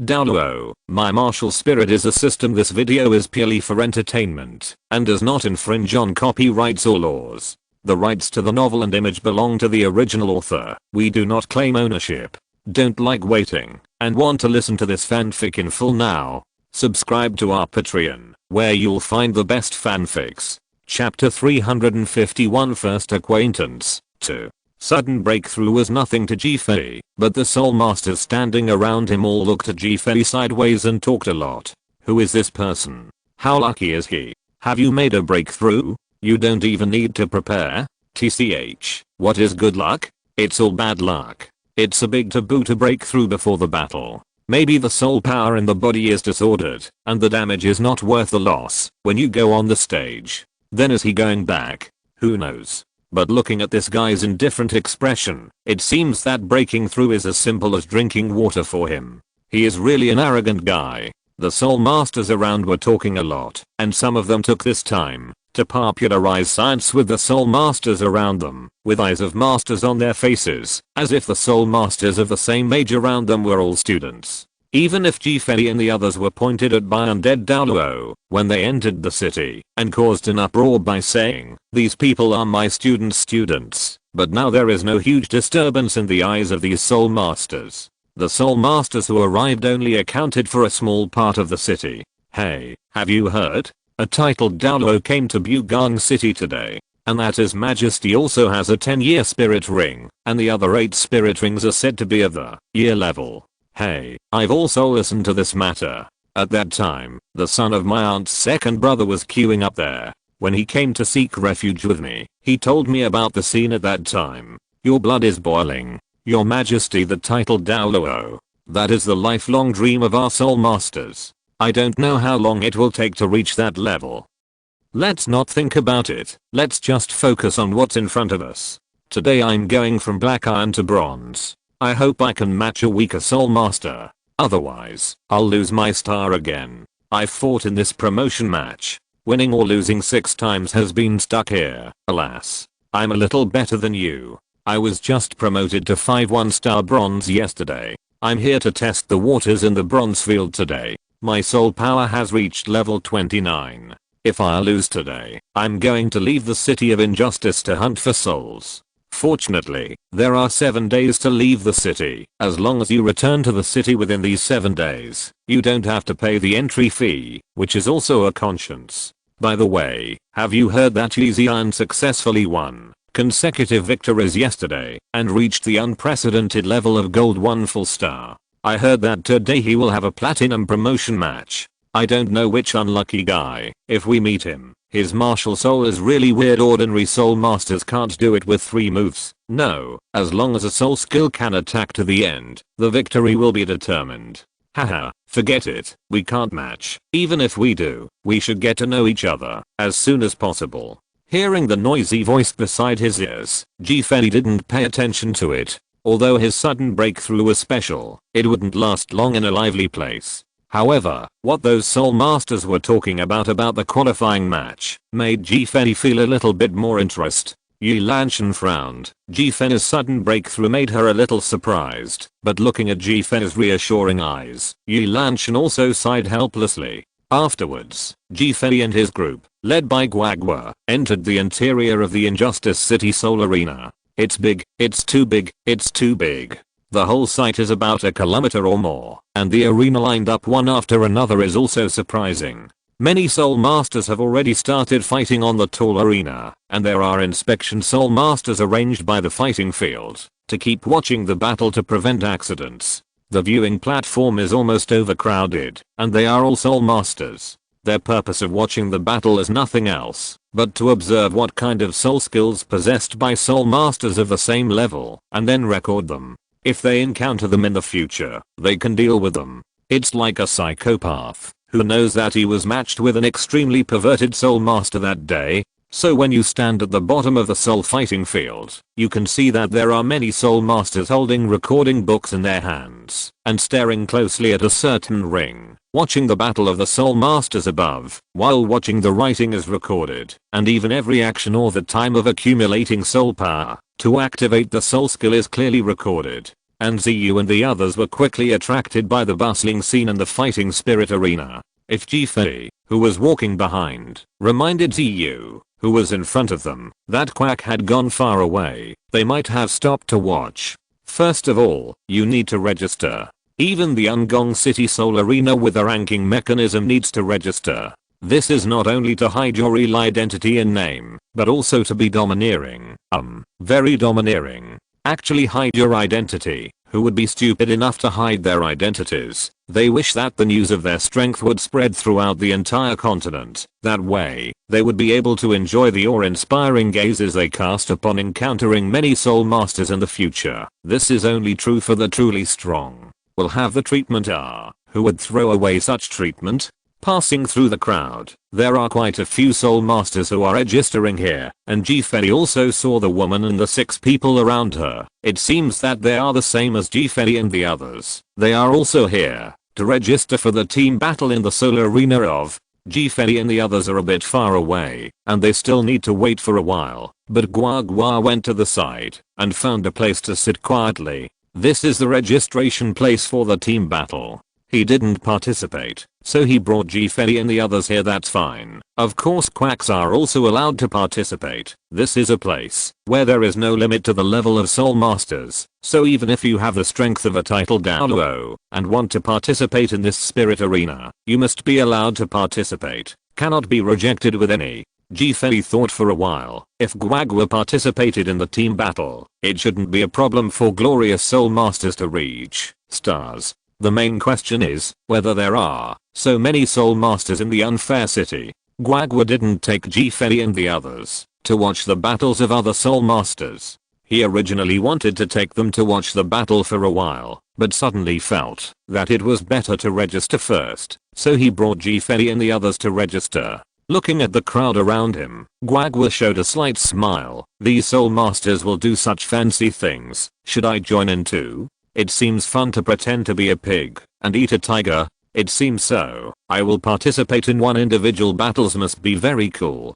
Douluo, my martial spirit is a system. This video is purely for entertainment and does not infringe on copyrights or laws. The rights to the novel and image belong to the original author. We do not claim ownership. Don't like waiting and want to listen to this fanfic in full now? Subscribe to our Patreon, where you'll find the best fanfics. Chapter 351 First Acquaintance 2. Sudden breakthrough was nothing to Fei, but the soul masters standing around him all looked at Fei sideways and talked a lot. Who is this person? How lucky is he? Have you made a breakthrough? You don't even need to prepare? TCH, what is good luck? It's all bad luck. It's a big taboo to break through before the battle. Maybe the soul power in the body is disordered, and the damage is not worth the loss when you go on the stage. Then is he going back? Who knows? But looking at this guy's indifferent expression, it seems that breaking through is as simple as drinking water for him. He is really an arrogant guy. The soul masters around were talking a lot, and some of them took this time to popularize science with the soul masters around them, with eyes of masters on their faces, as if the soul masters of the same age around them were all students. Even if Fei and the others were pointed at by undead Douluo when they entered the city and caused an uproar by saying, "These people are my students," but now there is no huge disturbance in the eyes of these soul masters. The soul masters who arrived only accounted for a small part of the city. Hey, have you heard? A titled Douluo came to Bugang City today, and that His Majesty also has a 10-year spirit ring, and the other 8 spirit rings are said to be of the year level. Hey, I've also listened to this matter. At that time, the son of my aunt's second brother was queuing up there. When he came to seek refuge with me, he told me about the scene at that time. Your blood is boiling. Your Majesty, the titled Douluo. That is the lifelong dream of our soul masters. I don't know how long it will take to reach that level. Let's not think about it. Let's just focus on what's in front of us. Today I'm going from black iron to bronze. I hope I can match a weaker soul master. Otherwise, I'll lose my star again. I've fought in this promotion match. Winning or losing 6 times has been stuck here. Alas, I'm a little better than you. I was just promoted to 5 1-star bronze yesterday. I'm here to test the waters in the bronze field today. My soul power has reached level 29. If I lose today, I'm going to leave the city of injustice to hunt for souls. Fortunately, there are 7 days to leave the city. As long as you return to the city within these 7 days, you don't have to pay the entry fee, which is also a conscience. By the way, have you heard that Xian successfully won consecutive victories yesterday and reached the unprecedented level of gold 1 full star? I heard that today he will have a platinum promotion match. I don't know which unlucky guy. If we meet him, his martial soul is really weird. Ordinary soul masters can't do it with 3 moves. No, as long as a soul skill can attack to the end, the victory will be determined. Haha, forget it. We can't match. Even if we do, we should get to know each other as soon as possible. Hearing the noisy voice beside his ears, Fei didn't pay attention to it. Although his sudden breakthrough was special, it wouldn't last long in a lively place. However, what those soul masters were talking about the qualifying match made Fei feel a little bit more interest. Yi Lanshan frowned. Fei's sudden breakthrough made her a little surprised, but looking at Fei's reassuring eyes, Yi Lanshan also sighed helplessly. Afterwards, Fei and his group, led by Guagua, entered the interior of the Injustice City Soul Arena. It's big, it's too big, it's too big. The whole site is about 1 kilometer or more, and the arena lined up one after another is also surprising. Many soul masters have already started fighting on the tall arena, and there are inspection soul masters arranged by the fighting field to keep watching the battle to prevent accidents. The viewing platform is almost overcrowded, and they are all soul masters. Their purpose of watching the battle is nothing else but to observe what kind of soul skills possessed by soul masters of the same level, and then record them. If they encounter them in the future, they can deal with them. It's like a psychopath who knows that he was matched with an extremely perverted soul master that day. So when you stand at the bottom of the soul fighting field, you can see that there are many soul masters holding recording books in their hands and staring closely at a certain ring, watching the battle of the soul masters above, while watching the writing is recorded, and even every action or the time of accumulating soul power to activate the soul skill is clearly recorded. and Ziyu and the others were quickly attracted by the bustling scene and the fighting spirit arena. If Fei, who was walking behind, reminded Ziyu, who was in front of them, that Quack had gone far away, they might have stopped to watch. First of all, you need to register. Even the Ungong City Soul Arena with a ranking mechanism needs to register. This is not only to hide your real identity and name, but also to be domineering. Very domineering. Actually hide your identity. Who would be stupid enough to hide their identities? They wish that the news of their strength would spread throughout the entire continent. That way, they would be able to enjoy the awe-inspiring gazes they cast upon encountering many soul masters in the future. This is only true for the truly strong. Will have the treatment. Who would throw away such treatment? Passing through the crowd, there are quite a few soul masters who are registering here, and Fei also saw the woman and the 6 people around her. It seems that they are the same as Fei and the others. They are also here to register for the team battle in the soul arena of Fei and the others are a bit far away, and they still need to wait for a while, but Gua went to the side and found a place to sit quietly. This is the registration place for the team battle. He didn't participate, so he brought Fei and the others here. That's fine. Of course quacks are also allowed to participate. This is a place where there is no limit to the level of soul masters, so even if you have the strength of a titled Douluo and want to participate in this spirit arena, you must be allowed to participate. Cannot be rejected with any. Fei thought for a while. If Guagua participated in the team battle, it shouldn't be a problem for glorious soul masters to reach stars. The main question is whether there are so many soul masters in the unfair city. Guagua didn't take Fei and the others to watch the battles of other soul masters. He originally wanted to take them to watch the battle for a while, but suddenly felt that it was better to register first, so he brought Fei and the others to register. Looking at the crowd around him, Guagua showed a slight smile. These soul masters will do such fancy things. Should I join in too? It seems fun to pretend to be a pig and eat a tiger. It seems so. I will participate in one. Individual battles must be very cool.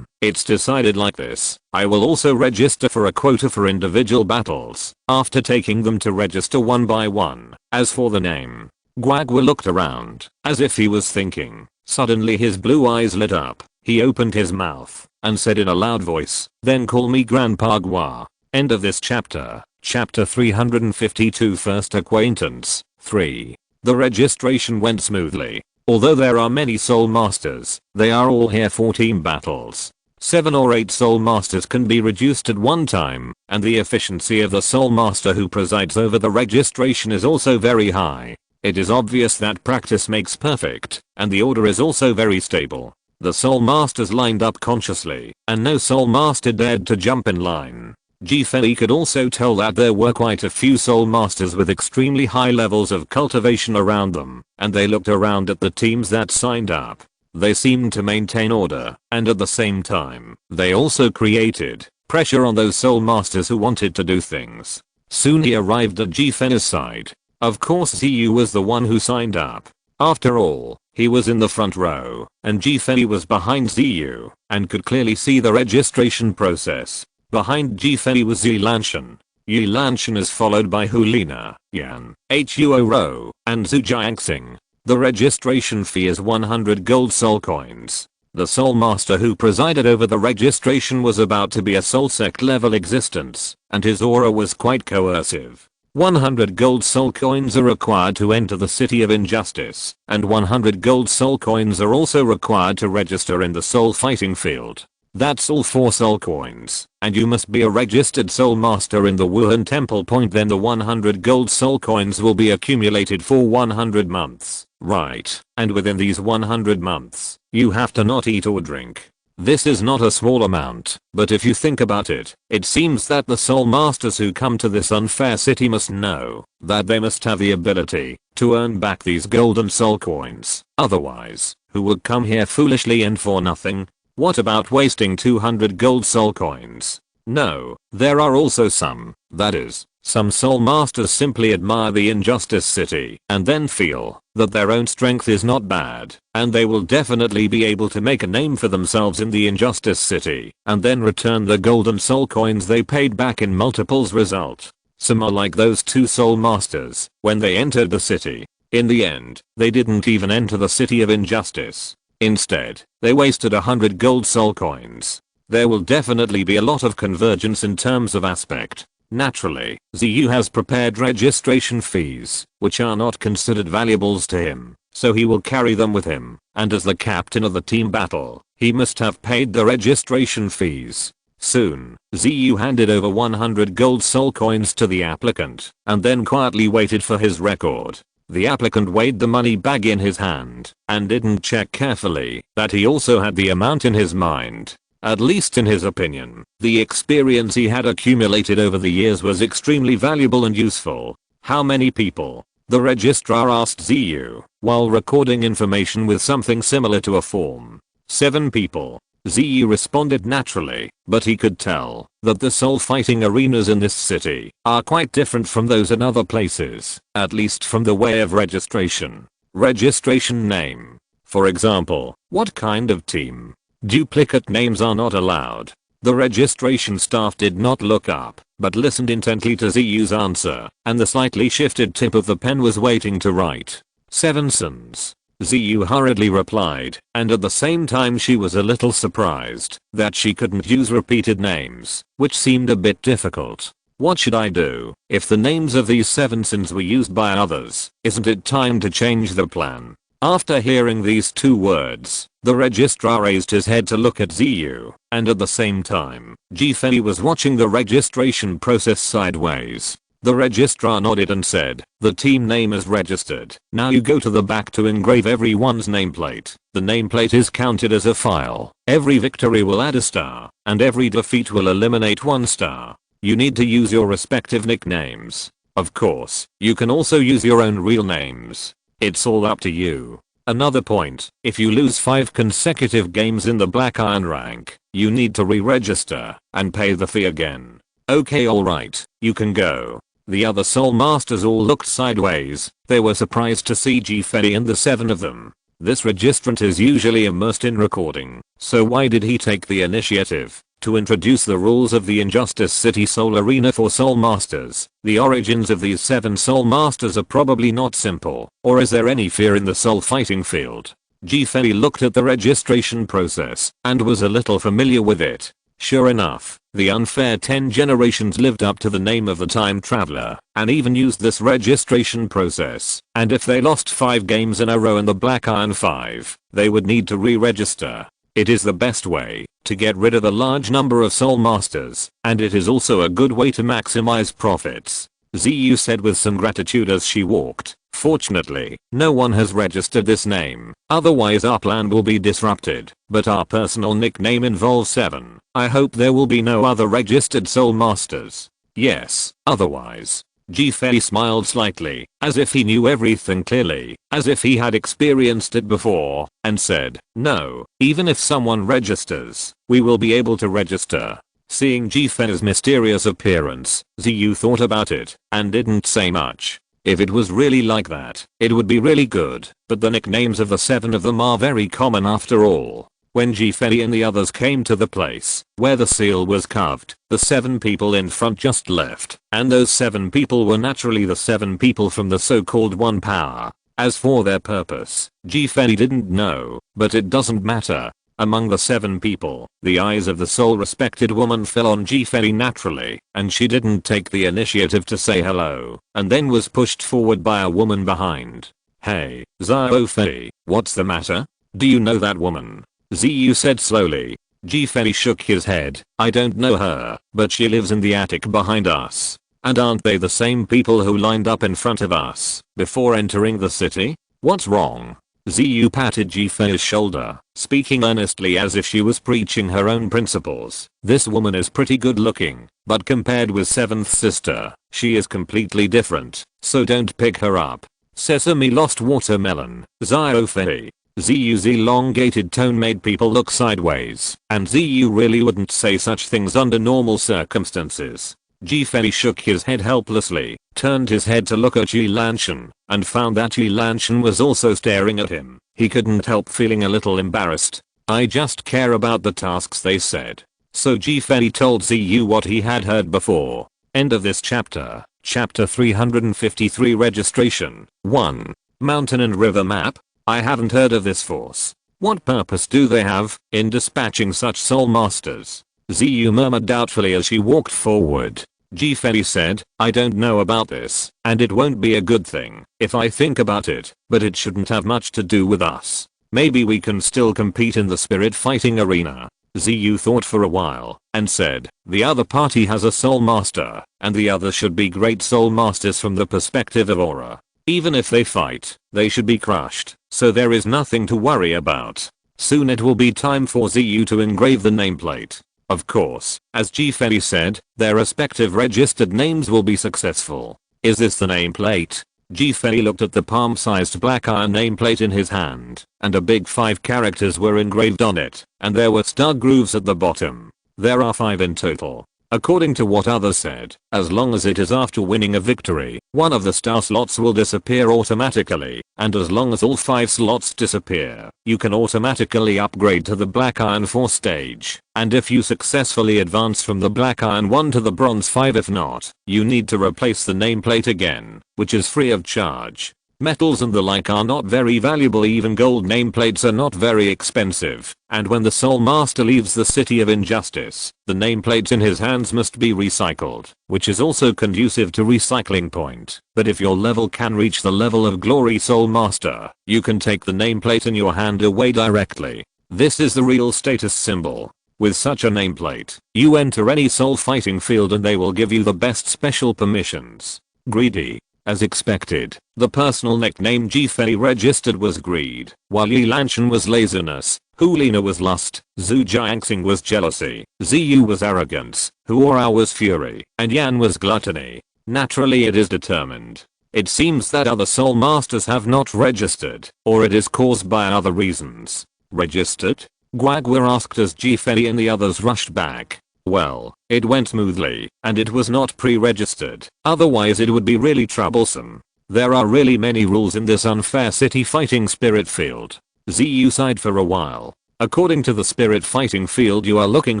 It's decided like this. I will also register for a quota for individual battles after taking them to register one by one. As for the name, Guagua looked around as if he was thinking. Suddenly his blue eyes lit up. He opened his mouth and said in a loud voice, "Then call me Grandpa Gua." End of this chapter. Chapter 352 First Acquaintance 3. The registration went smoothly. Although there are many soul masters, they are all here for team battles. 7 or 8 soul masters can be reduced at one time, and the efficiency of the soul master who presides over the registration is also very high. It is obvious that practice makes perfect, and the order is also very stable. The soul masters lined up consciously, and no soul master dared to jump in line. Fei could also tell that there were quite a few soul masters with extremely high levels of cultivation around them, and they looked around at the teams that signed up. They seemed to maintain order, and at the same time, they also created pressure on those soul masters who wanted to do things. Soon he arrived at Fei's side. Of course Ziyu was the one who signed up. After all, he was in the front row, and Fei was behind Ziyu, and could clearly see the registration process. Behind Fei was Yi Lanshan. Yi Lanshan is followed by Hulina, Yan, Huo Ro, and Zhu Jiangxing. The registration fee is 100 gold soul coins. The soul master who presided over the registration was about to be a soul sect level existence, and his aura was quite coercive. 100 gold soul coins are required to enter the City of Injustice, and 100 gold soul coins are also required to register in the soul fighting field. That's all 4 soul coins, and you must be a registered soul master in the Wuhan Temple Point. Then the 100 gold soul coins will be accumulated for 100 months. Right, and within these 100 months, you have to not eat or drink. This is not a small amount, but if you think about it, it seems that the soul masters who come to this unfair city must know that they must have the ability to earn back these golden soul coins. Otherwise, who would come here foolishly and for nothing? What about wasting 200 gold soul coins? No, there are also some, that is, some soul masters simply admire the Injustice City and then feel that their own strength is not bad, and they will definitely be able to make a name for themselves in the Injustice City, and then return the golden soul coins they paid back in multiples result. Some are like those two soul masters when they entered the city. In the end, they didn't even enter the city of injustice. Instead, they wasted 100 gold soul coins. There will definitely be a lot of convergence in terms of aspect. Naturally, Ziyu has prepared registration fees, which are not considered valuables to him, so he will carry them with him, and as the captain of the team battle, he must have paid the registration fees. Soon, Ziyu handed over 100 gold soul coins to the applicant, and then quietly waited for his record. The applicant weighed the money bag in his hand, and didn't check carefully that he also had the amount in his mind. At least in his opinion, the experience he had accumulated over the years was extremely valuable and useful. How many people? The registrar asked Ziyu, while recording information with something similar to a form. 7 people. Ziyu responded naturally, but he could tell that the soul fighting arenas in this city are quite different from those in other places, at least from the way of registration. Registration name. For example, what kind of team? Duplicate names are not allowed. The registration staff did not look up, but listened intently to Ziyu's answer, and the slightly shifted tip of the pen was waiting to write. 7 sons. Ziyu hurriedly replied, and at the same time she was a little surprised that she couldn't use repeated names, which seemed a bit difficult. What should I do if the names of these 7 sons were used by others? Isn't it time to change the plan? After hearing these 2 words, the registrar raised his head to look at Ziyu, and at the same time, Fei was watching the registration process sideways. The registrar nodded and said, "The team name is registered. Now you go to the back to engrave everyone's nameplate. The nameplate is counted as a file. Every victory will add a star, and every defeat will eliminate 1 star. You need to use your respective nicknames. Of course, you can also use your own real names. It's all up to you." Another point, if you lose 5 consecutive games in the Black Iron rank, you need to re-register and pay the fee again. Okay, alright, you can go. The other soul masters all looked sideways. They were surprised to see Fei and the 7 of them. This registrant is usually immersed in recording, so why did he take the initiative to introduce the rules of the Injustice City Soul Arena for Soul Masters? The origins of these 7 Soul Masters are probably not simple, or is there any fear in the soul fighting field? Fei looked at the registration process and was a little familiar with it. Sure enough, the unfair 10 generations lived up to the name of the time traveler and even used this registration process, and if they lost 5 games in a row in the Black Iron 5, they would need to re-register. It is the best way to get rid of a large number of soul masters, and it is also a good way to maximize profits. Ziyu said with some gratitude as she walked. Fortunately, no one has registered this name, otherwise our plan will be disrupted, but our personal nickname involves 7. I hope there will be no other registered soul masters. Yes, otherwise. Fei smiled slightly, as if he knew everything clearly, as if he had experienced it before, and said, "No, even if someone registers, we will be able to register." Seeing Fei's mysterious appearance, Ziyu thought about it, and didn't say much. If it was really like that, it would be really good, but the nicknames of the 7 of them are very common after all. When Fei and the others came to the place where the seal was carved, the 7 people in front just left, and those 7 people were naturally the 7 people from the so-called One Power. As for their purpose, Fei didn't know, but it doesn't matter. Among the 7 people, the eyes of the soul-respected woman fell on Fei naturally, and she didn't take the initiative to say hello, and then was pushed forward by a woman behind. "Hey, Fei, what's the matter? Do you know that woman?" Ziyu said slowly. Fei shook his head. "I don't know her, but she lives in the attic behind us. And aren't they the same people who lined up in front of us before entering the city? What's wrong?" Ziyu patted Fei's shoulder, speaking earnestly as if she was preaching her own principles. "This woman is pretty good looking, but compared with 7th sister, she is completely different, so don't pick her up." Sesame lost watermelon, Fei. Ziyu's elongated tone made people look sideways, and Ziyu really wouldn't say such things under normal circumstances. Fei shook his head helplessly, turned his head to look at Lanshan, and found that Lanshan was also staring at him. He couldn't help feeling a little embarrassed. "I just care about the tasks," they said. So Fei told Ziyu what he had heard before. End of this chapter. Chapter 353 Registration. 1. Mountain and River Map. I haven't heard of this force. What purpose do they have in dispatching such soul masters? Ziyu murmured doubtfully as she walked forward. Fei said, I don't know about this, and it won't be a good thing if I think about it, but it shouldn't have much to do with us. Maybe we can still compete in the spirit fighting arena. Ziyu thought for a while and said, the other party has a soul master, and the others should be great soul masters from the perspective of aura. Even if they fight, they should be crushed, so there is nothing to worry about. Soon it will be time for Ziyu to engrave the nameplate. Of course, as Fei said, their respective registered names will be successful. Is this the nameplate? Fei looked at the palm-sized black iron nameplate in his hand, and a big 5 characters were engraved on it, and there were star grooves at the bottom. There are 5 in total. According to what others said, as long as it is after winning a victory, one of the star slots will disappear automatically, and as long as all 5 slots disappear, you can automatically upgrade to the Black Iron 4 stage, and if you successfully advance from the Black Iron 1 to the Bronze 5, if not, you need to replace the nameplate again, which is free of charge. Metals and the like are not very valuable, even gold nameplates are not very expensive, and when the Soul Master leaves the City of Injustice, the nameplates in his hands must be recycled, which is also conducive to recycling point. But if your level can reach the level of Glory Soul Master, you can take the nameplate in your hand away directly. This is the real status symbol. With such a nameplate, you enter any soul fighting field and they will give you the best special permissions. Greedy. As expected, the personal nickname Fei registered was Greed, while Yi Lanshan was Laziness, Hulina was Lust, Zhu Jiangxing was Jealousy, Ziyu was Arrogance, Huora was Fury, and Yan was Gluttony. Naturally it is determined. It seems that other soul masters have not registered, or it is caused by other reasons. Registered? Guagua asked as Fei and the others rushed back. Well, it went smoothly, and it was not pre-registered, otherwise it would be really troublesome. There are really many rules in this unfair city fighting spirit field. Ziyu sighed for a while. According to the spirit fighting field you are looking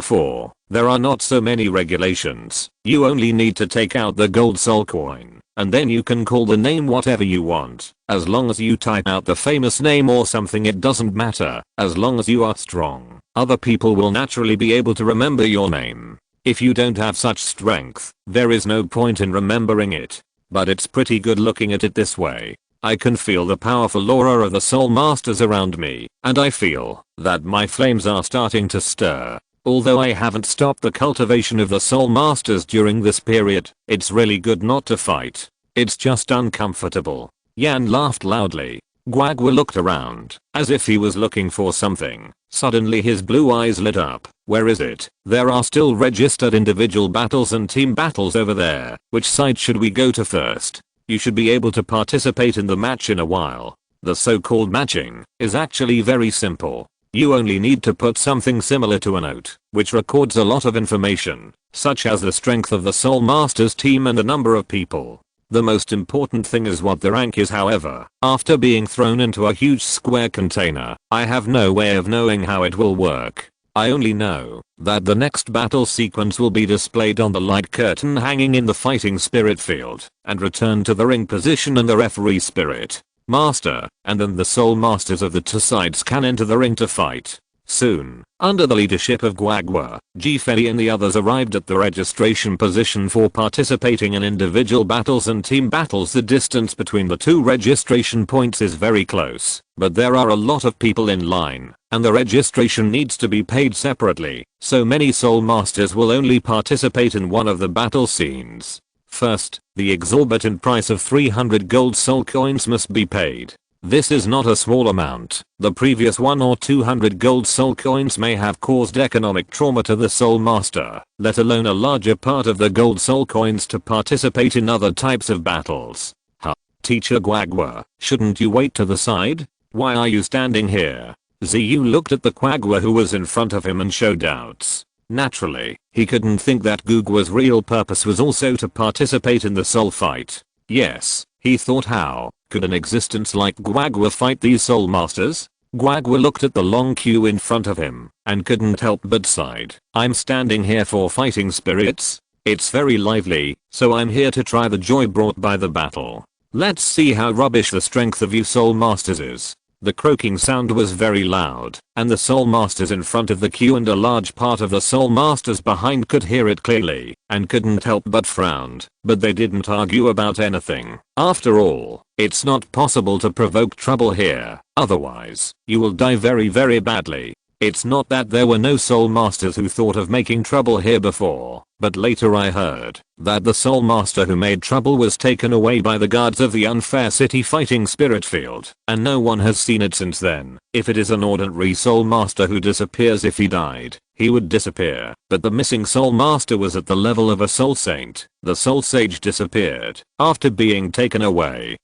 for, there are not so many regulations. You only need to take out the gold soul coin, and then you can call the name whatever you want. As long as you type out the famous name or something, it doesn't matter, as long as you are strong. Other people will naturally be able to remember your name. If you don't have such strength, there is no point in remembering it. But it's pretty good looking at it this way. I can feel the powerful aura of the soul masters around me, and I feel that my flames are starting to stir. Although I haven't stopped the cultivation of the soul masters during this period, it's really good not to fight. It's just uncomfortable. Yan laughed loudly. Guagua looked around, as if he was looking for something. Suddenly his blue eyes lit up. Where is it? There are still registered individual battles and team battles over there. Which side should we go to first? You should be able to participate in the match in a while. The so-called matching is actually very simple. You only need to put something similar to a note, which records a lot of information, such as the strength of the Soul Masters team and the number of people. The most important thing is what the rank is. However, after being thrown into a huge square container, I have no way of knowing how it will work. I only know that the next battle sequence will be displayed on the light curtain hanging in the fighting spirit field, and return to the ring position and the referee spirit master, and then the soul masters of the two sides can enter the ring to fight. Soon, under the leadership of Guagua, Fei and the others arrived at the registration position for participating in individual battles and team battles. The distance between the two registration points is very close, but there are a lot of people in line, and the registration needs to be paid separately, so many soul masters will only participate in one of the battle scenes. First, the exorbitant price of 300 gold soul coins must be paid. This is not a small amount. The previous 1 or 200 gold soul coins may have caused economic trauma to the soul master, let alone a larger part of the gold soul coins to participate in other types of battles. Teacher Guagua, shouldn't you wait to the side? Why are you standing here? Ziyu looked at the Guagua who was in front of him and showed doubts. Naturally, he couldn't think that Guagua's real purpose was also to participate in the soul fight. Yes, he thought, how could an existence like Guagua fight these soul masters? Guagua looked at the long queue in front of him and couldn't help but sighed. I'm standing here for fighting spirits? It's very lively, so I'm here to try the joy brought by the battle. Let's see how rubbish the strength of you soul masters is. The croaking sound was very loud, and the soul masters in front of the queue and a large part of the soul masters behind could hear it clearly, and couldn't help but frowned, but they didn't argue about anything. After all, it's not possible to provoke trouble here, otherwise, you will die very badly. It's not that there were no soul masters who thought of making trouble here before, but later I heard that the soul master who made trouble was taken away by the guards of the unfair city fighting spirit field, and no one has seen it since then. If it is an ordinary soul master who disappears if he died, he would disappear, but the missing soul master was at the level of a soul saint. The soul sage disappeared after being taken away.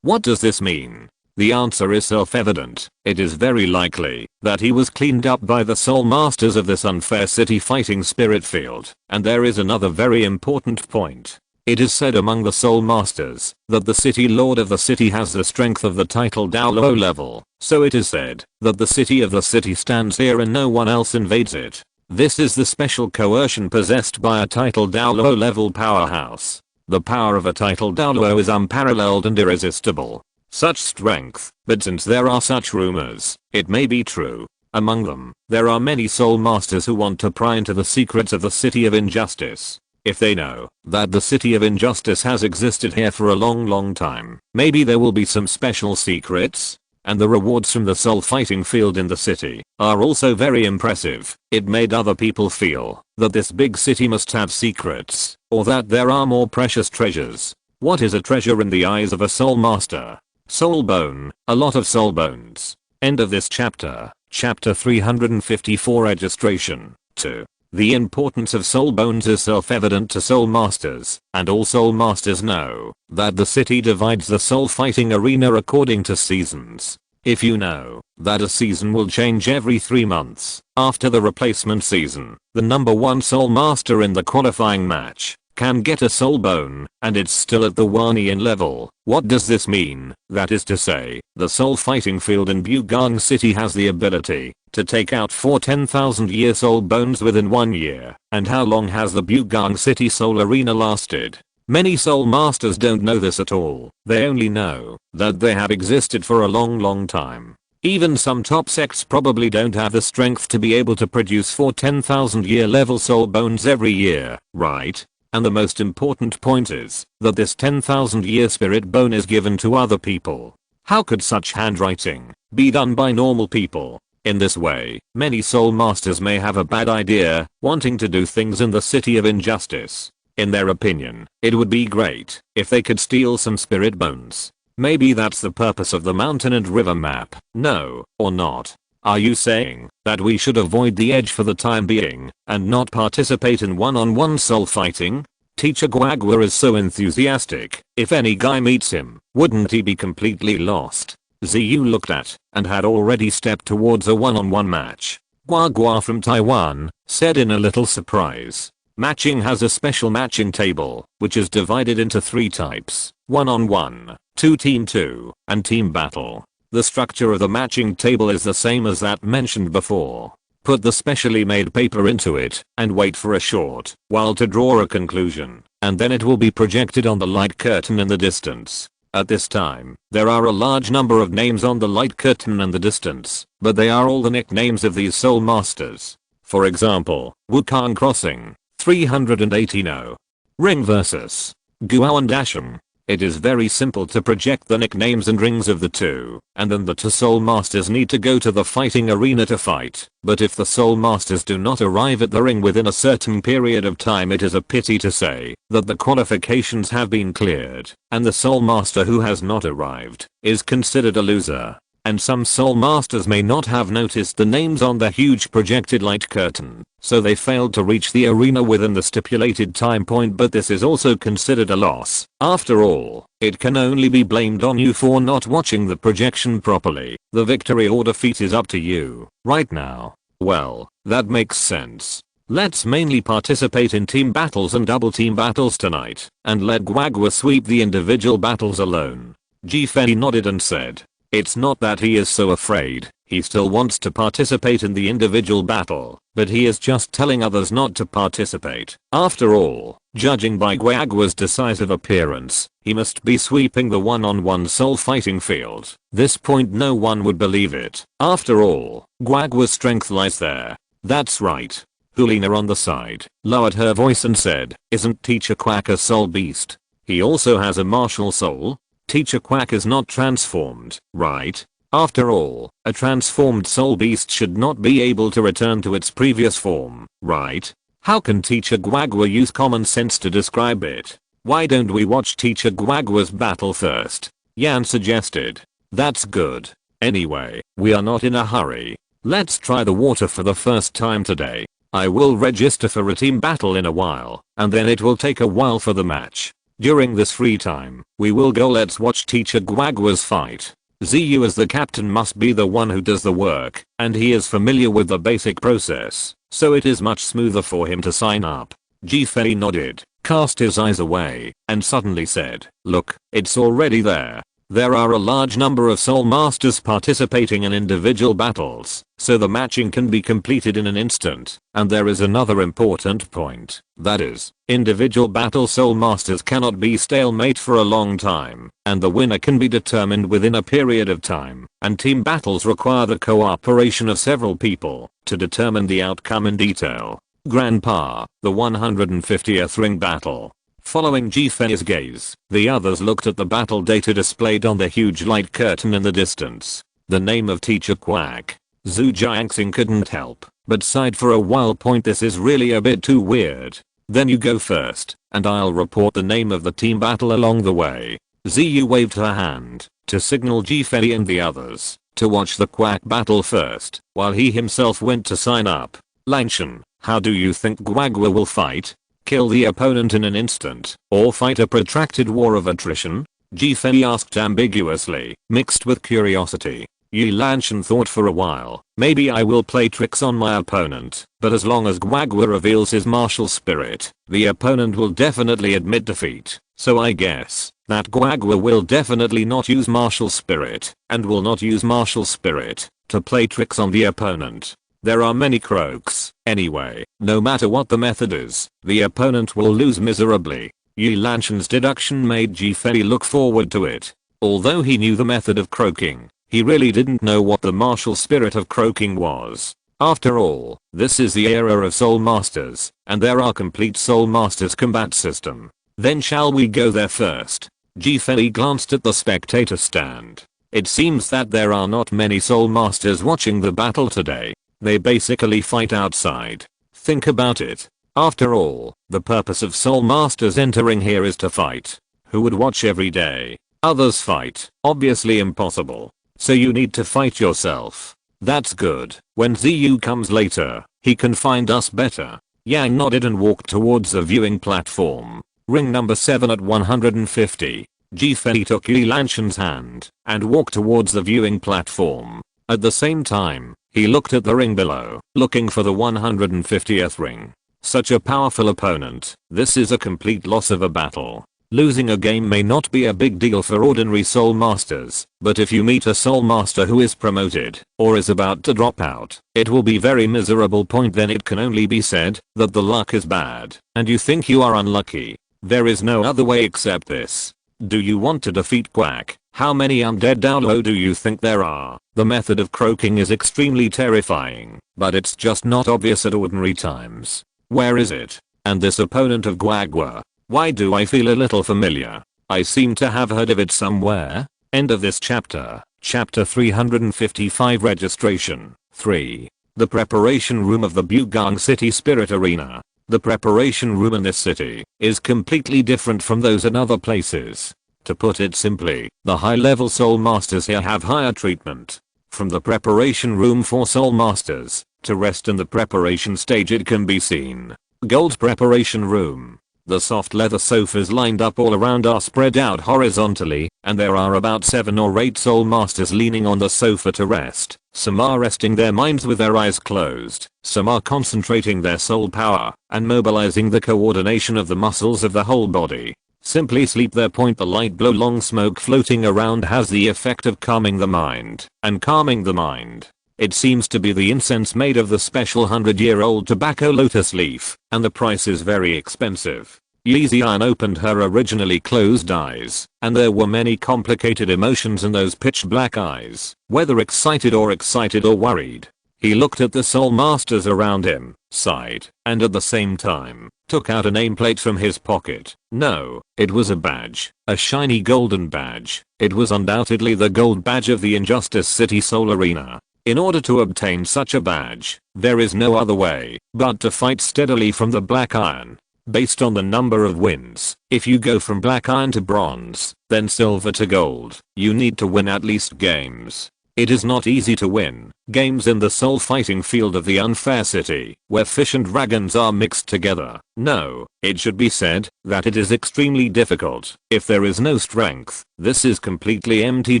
What does this mean? The answer is self-evident. It is very likely that he was cleaned up by the soul masters of this unfair city fighting spirit field. And there is another very important point. It is said among the soul masters that the city lord of the city has the strength of the title Douluo level. So it is said that the city of the city stands here and no one else invades it. This is the special coercion possessed by a title Douluo level powerhouse. The power of a title Douluo is unparalleled and irresistible. Such strength, but since there are such rumors, it may be true. Among them, there are many soul masters who want to pry into the secrets of the city of injustice. If they know that the city of injustice has existed here for a long time, maybe there will be some special secrets. And the rewards from the soul fighting field in the city are also very impressive. It made other people feel that this big city must have secrets, or that there are more precious treasures. What is a treasure in the eyes of a soul master? Soul bone, a lot of soul bones. End of this chapter. Chapter 354 Registration. 2. The importance of soul bones is self-evident to soul masters, and all soul masters know that the city divides the soul fighting arena according to seasons. If you know that a season will change every 3 months, after the replacement season, the number 1 soul master in the qualifying match can get a soul bone, and it's still at the Wanian level. What does this mean? That is to say, the soul fighting field in Bugang City has the ability to take out 4 10,000-year soul bones within 1 year. And how long has the Bugang City soul arena lasted? Many soul masters don't know this at all. They only know that they have existed for a long time. Even some top sects probably don't have the strength to be able to produce 4 10,000-year level soul bones every year, right? And the most important point is that this 10,000-year spirit bone is given to other people. How could such handwriting be done by normal people? In this way, many soul masters may have a bad idea, wanting to do things in the city of injustice. In their opinion, it would be great if they could steal some spirit bones. Maybe that's the purpose of the mountain and river map. No, or not. Are you saying that we should avoid the edge for the time being and not participate in one-on-one soul fighting? Teacher Guagua is so enthusiastic. If any guy meets him, wouldn't he be completely lost? Ziyu looked at and had already stepped towards a one-on-one match. Guagua from Taiwan said in a little surprise. Matching has a special matching table, which is divided into 3 types: one-on-one, 2-team-2, and team battle. The structure of the matching table is the same as that mentioned before. Put the specially made paper into it and wait for a short while to draw a conclusion, and then it will be projected on the light curtain in the distance. At this time, there are a large number of names on the light curtain in the distance, but they are all the nicknames of these soul masters. For example, Wukong Crossing, 380 No. Ring vs. Guo and Asham. It is very simple to project the nicknames and rings of the two, and then the 2 soul masters need to go to the fighting arena to fight. But if the soul masters do not arrive at the ring within a certain period of time, it is a pity to say that the qualifications have been cleared, and the soul master who has not arrived is considered a loser. And some soul masters may not have noticed the names on the huge projected light curtain, so they failed to reach the arena within the stipulated time point, but this is also considered a loss. After all, it can only be blamed on you for not watching the projection properly. The victory or defeat is up to you right now. Well, that makes sense. Let's mainly participate in team battles and double team battles tonight, and let Guagua sweep the individual battles alone. Ji Fei nodded and said, It's not that he is so afraid, he still wants to participate in the individual battle, but he is just telling others not to participate. After all, judging by Guagua's decisive appearance, he must be sweeping the one-on-one soul fighting field. This point no one would believe it. After all, Guagua's strength lies there. That's right. Hulina on the side lowered her voice and said, "Isn't Teacher Quack a soul beast? He also has a martial soul? Teacher Quack is not transformed, right? After all, a transformed soul beast should not be able to return to its previous form, right? How can Teacher Guagua use common sense to describe it? Why don't we watch Teacher Guagua's battle first?" Yan suggested. "That's good. Anyway, we are not in a hurry. Let's try the water for the first time today. I will register for a team battle in a while, and then it will take a while for the match. During this free time, we will go let's watch Teacher Guagua's fight. Ziyu as the captain must be the one who does the work, and he is familiar with the basic process, so it is much smoother for him to sign up." Ji-Fei nodded, cast his eyes away, and suddenly said, "Look, it's already there. There are a large number of soul masters participating in individual battles, so the matching can be completed in an instant. And there is another important point. That is, individual battle soul masters cannot be stalemate for a long time, and the winner can be determined within a period of time, and team battles require the cooperation of several people to determine the outcome in detail. Grandpa, the 150th ring battle." Following Ji-Fei's gaze, the others looked at the battle data displayed on the huge light curtain in the distance. The name of Teacher Quack. Zhu Jiangxing couldn't help but sighed for a while. This is really a bit too weird. "Then you go first, and I'll report the name of the team battle along the way." Ziyu waved her hand to signal Ji-Fei and the others to watch the Quack battle first, while he himself went to sign up. "Langshan, how do you think Guagua will fight? Kill the opponent in an instant, or fight a protracted war of attrition?" Ji-Fei asked ambiguously, mixed with curiosity. Yi Lanshan thought for a while. "Maybe I will play tricks on my opponent, but as long as Guagua reveals his martial spirit, the opponent will definitely admit defeat. So I guess that Guagua will definitely not use martial spirit, and will not use martial spirit to play tricks on the opponent. There are many croaks. Anyway, no matter what the method is, the opponent will lose miserably." Yi Lanshan's deduction made Ji-Fei look forward to it. Although he knew the method of croaking, he really didn't know what the martial spirit of croaking was. After all, this is the era of Soul Masters, and there are complete Soul Masters combat system. "Then shall we go there first?" Ji-Fei glanced at the spectator stand. It seems that there are not many Soul Masters watching the battle today. They basically fight outside. Think about it. After all, the purpose of Soul Masters entering here is to fight. Who would watch every day? Others fight. Obviously impossible. So you need to fight yourself. That's good. When Ziyu comes later, he can find us better. Yang nodded and walked towards the viewing platform. Ring number 7 at 150. Ji-Fei took Yi Lanshan's hand and walked towards the viewing platform. At the same time, he looked at the ring below, looking for the 150th ring. Such a powerful opponent. This is a complete loss of a battle. Losing a game may not be a big deal for ordinary Soul Masters, but if you meet a Soul Master who is promoted, or is about to drop out, it will be very miserable. Then it can only be said that the luck is bad, and you think you are unlucky. There is no other way except this. Do you want to defeat Quack? How many undead Douluo do you think there are? The method of croaking is extremely terrifying, but it's just not obvious at ordinary times. Where is it? And this opponent of Guagua? Why do I feel a little familiar? I seem to have heard of it somewhere. End of this chapter. Chapter 355 Registration. 3. The preparation room of the Bugang City Spirit Arena. The preparation room in this city is completely different from those in other places. To put it simply, the high-level Soul Masters here have higher treatment. From the preparation room for Soul Masters to rest in the preparation stage, it can be seen. Gold preparation room. The soft leather sofas lined up all around are spread out horizontally, and there are about 7 or 8 Soul Masters leaning on the sofa to rest. Some are resting their minds with their eyes closed. Some are concentrating their soul power and mobilizing the coordination of the muscles of the whole body. Simply sleep there. The light blow long smoke floating around has the effect of calming the mind, and calming the mind. It seems to be the incense made of the special 100-year-old tobacco lotus leaf, and the price is very expensive. Yeezian opened her originally closed eyes, and there were many complicated emotions in those pitch black eyes, whether excited or worried. He looked at the soul masters around him, sighed, and at the same time, took out a nameplate from his pocket. No, it was a badge, a shiny golden badge. It was undoubtedly the gold badge of the Injustice City Soul Arena. In order to obtain such a badge, there is no other way but to fight steadily from the black iron. Based on the number of wins, if you go from black iron to bronze, then silver to gold, you need to win at least games. It is not easy to win games in the soul fighting field of the unfair city, where fish and dragons are mixed together. No, it should be said that it is extremely difficult if there is no strength. This is completely empty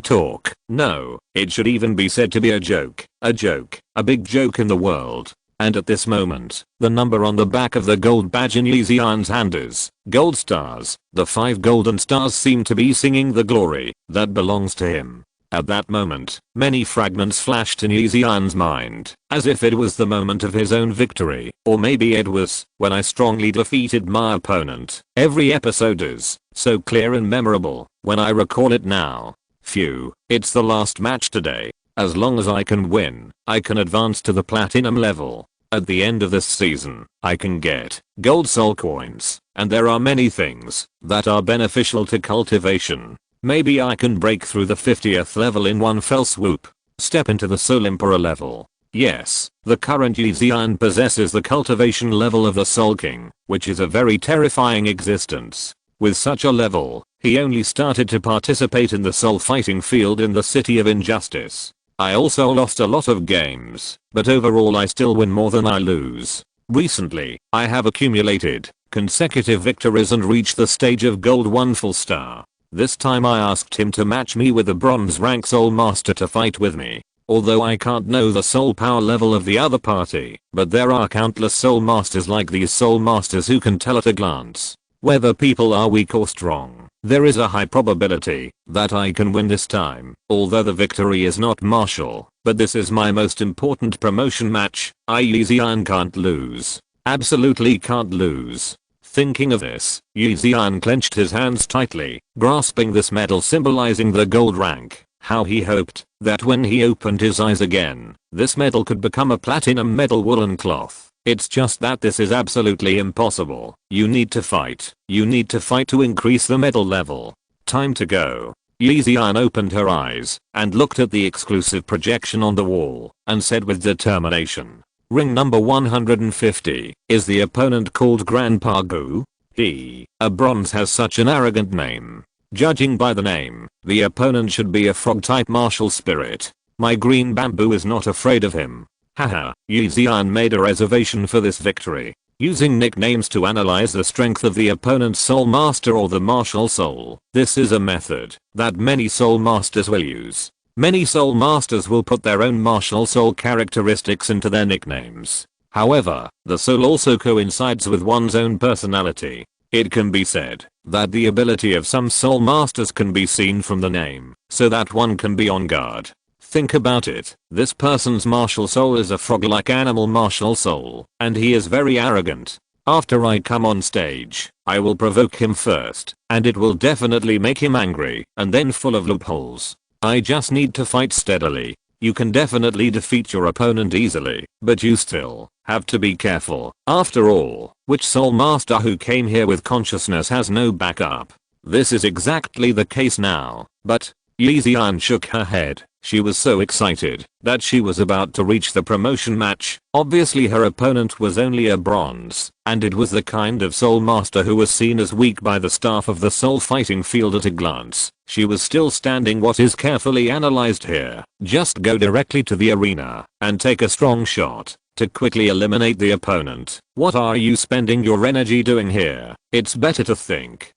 talk. No, it should even be said to be a joke, a big joke in the world. And at this moment, the number on the back of the gold badge in Yeezian's hand is gold stars. The 5 golden stars seem to be singing the glory that belongs to him. At that moment, many fragments flashed in Yeezian's mind, as if it was the moment of his own victory, or maybe it was when I strongly defeated my opponent. Every episode is so clear and memorable when I recall it now. Phew, it's the last match today. As long as I can win, I can advance to the platinum level. At the end of this season, I can get gold soul coins, and there are many things that are beneficial to cultivation. Maybe I can break through the 50th level in one fell swoop. Step into the Soul Emperor level. Yes, the current Yeezian possesses the cultivation level of the Soul King, which is a very terrifying existence. With such a level, he only started to participate in the soul fighting field in the City of Injustice. I also lost a lot of games, but overall I still win more than I lose. Recently, I have accumulated consecutive victories and reached the stage of gold 1 full star. This time I asked him to match me with a bronze rank soul master to fight with me. Although I can't know the soul power level of the other party, but there are countless soul masters like these soul masters who can tell at a glance whether people are weak or strong. There is a high probability that I can win this time, although the victory is not martial, but this is my most important promotion match. Yeezian can't lose. Absolutely can't lose. Thinking of this, Yeezian clenched his hands tightly, grasping this medal symbolizing the gold rank. How he hoped that when he opened his eyes again, this medal could become a platinum medal woolen cloth. It's just that this is absolutely impossible. You need to fight. You need to fight to increase the medal level. Time to go. Yeezian opened her eyes and looked at the exclusive projection on the wall and said with determination, "Ring number 150. Is the opponent called Grandpa Goo?" A bronze has such an arrogant name. Judging by the name, the opponent should be a frog-type martial spirit. My green bamboo is not afraid of him. Haha, Yeezian made a reservation for this victory, using nicknames to analyze the strength of the opponent's soul master or the martial soul. This is a method that many soul masters will use. Many soul masters will put their own martial soul characteristics into their nicknames. However, the soul also coincides with one's own personality. It can be said that the ability of some soul masters can be seen from the name, so that one can be on guard. Think about it. This person's martial soul is a frog-like animal martial soul, and he is very arrogant. After I come on stage, I will provoke him first, and it will definitely make him angry, and then full of loopholes. I just need to fight steadily. You can definitely defeat your opponent easily, but you still have to be careful. After all, which soul master who came here with consciousness has no backup? This is exactly the case now, but Yeezian shook her head. She was so excited that she was about to reach the promotion match. Obviously her opponent was only a bronze, and it was the kind of soul master who was seen as weak by the staff of the soul fighting field at a glance. She was still standing. What is carefully analyzed here? Just go directly to the arena and take a strong shot to quickly eliminate the opponent. What are you spending your energy doing here? It's better to think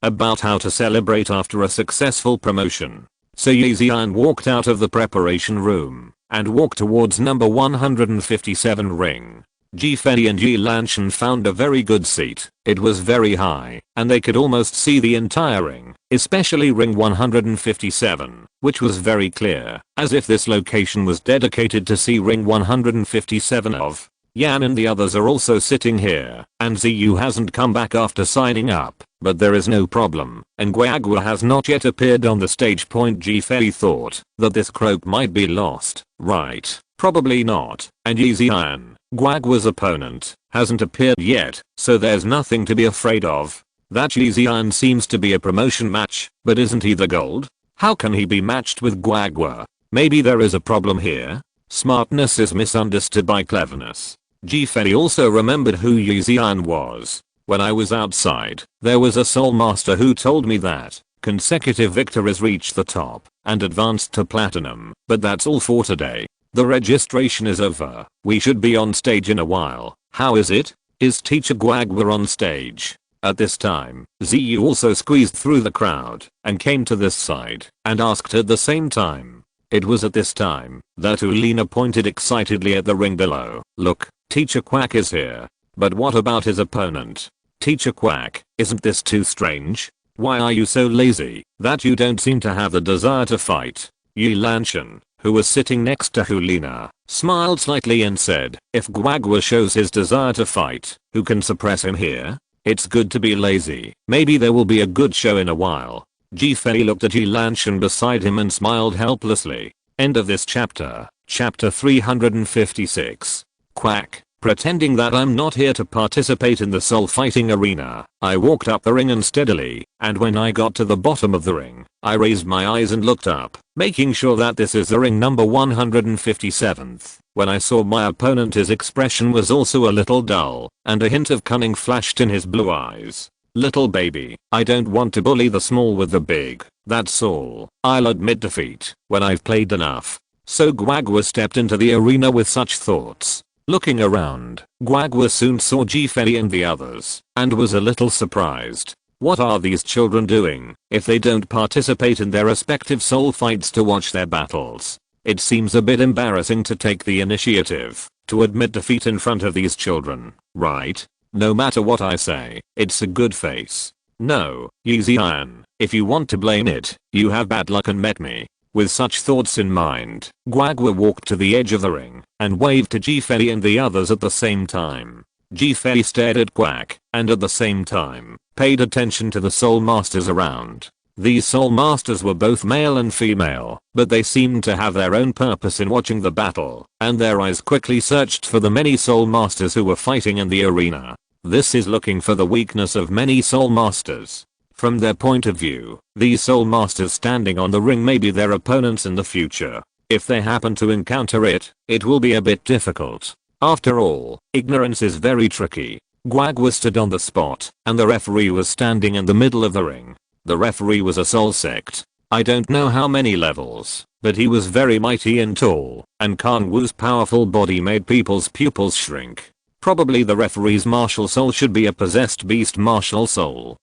about how to celebrate after a successful promotion. So Yeezian walked out of the preparation room and walked towards number 157 ring. Fei and Yi Lanshan found a very good seat. It was very high, and they could almost see the entire ring, especially ring 157, which was very clear, as if this location was dedicated to see ring 157 of. Yan and the others are also sitting here, and Ziyu hasn't come back after signing up, but there is no problem, and Guagua has not yet appeared on the stage. Fei thought that this croak might be lost, right? Probably not, and Yi Ziyan, Guagua's opponent, hasn't appeared yet, so there's nothing to be afraid of. That Yi Ziyan seems to be a promotion match, but isn't he the gold? How can he be matched with Guagua? Maybe there is a problem here? Smartness is misunderstood by cleverness. Fei also remembered who Yi Ziyan was. When I was outside, there was a soul master who told me that consecutive victories reached the top and advanced to platinum, but that's all for today. The registration is over. We should be on stage in a while. How is it? Is Teacher Guagua on stage? At this time, Ziyu also squeezed through the crowd and came to this side and asked at the same time. It was at this time that Ulina pointed excitedly at the ring below. Look, Teacher Quack is here. But what about his opponent? Teacher Quack, isn't this too strange? Why are you so lazy that you don't seem to have the desire to fight? Yi Lanshan, who was sitting next to Hulina, smiled slightly and said, if Guagua shows his desire to fight, who can suppress him here? It's good to be lazy. Maybe there will be a good show in a while. Fei looked at Yi Lanshan beside him and smiled helplessly. End of this chapter. Chapter 356. Quack. Pretending that I'm not here to participate in the soul fighting arena, I walked up the ring unsteadily, and when I got to the bottom of the ring, I raised my eyes and looked up, making sure that this is the ring number 157th. When I saw my opponent, his expression was also a little dull, and a hint of cunning flashed in his blue eyes. Little baby, I don't want to bully the small with the big, that's all. I'll admit defeat when I've played enough. So Guagua stepped into the arena with such thoughts. Looking around, Guagua soon saw Fei and the others, and was a little surprised. What are these children doing if they don't participate in their respective soul fights to watch their battles? It seems a bit embarrassing to take the initiative to admit defeat in front of these children, right? No matter what I say, it's a good face. No, Yi Ziyan, if you want to blame it, you have bad luck and met me. With such thoughts in mind, Guagua walked to the edge of the ring and waved to Fei and the others at the same time. Fei stared at Quack and at the same time paid attention to the soul masters around. These soul masters were both male and female, but they seemed to have their own purpose in watching the battle, and their eyes quickly searched for the many soul masters who were fighting in the arena. This is looking for the weakness of many soul masters. From their point of view, these soul masters standing on the ring may be their opponents in the future. If they happen to encounter it, it will be a bit difficult. After all, ignorance is very tricky. Guagua stood on the spot, and the referee was standing in the middle of the ring. The referee was a soul sect. I don't know how many levels, but he was very mighty and tall, and Kang Wu's powerful body made people's pupils shrink. Probably the referee's martial soul should be a possessed beast martial soul.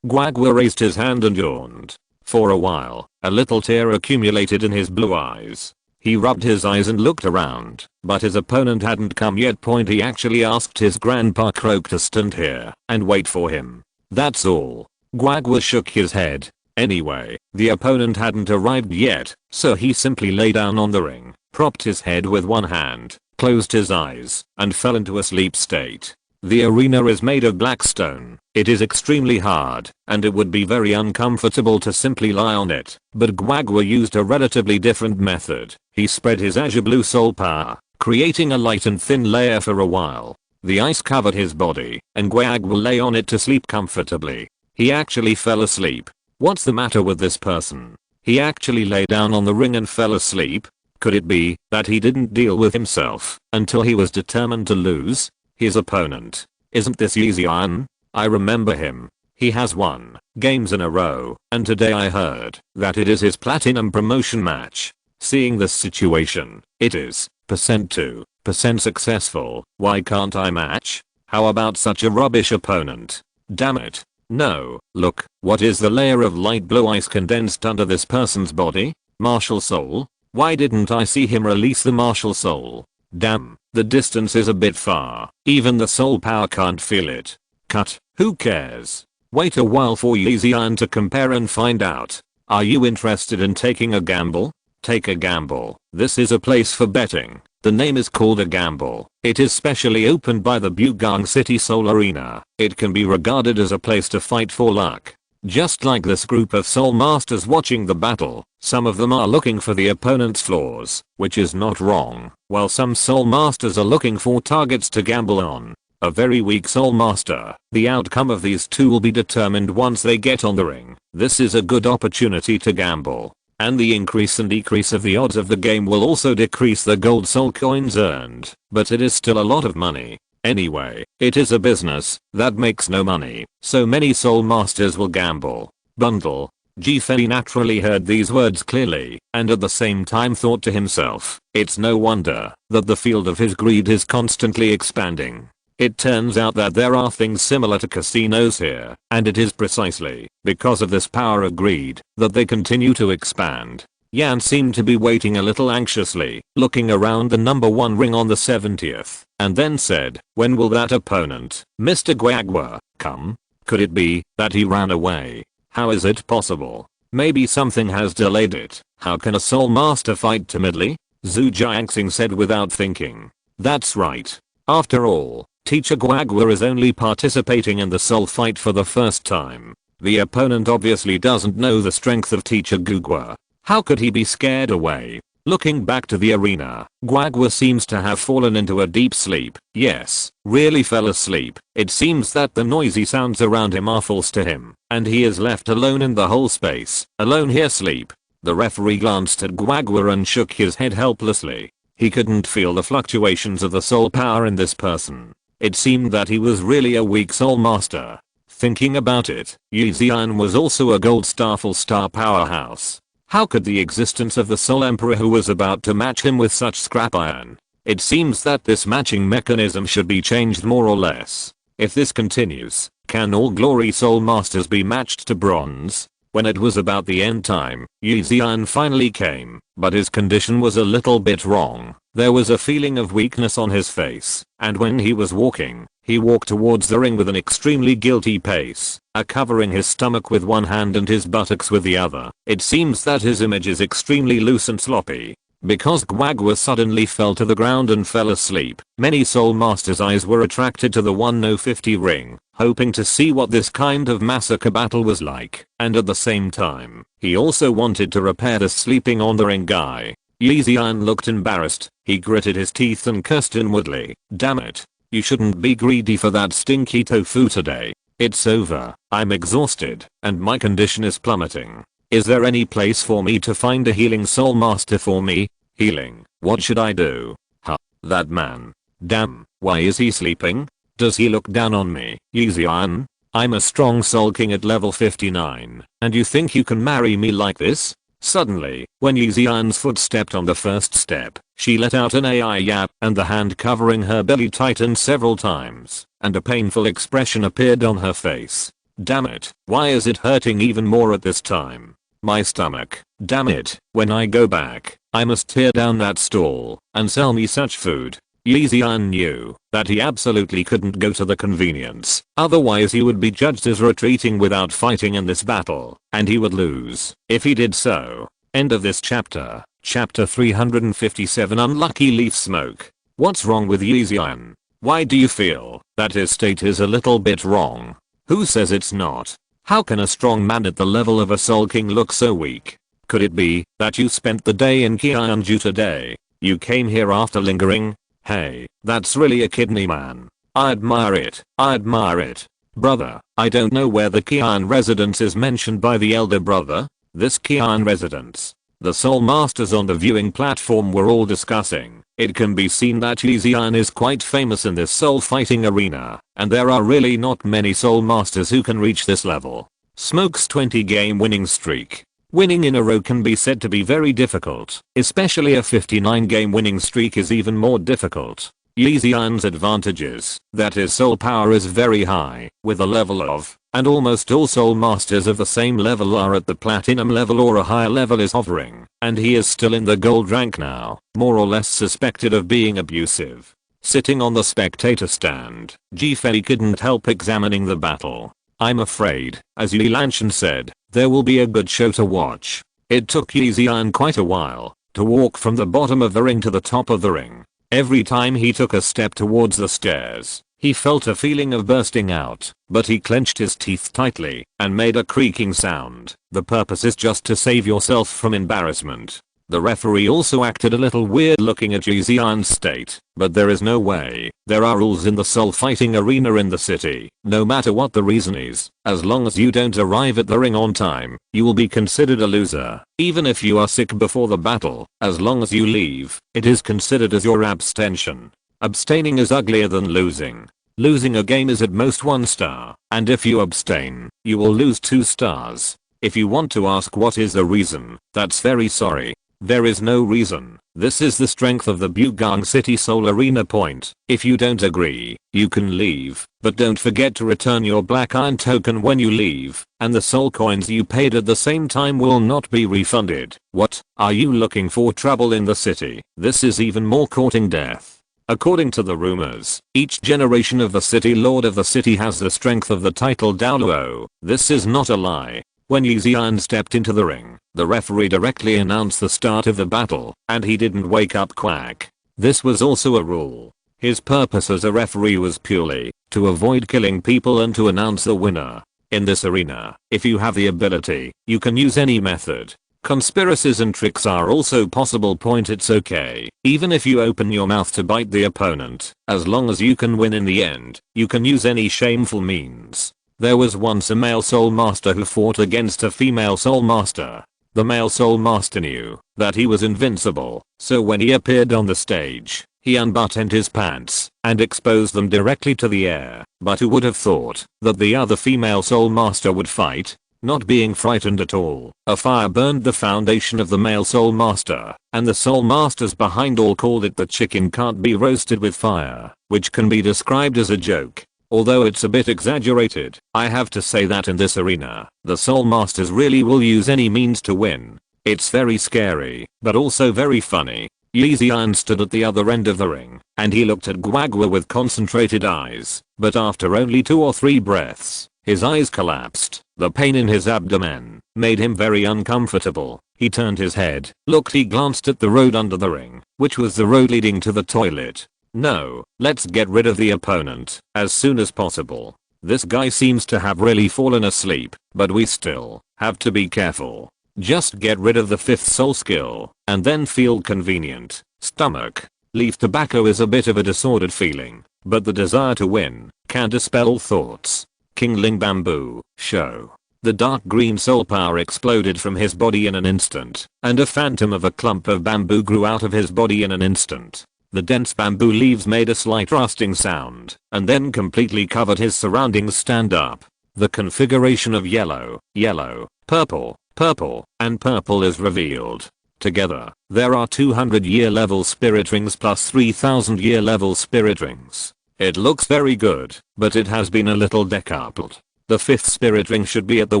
Guagua raised his hand and yawned. For a while, a little tear accumulated in his blue eyes. He rubbed his eyes and looked around, but his opponent hadn't come yet. He actually asked his grandpa Croak to stand here and wait for him. That's all. Guagua shook his head. Anyway, the opponent hadn't arrived yet, so he simply lay down on the ring, propped his head with one hand, closed his eyes, and fell into a sleep state. The arena is made of black stone. It is extremely hard, and it would be very uncomfortable to simply lie on it, but Guagua used a relatively different method. He spread his azure blue soul power, creating a light and thin layer for a while. The ice covered his body, and Guagua lay on it to sleep comfortably. He actually fell asleep. What's the matter with this person? He actually lay down on the ring and fell asleep? Could it be that he didn't deal with himself until he was determined to lose? His opponent. Isn't this Yi Ziyan? I remember him. He has won games in a row, and today I heard that it is his platinum promotion match. Seeing this situation, it is %2% successful. Why can't I match? How about such a rubbish opponent? Damn it. No, look, what is the layer of light blue ice condensed under this person's body? Martial soul? Why didn't I see him release the martial soul? Damn, the distance is a bit far. Even the soul power can't feel it. Cut, who cares? Wait a while for Yeezy to compare and find out. Are you interested in taking a gamble? Take a gamble. This is a place for betting. The name is called a gamble. It is specially opened by the Bugang City Soul Arena. It can be regarded as a place to fight for luck. Just like this group of soul masters watching the battle, some of them are looking for the opponent's flaws, which is not wrong, while some soul masters are looking for targets to gamble on. A very weak soul master. The outcome of these two will be determined once they get on the ring. This is a good opportunity to gamble. And the increase and decrease of the odds of the game will also decrease the gold soul coins earned, but it is still a lot of money. Anyway, it is a business that makes no money, so many soul masters will gamble. Bundle. Fei naturally heard these words clearly, and at the same time thought to himself, it's no wonder that the field of his greed is constantly expanding. It turns out that there are things similar to casinos here, and it is precisely because of this power of greed that they continue to expand. Yan seemed to be waiting a little anxiously, looking around the number 1 ring on the 70th, and then said, when will that opponent, Mr. Guagua, come? Could it be that he ran away? How is it possible? Maybe something has delayed it. How can a soul master fight timidly? Zhu Jiangxing said without thinking. That's right. After all, Teacher Guagua is only participating in the soul fight for the first time. The opponent obviously doesn't know the strength of Teacher Guagua. How could he be scared away? Looking back to the arena, Guagua seems to have fallen into a deep sleep. Yes, really fell asleep. It seems that the noisy sounds around him are false to him, and he is left alone in the whole space. Alone here sleep. The referee glanced at Guagua and shook his head helplessly. He couldn't feel the fluctuations of the soul power in this person. It seemed that he was really a weak soul master. Thinking about it, Yi Xian was also a gold star full star powerhouse. How could the existence of the Soul Emperor who was about to match him with such scrap iron? It seems that this matching mechanism should be changed more or less. If this continues, can all glory soul masters be matched to bronze? When it was about the end time, Yi Xian finally came, but his condition was a little bit wrong. There was a feeling of weakness on his face, and when he was walking, he walked towards the ring with an extremely guilty pace, covering his stomach with one hand and his buttocks with the other. It seems that his image is extremely loose and sloppy. Because Guagua suddenly fell to the ground and fell asleep, many soul masters' eyes were attracted to the 1:50 ring, hoping to see what this kind of massacre battle was like, and at the same time, he also wanted to repair the sleeping on the ring guy. Yi Xian looked embarrassed. He gritted his teeth and cursed inwardly. Damn it. You shouldn't be greedy for that stinky tofu today. It's over. I'm exhausted, and my condition is plummeting. Is there any place for me to find a healing soul master for me? Healing? What should I do? Huh. That man. Damn, why is he sleeping? Does he look down on me? Yi Xian? I'm a strong soul king at level 59, and you think you can marry me like this? Suddenly, when Yi Xian's foot stepped on the first step, she let out an AI yap, and the hand covering her belly tightened several times, and a painful expression appeared on her face. Damn it, why is it hurting even more at this time? My stomach. Damn it, when I go back, I must tear down that stall and sell me such food. Yi Xian knew that he absolutely couldn't go to the convenience, otherwise he would be judged as retreating without fighting in this battle, and he would lose if he did so. End of this chapter. Chapter 357 Unlucky Leaf Smoke. What's wrong with Yi Xian? Why do you feel that his state is a little bit wrong? Who says it's not? How can a strong man at the level of a Soul King look so weak? Could it be that you spent the day in Qianju today? You came here after lingering? Hey, that's really a kidney man. I admire it. I admire it. Brother, I don't know where the Qian residence is mentioned by the elder brother. This Qian residence. The soul masters on the viewing platform were all discussing. It can be seen that Yi Xian is quite famous in this soul fighting arena, and there are really not many soul masters who can reach this level. Smoke's 20 game winning streak. Winning in a row can be said to be very difficult, especially a 59 game winning streak is even more difficult. Yi Xian's advantages, that his soul power is very high, with a level of and almost all soul masters of the same level are at the platinum level or a higher level is hovering, and he is still in the gold rank now, more or less suspected of being abusive. Sitting on the spectator stand, Fei couldn't help examining the battle. I'm afraid, as Yi Lanshan said, there will be a good show to watch. It took Yi Ziyan quite a while to walk from the bottom of the ring to the top of the ring. Every time he took a step towards the stairs, he felt a feeling of bursting out, but he clenched his teeth tightly and made a creaking sound. The purpose is just to save yourself from embarrassment. The referee also acted a little weird looking at Yi Ziyan's state, but there is no way. There are rules in the soul fighting arena in the city. No matter what the reason is, as long as you don't arrive at the ring on time, you will be considered a loser. Even if you are sick before the battle, as long as you leave, it is considered as your abstention. Abstaining is uglier than losing. Losing a game is at most 1 star, and if you abstain, you will lose 2 stars. If you want to ask what is the reason, that's very sorry. There is no reason. This is the strength of the Bugang City Soul Arena point. If you don't agree, you can leave, but don't forget to return your black iron token when you leave, and the soul coins you paid at the same time will not be refunded. What? Are you looking for trouble in the city? This is even more courting death. According to the rumors, each generation of the city lord of the city has the strength of the title Douluo. This is not a lie. When Yi Ziyan stepped into the ring, the referee directly announced the start of the battle, and he didn't wake up Quack. This was also a rule. His purpose as a referee was purely to avoid killing people and to announce the winner. In this arena, if you have the ability, you can use any method. Conspiracies and tricks are also possible. It's okay, even if you open your mouth to bite the opponent, as long as you can win in the end, you can use any shameful means. There was once a male soul master who fought against a female soul master. The male soul master knew that he was invincible, so when he appeared on the stage, he unbuttoned his pants and exposed them directly to the air. But who would have thought that the other female soul master would fight? Not being frightened at all, a fire burned the foundation of the male soul master, and the soul masters behind all called it the chicken can't be roasted with fire, which can be described as a joke. Although it's a bit exaggerated, I have to say that in this arena, the soul masters really will use any means to win. It's very scary, but also very funny. Yi Ziyan stood at the other end of the ring, and he looked at Guagua with concentrated eyes, but after only 2 or 3 breaths, his eyes collapsed. The pain in his abdomen made him very uncomfortable. He turned his head, he glanced at the road under the ring, which was the road leading to the toilet. No, let's get rid of the opponent as soon as possible. This guy seems to have really fallen asleep, but we still have to be careful. Just get rid of the 5th soul skill, and then feel convenient. Stomach. Leaf tobacco is a bit of a disordered feeling, but the desire to win can dispel all thoughts. Kingling Bamboo. Show. The dark green soul power exploded from his body in an instant, and a phantom of a clump of bamboo grew out of his body in an instant. The dense bamboo leaves made a slight rusting sound, and then completely covered his surroundings. Stand up. The configuration of yellow, yellow, purple, purple, and purple is revealed. Together, there are 200-year level spirit rings plus 3000-year level spirit rings. It looks very good, but it has been a little decoupled. The 5th spirit ring should be at the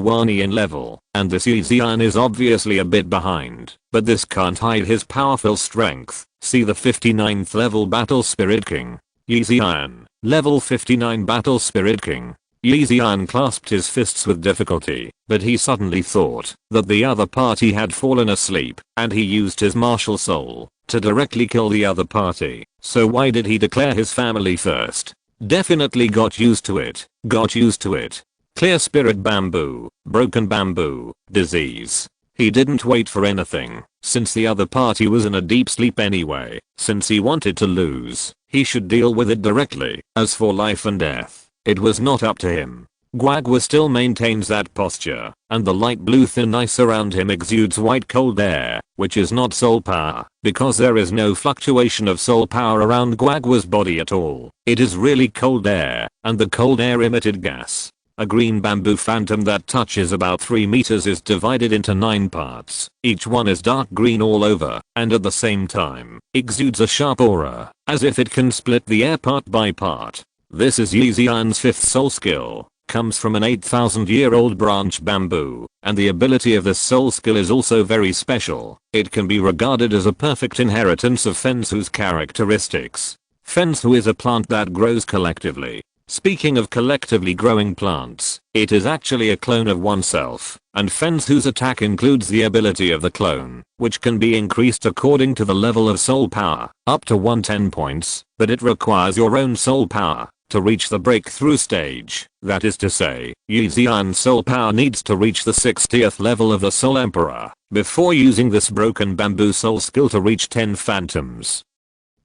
Wanian level, and this Yi Ziyan is obviously a bit behind, but this can't hide his powerful strength. See the 59th level Battle Spirit King. Yi Ziyan, level 59 Battle Spirit King. Yi Ziyan clasped his fists with difficulty, but he suddenly thought that the other party had fallen asleep, and he used his martial soul to directly kill the other party. So why did he declare his family first? Definitely got used to it. Clear spirit bamboo, broken bamboo, disease. He didn't wait for anything, since the other party was in a deep sleep anyway. Since he wanted to lose, he should deal with it directly. As for life and death, it was not up to him. Guagua still maintains that posture, and the light blue thin ice around him exudes white cold air, which is not soul power, because there is no fluctuation of soul power around Guagua's body at all. It is really cold air, and the cold air emitted gas. A green bamboo phantom that touches about 3 meters is divided into 9 parts. Each one is dark green all over, and at the same time, exudes a sharp aura, as if it can split the air part by part. This is Yi Ziyan's 5th soul skill. comes from an 8,000-year-old branch bamboo, and the ability of this soul skill is also very special. It can be regarded as a perfect inheritance of Fensu's characteristics. Fensu is a plant that grows collectively. Speaking of collectively growing plants, it is actually a clone of oneself, and Fensu's attack includes the ability of the clone, which can be increased according to the level of soul power, up to 110 points, but it requires your own soul power to reach the breakthrough stage. That is to say, Yi Xian's soul power needs to reach the 60th level of the Soul Emperor, before using this broken bamboo soul skill to reach 10 phantoms.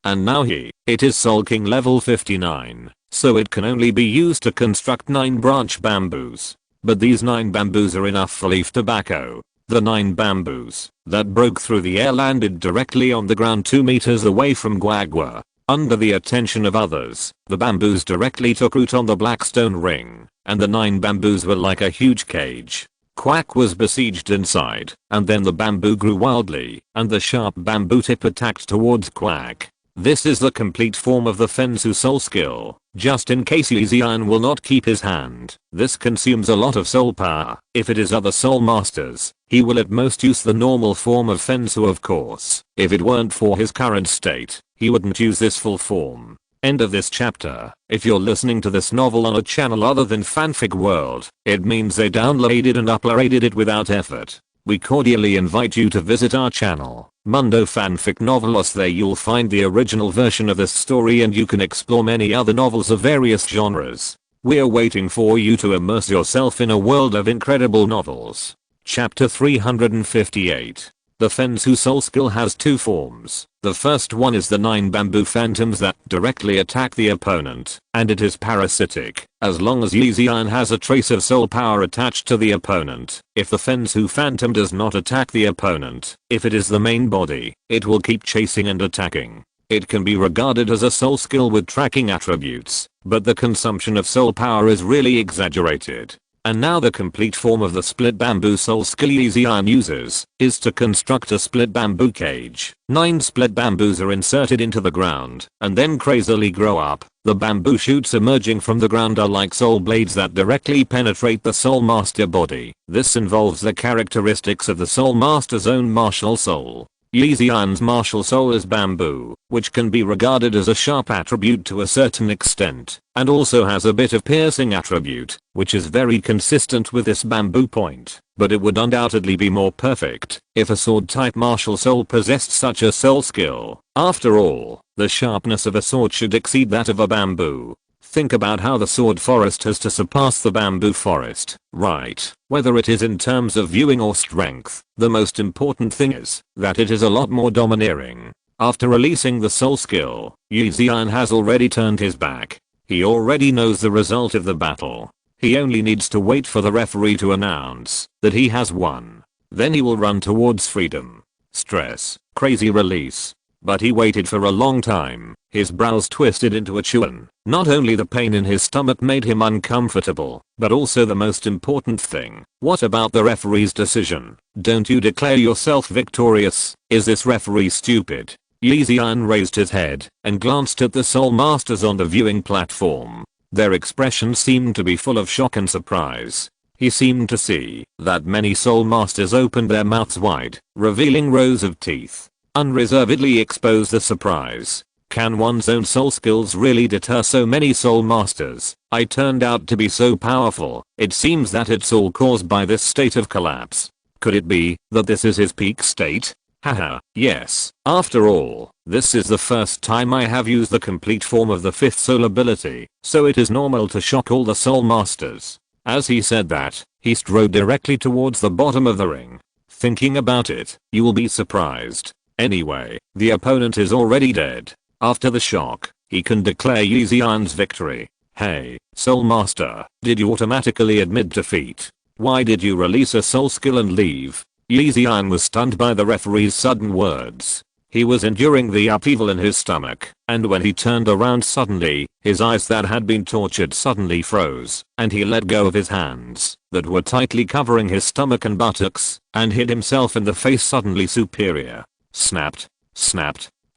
And now it is Soul King level 59. So it can only be used to construct 9 branch bamboos. But these 9 bamboos are enough for leaf tobacco. The 9 bamboos that broke through the air landed directly on the ground 2 meters away from Guagua. Under the attention of others, the bamboos directly took root on the black stone ring, and the 9 bamboos were like a huge cage. Quack was besieged inside, and then the bamboo grew wildly, and the sharp bamboo tip attacked towards Quack. This is the complete form of the Fensu soul skill. Just in case Yi Xian will not keep his hand, this consumes a lot of soul power. If it is other soul masters, he will at most use the normal form of Fensu of course. If it weren't for his current state, he wouldn't use this full form. End of this chapter. If you're listening to this novel on a channel other than Fanfic World, it means they downloaded and uploaded it without effort. We cordially invite you to visit our channel, Mundo Fanfic Novelos. There you'll find the original version of this story and you can explore many other novels of various genres. We're waiting for you to immerse yourself in a world of incredible novels. Chapter 358. The Fensu soul skill has 2 forms. The first one is the 9 bamboo phantoms that directly attack the opponent, and it is parasitic, as long as Yi Xian has a trace of soul power attached to the opponent. If the Fensu phantom does not attack the opponent, if it is the main body, it will keep chasing and attacking. It can be regarded as a soul skill with tracking attributes, but the consumption of soul power is really exaggerated. And now the complete form of the split bamboo soul skill Yi Xian uses is to construct a split bamboo cage. 9 split bamboos are inserted into the ground and then crazily grow up. The bamboo shoots emerging from the ground are like soul blades that directly penetrate the soul master body. This involves the characteristics of the soul master's own martial soul. Yi Xian's martial soul is bamboo, which can be regarded as a sharp attribute to a certain extent, and also has a bit of piercing attribute, which is very consistent with this bamboo point, but it would undoubtedly be more perfect if a sword type martial soul possessed such a soul skill. After all, the sharpness of a sword should exceed that of a bamboo. Think about how the sword forest has to surpass the bamboo forest, right? Whether it is in terms of viewing or strength, the most important thing is that it is a lot more domineering. After releasing the soul skill, Yi Xian has already turned his back. He already knows the result of the battle. He only needs to wait for the referee to announce that he has won. Then he will run towards freedom. Stress, crazy release. But he waited for a long time. His brows twisted into a chuan. Not only the pain in his stomach made him uncomfortable, but also the most important thing. What about the referee's decision? Don't you declare yourself victorious? Is this referee stupid? Yi Xian raised his head and glanced at the soul masters on the viewing platform. Their expressions seemed to be full of shock and surprise. He seemed to see that many soul masters opened their mouths wide, revealing rows of teeth. Unreservedly expose the surprise. Can one's own soul skills really deter so many soul masters? I turned out to be so powerful. It seems that it's all caused by this state of collapse. Could it be that this is his peak state? Haha, yes. After all, this is the first time I have used the complete form of the 5th soul ability, so it is normal to shock all the soul masters. As he said that, he strode directly towards the bottom of the ring. Thinking about it, you will be surprised. Anyway, the opponent is already dead. After the shock, he can declare Yi Xian's victory. Hey, Soul Master, did you automatically admit defeat? Why did you release a soul skill and leave? Yi Xian was stunned by the referee's sudden words. He was enduring the upheaval in his stomach, and when he turned around suddenly, his eyes that had been tortured suddenly froze, and he let go of his hands that were tightly covering his stomach and buttocks, and hid himself in the face suddenly superior. Snapped.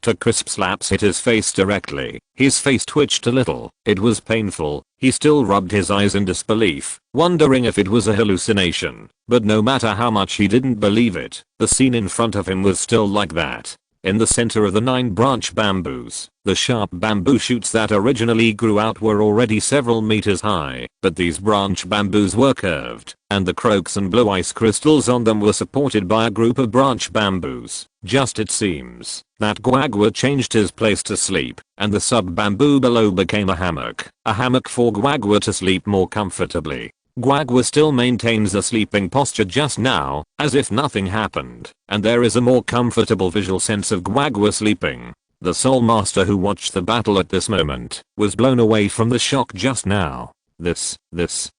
to crisp slaps hit his face directly. His face twitched a little. It was painful. He still rubbed his eyes in disbelief, wondering if it was a hallucination. But no matter how much he didn't believe it, the scene in front of him was still like that. In the center of the 9 branch bamboos, the sharp bamboo shoots that originally grew out were already several meters high, but these branch bamboos were curved, and the croaks and blue ice crystals on them were supported by a group of branch bamboos. Just it seems that Guagua changed his place to sleep, and the sub-bamboo below became a hammock for Guagua to sleep more comfortably. Guagua still maintains a sleeping posture just now, as if nothing happened, and there is a more comfortable visual sense of Guagua sleeping. The Soul Master who watched the battle at this moment was blown away from the shock just now. Is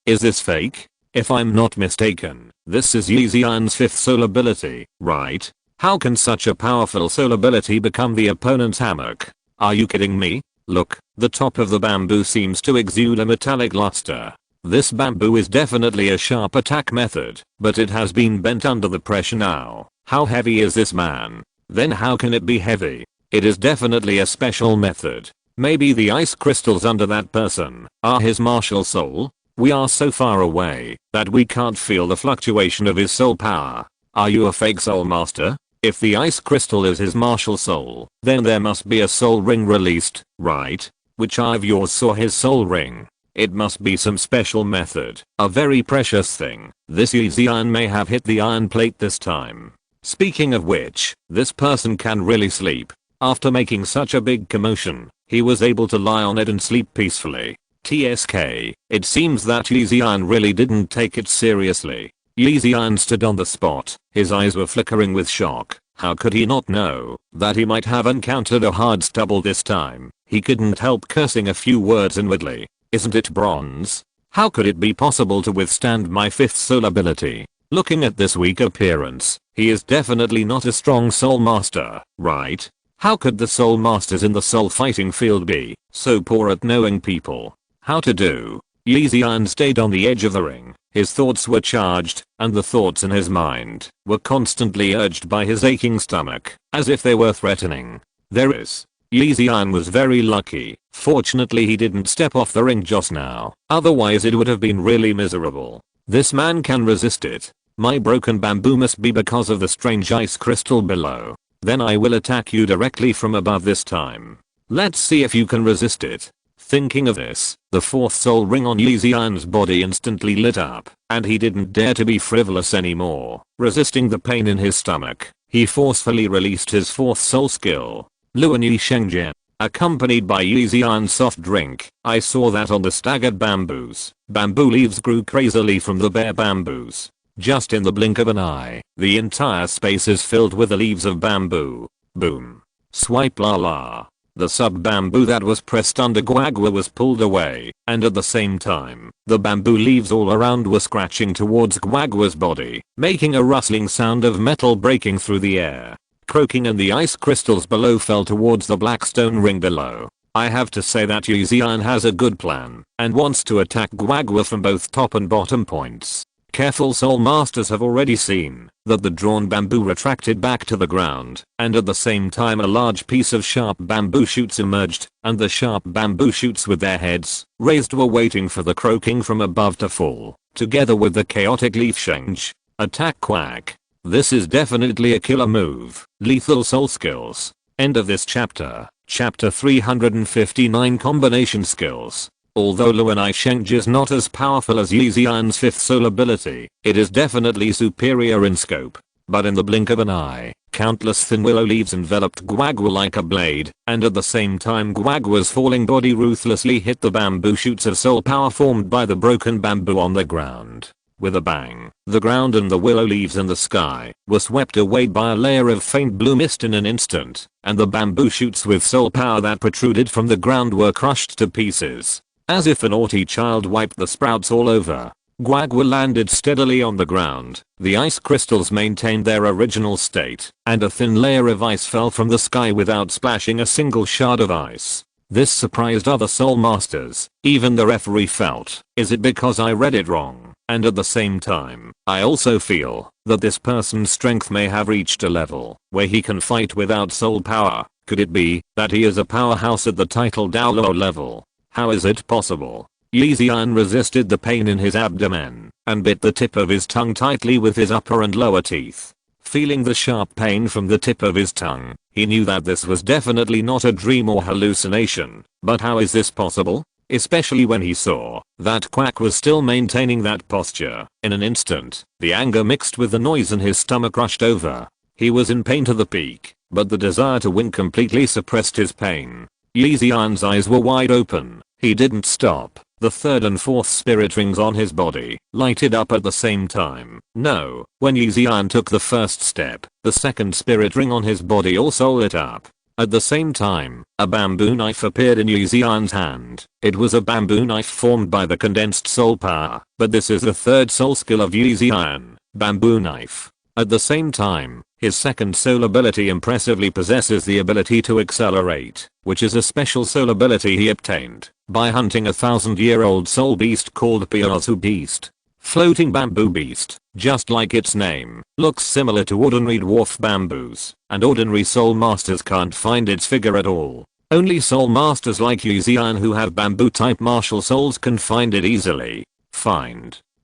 this fake? If I'm not mistaken, this is Yi Xian's 5th soul ability, right? How can such a powerful soul ability become the opponent's hammock? Are you kidding me? Look, the top of the bamboo seems to exude a metallic luster. This bamboo is definitely a sharp attack method, but it has been bent under the pressure now. How heavy is this man? Then how can it be heavy? It is definitely a special method. Maybe the ice crystals under that person are his martial soul? We are so far away that we can't feel the fluctuation of his soul power. Are you a fake soul master? If the ice crystal is his martial soul, then there must be a soul ring released, right? Which eye of yours saw his soul ring? It must be some special method, a very precious thing. This Yi Xian may have hit the iron plate this time. Speaking of which, this person can really sleep. After making such a big commotion, he was able to lie on it and sleep peacefully. TSK, it seems that Yi Xian really didn't take it seriously. Yi Xian stood on the spot, his eyes were flickering with shock. How could he not know that he might have encountered a hard stubble this time? He couldn't help cursing a few words inwardly. Isn't it bronze? How could it be possible to withstand my 5th soul ability? Looking at this weak appearance, he is definitely not a strong soul master, right? How could the soul masters in the soul fighting field be so poor at knowing people how to do? Yi Xian stayed on the edge of the ring. His thoughts were charged, and the thoughts in his mind were constantly urged by his aching stomach, as if they were threatening. Yi Xian was very lucky. Fortunately he didn't step off the ring just now, otherwise it would have been really miserable. This man can resist it. My broken bamboo must be because of the strange ice crystal below. Then I will attack you directly from above this time. Let's see if you can resist it. Thinking of this, the 4th soul ring on Yi Xian's body instantly lit up, and he didn't dare to be frivolous anymore. Resisting the pain in his stomach, he forcefully released his 4th soul skill, Luan Yi Shengjian, accompanied by Yi Xian's soft drink. I saw that on the staggered bamboos. Bamboo leaves grew crazily from the bare bamboos. Just in the blink of an eye, the entire space is filled with the leaves of bamboo. Boom. Swipe la la. The sub-bamboo that was pressed under Guagua was pulled away, and at the same time, the bamboo leaves all around were scratching towards Guagua's body, making a rustling sound of metal breaking through the air. Croaking, and the ice crystals below fell towards the black stone ring below. I have to say that Yi Xian has a good plan, and wants to attack Guagua from both top and bottom points. Careful soul masters have already seen that the drawn bamboo retracted back to the ground, and at the same time a large piece of sharp bamboo shoots emerged, and the sharp bamboo shoots with their heads raised were waiting for the croaking from above to fall, together with the chaotic leaf change. Attack quack. This is definitely a killer move. Lethal soul skills. End of this chapter. Chapter 359 Combination skills. Although Luan Yi Shengji is not as powerful as Yi Xian's 5th soul ability, it is definitely superior in scope. But in the blink of an eye, countless thin willow leaves enveloped Guagua like a blade, and at the same time Guagua's falling body ruthlessly hit the bamboo shoots of soul power formed by the broken bamboo on the ground. With a bang, the ground and the willow leaves in the sky were swept away by a layer of faint blue mist in an instant, and the bamboo shoots with soul power that protruded from the ground were crushed to pieces. As if a naughty child wiped the sprouts all over, Guagua landed steadily on the ground. The ice crystals maintained their original state, and a thin layer of ice fell from the sky without splashing a single shard of ice. This surprised other soul masters. Even the referee felt, is it because I read it wrong? And at the same time, I also feel that this person's strength may have reached a level where he can fight without soul power. Could it be that he is a powerhouse at the title Douluo level? How is it possible? Yi Xian resisted the pain in his abdomen and bit the tip of his tongue tightly with his upper and lower teeth. Feeling the sharp pain from the tip of his tongue, he knew that this was definitely not a dream or hallucination. But how is this possible? Especially when he saw that Quack was still maintaining that posture. In an instant, the anger mixed with the noise in his stomach rushed over. He was in pain to the peak, but the desire to win completely suppressed his pain. Yi Xian's eyes were wide open. He didn't stop. The third and fourth spirit rings on his body lighted up at the same time. No, when Yi Xian took the first step, the second spirit ring on his body also lit up. At the same time, a bamboo knife appeared in Yi Xian's hand. It was a bamboo knife formed by the condensed soul power, but this is the third soul skill of Yi Xian, bamboo knife. At the same time, his second soul ability impressively possesses the ability to accelerate, which is a special soul ability he obtained by hunting a 1,000-year-old soul beast called Piaozu Beast. Floating bamboo beast, just like its name, looks similar to ordinary dwarf bamboos, and ordinary soul masters can't find its figure at all. Only soul masters like Yi Xian who have bamboo type martial souls can find it easily.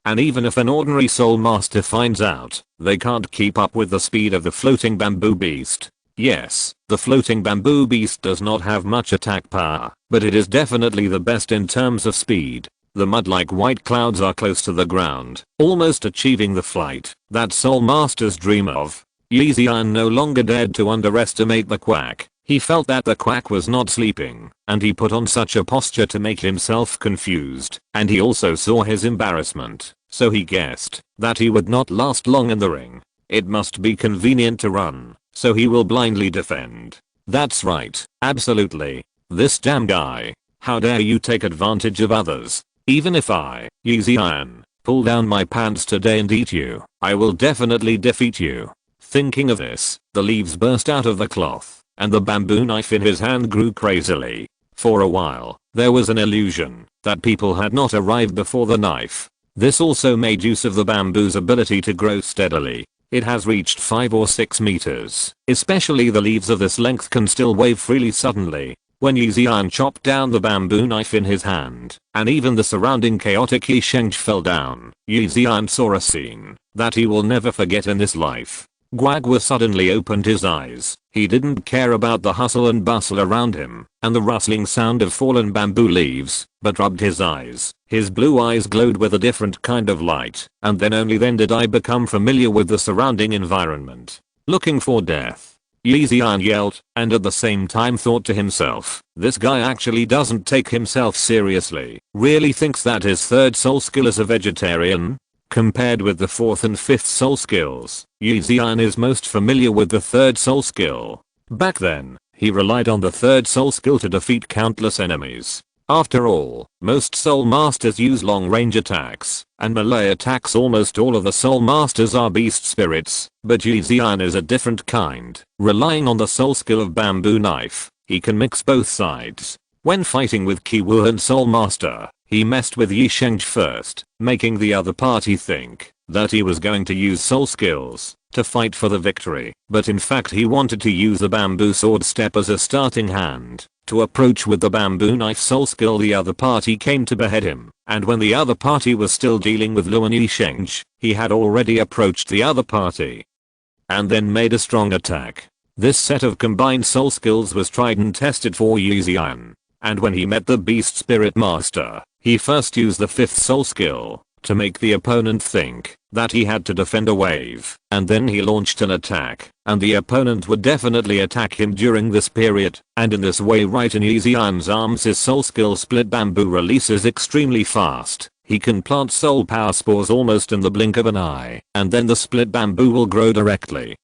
And even if an ordinary soul master finds out, they can't keep up with the speed of the floating bamboo beast. Yes, the floating bamboo beast does not have much attack power, but it is definitely the best in terms of speed. The mud-like white clouds are close to the ground, almost achieving the flight that soul masters dream of. Yi Xian no longer dared to underestimate the Quack. He felt that the Quack was not sleeping, and he put on such a posture to make himself confused, and he also saw his embarrassment, so he guessed that he would not last long in the ring. It must be convenient to run, so he will blindly defend. That's right, absolutely. This damn guy. How dare you take advantage of others? Even if I, Yi Xian, pull down my pants today and eat you, I will definitely defeat you. Thinking of this, the leaves burst out of the cloth, and the bamboo knife in his hand grew crazily. For a while, there was an illusion that people had not arrived before the knife. This also made use of the bamboo's ability to grow steadily. It has reached 5 or 6 meters. Especially the leaves of this length can still wave freely suddenly. When Yi Xian chopped down the bamboo knife in his hand, and even the surrounding chaotic Yi Sheng fell down, Yi Xian saw a scene that he will never forget in this life. Guagua suddenly opened his eyes. He didn't care about the hustle and bustle around him and the rustling sound of fallen bamboo leaves, but rubbed his eyes. His blue eyes glowed with a different kind of light, and then only then did I become familiar with the surrounding environment. Looking for death, Yi Xian yelled, and at the same time thought to himself, this guy actually doesn't take himself seriously. Really thinks that his third soul skill is a vegetarian? Compared with the fourth and fifth soul skills, Yi Xian is most familiar with the third soul skill. Back then, he relied on the third soul skill to defeat countless enemies. After all, most soul masters use long-range attacks, and melee attacks. Almost all of the soul masters are beast spirits, but Yi Xian is a different kind. Relying on the soul skill of bamboo knife, he can mix both sides. When fighting with Qi Wuhan soul master, he messed with Yi Sheng first, making the other party think that he was going to use soul skills to fight for the victory, but in fact he wanted to use the bamboo sword step as a starting hand to approach with the bamboo knife soul skill. The other party came to behead him, and when the other party was still dealing with Luan Yi Sheng, he had already approached the other party and then made a strong attack. This set of combined soul skills was tried and tested for Yi Xian, and when he met the beast spirit master, he first used the fifth soul skill to make the opponent think that he had to defend a wave, and then he launched an attack, and the opponent would definitely attack him during this period, and in this way right in Yi Xian's arms his soul skill split bamboo releases extremely fast. He can plant soul power spores almost in the blink of an eye, and then the split bamboo will grow directly.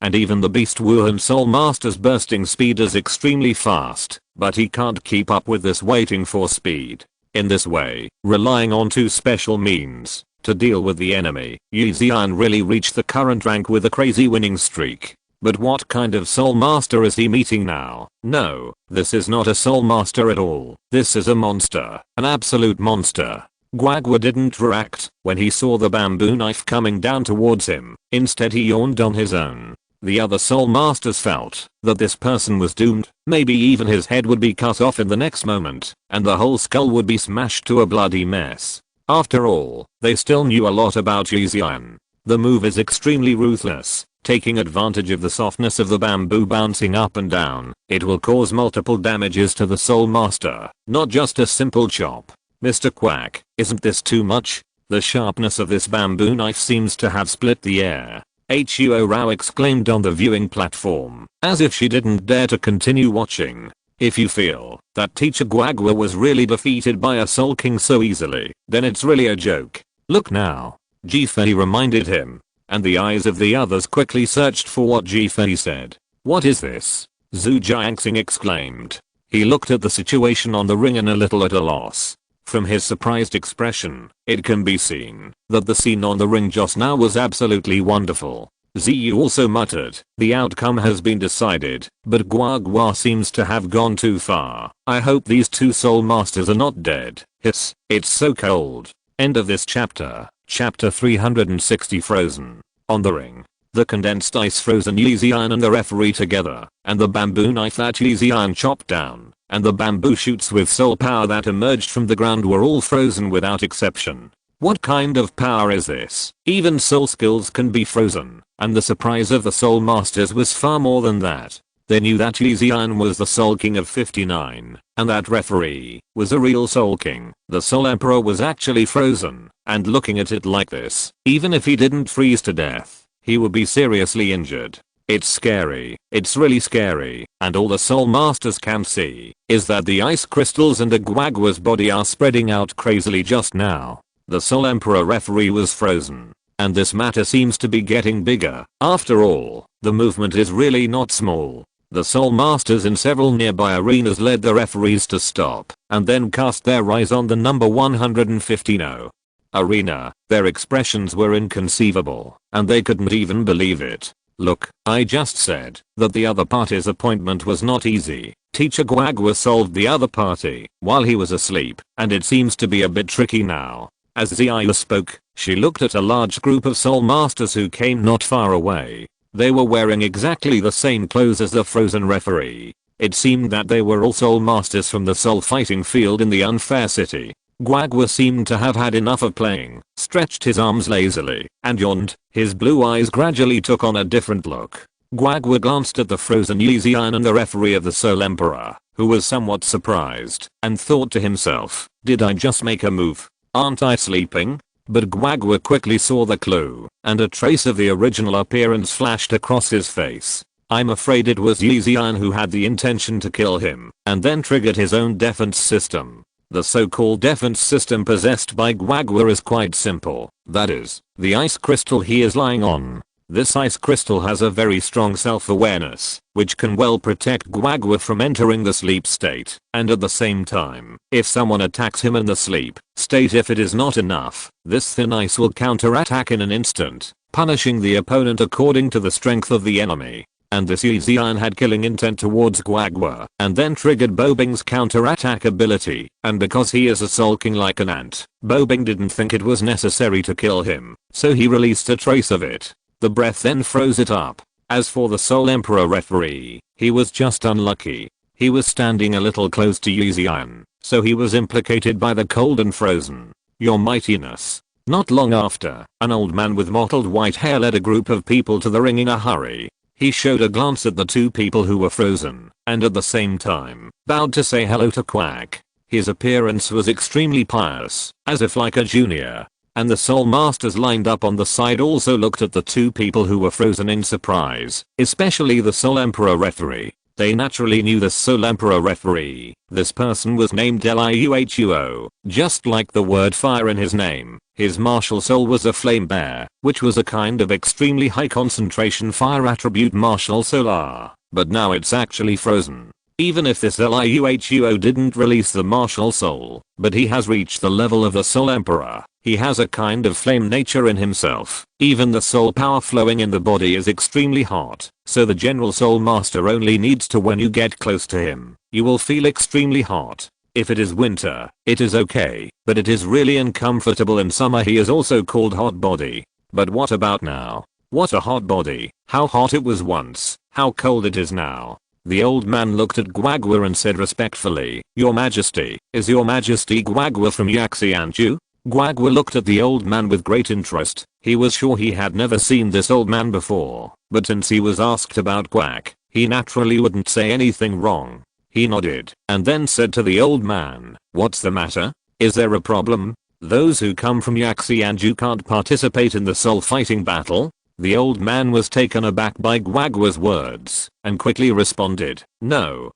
And even the beast Wuhan soul master's bursting speed is extremely fast, but he can't keep up with this waiting for speed. In this way, relying on two special means to deal with the enemy, Yi Xian really reached the current rank with a crazy winning streak. But what kind of soul master is he meeting now? No, this is not a soul master at all. This is a monster, an absolute monster. Guagua didn't react when he saw the bamboo knife coming down towards him. Instead he yawned on his own. The other soul masters felt that this person was doomed, maybe even his head would be cut off in the next moment, and the whole skull would be smashed to a bloody mess. After all, they still knew a lot about Yixian. The move is extremely ruthless, taking advantage of the softness of the bamboo bouncing up and down. It will cause multiple damages to the soul master, not just a simple chop. Mr. Quack, isn't this too much? The sharpness of this bamboo knife seems to have split the air. Huo Rao exclaimed on the viewing platform, as if she didn't dare to continue watching. If you feel that Teacher Guagua was really defeated by a Soul King so easily, then it's really a joke. Look now. Jifei reminded him, and the eyes of the others quickly searched for what Jifei said. What is this? Zhu Jiangxing exclaimed. He looked at the situation on the ring and a little at a loss. From his surprised expression, it can be seen that the scene on the ring just now was absolutely wonderful. Ziyu also muttered, the outcome has been decided, but Guagua seems to have gone too far. I hope these two soul masters are not dead. Hiss, it's so cold. End of this chapter. Chapter 360 Frozen. On the ring. The condensed ice frozen Yixian and the referee together, and the bamboo knife that Yixian chopped down, and the bamboo shoots with soul power that emerged from the ground were all frozen without exception. What kind of power is this? Even soul skills can be frozen, and the surprise of the soul masters was far more than that. They knew that Yixian was the Soul King of 59, and that referee was a real Soul King. The Soul Emperor was actually frozen, and looking at it like this, even if he didn't freeze to death, he would be seriously injured. It's scary, it's really scary, and all the Soul Masters can see is that the ice crystals under Guagua's body are spreading out crazily just now. The Soul Emperor referee was frozen, and this matter seems to be getting bigger. After all, the movement is really not small. The Soul Masters in several nearby arenas led the referees to stop, and then cast their eyes on the number 115 arena. Their expressions were inconceivable, and they couldn't even believe it. Look, I just said that the other party's appointment was not easy. Teacher Guagua solved the other party while he was asleep, and it seems to be a bit tricky now. As Ziyu spoke, she looked at a large group of Soul Masters who came not far away. They were wearing exactly the same clothes as the frozen referee. It seemed that they were all Soul Masters from the Soul Fighting Field in the Unfair City. Guagua seemed to have had enough of playing, stretched his arms lazily, and yawned. His blue eyes gradually took on a different look. Guagua glanced at the frozen Yixian and the referee of the Soul Emperor, who was somewhat surprised, and thought to himself, did I just make a move? Aren't I sleeping? But Guagua quickly saw the clue, and a trace of the original appearance flashed across his face. I'm afraid it was Yixian who had the intention to kill him, and then triggered his own defense system. The so-called defense system possessed by Guagua is quite simple. That is, the ice crystal he is lying on. This ice crystal has a very strong self-awareness, which can well protect Guagua from entering the sleep state, and at the same time, if someone attacks him in the sleep state, if it is not enough, this thin ice will counterattack in an instant, punishing the opponent according to the strength of the enemy. And this Yixian had killing intent towards Guagua, and then triggered Bobing's counterattack ability, and because he is a Soul King like an ant, Bobing didn't think it was necessary to kill him, so he released a trace of it. The breath then froze it up. As for the Soul Emperor referee, he was just unlucky. He was standing a little close to Yixian, so he was implicated by the cold and frozen. Your mightiness. Not long after, an old man with mottled white hair led a group of people to the ring in a hurry. He showed a glance at the two people who were frozen, and at the same time, bowed to say hello to Quack. His appearance was extremely pious, as if like a junior. And the Soul Masters lined up on the side also looked at the two people who were frozen in surprise, especially the Soul Emperor referee. They naturally knew the Soul Emperor referee. This person was named Liuhuo, just like the word fire in his name. His martial soul was a flame bear, which was a kind of extremely high concentration fire attribute martial solar, but now it's actually frozen. Even if this Liuhuo didn't release the martial soul, but he has reached the level of the Soul Emperor. He has a kind of flame nature in himself. Even the soul power flowing in the body is extremely hot, so the general Soul Master only needs to when you get close to him, you will feel extremely hot. If it is winter, it is okay, but it is really uncomfortable in summer. He is also called hot body. But what about now? What a hot body. How hot it was once. How cold it is now. The old man looked at Guagua and said respectfully, "Your Majesty, is your Majesty Guagua from Yaxianju?" Guagua looked at the old man with great interest. He was sure he had never seen this old man before, but since he was asked about Quack, he naturally wouldn't say anything wrong. He nodded, and then said to the old man, "What's the matter? Is there a problem? Those who come from Yaxianju can't participate in the soul fighting battle?" The old man was taken aback by Guagua's words, and quickly responded, No,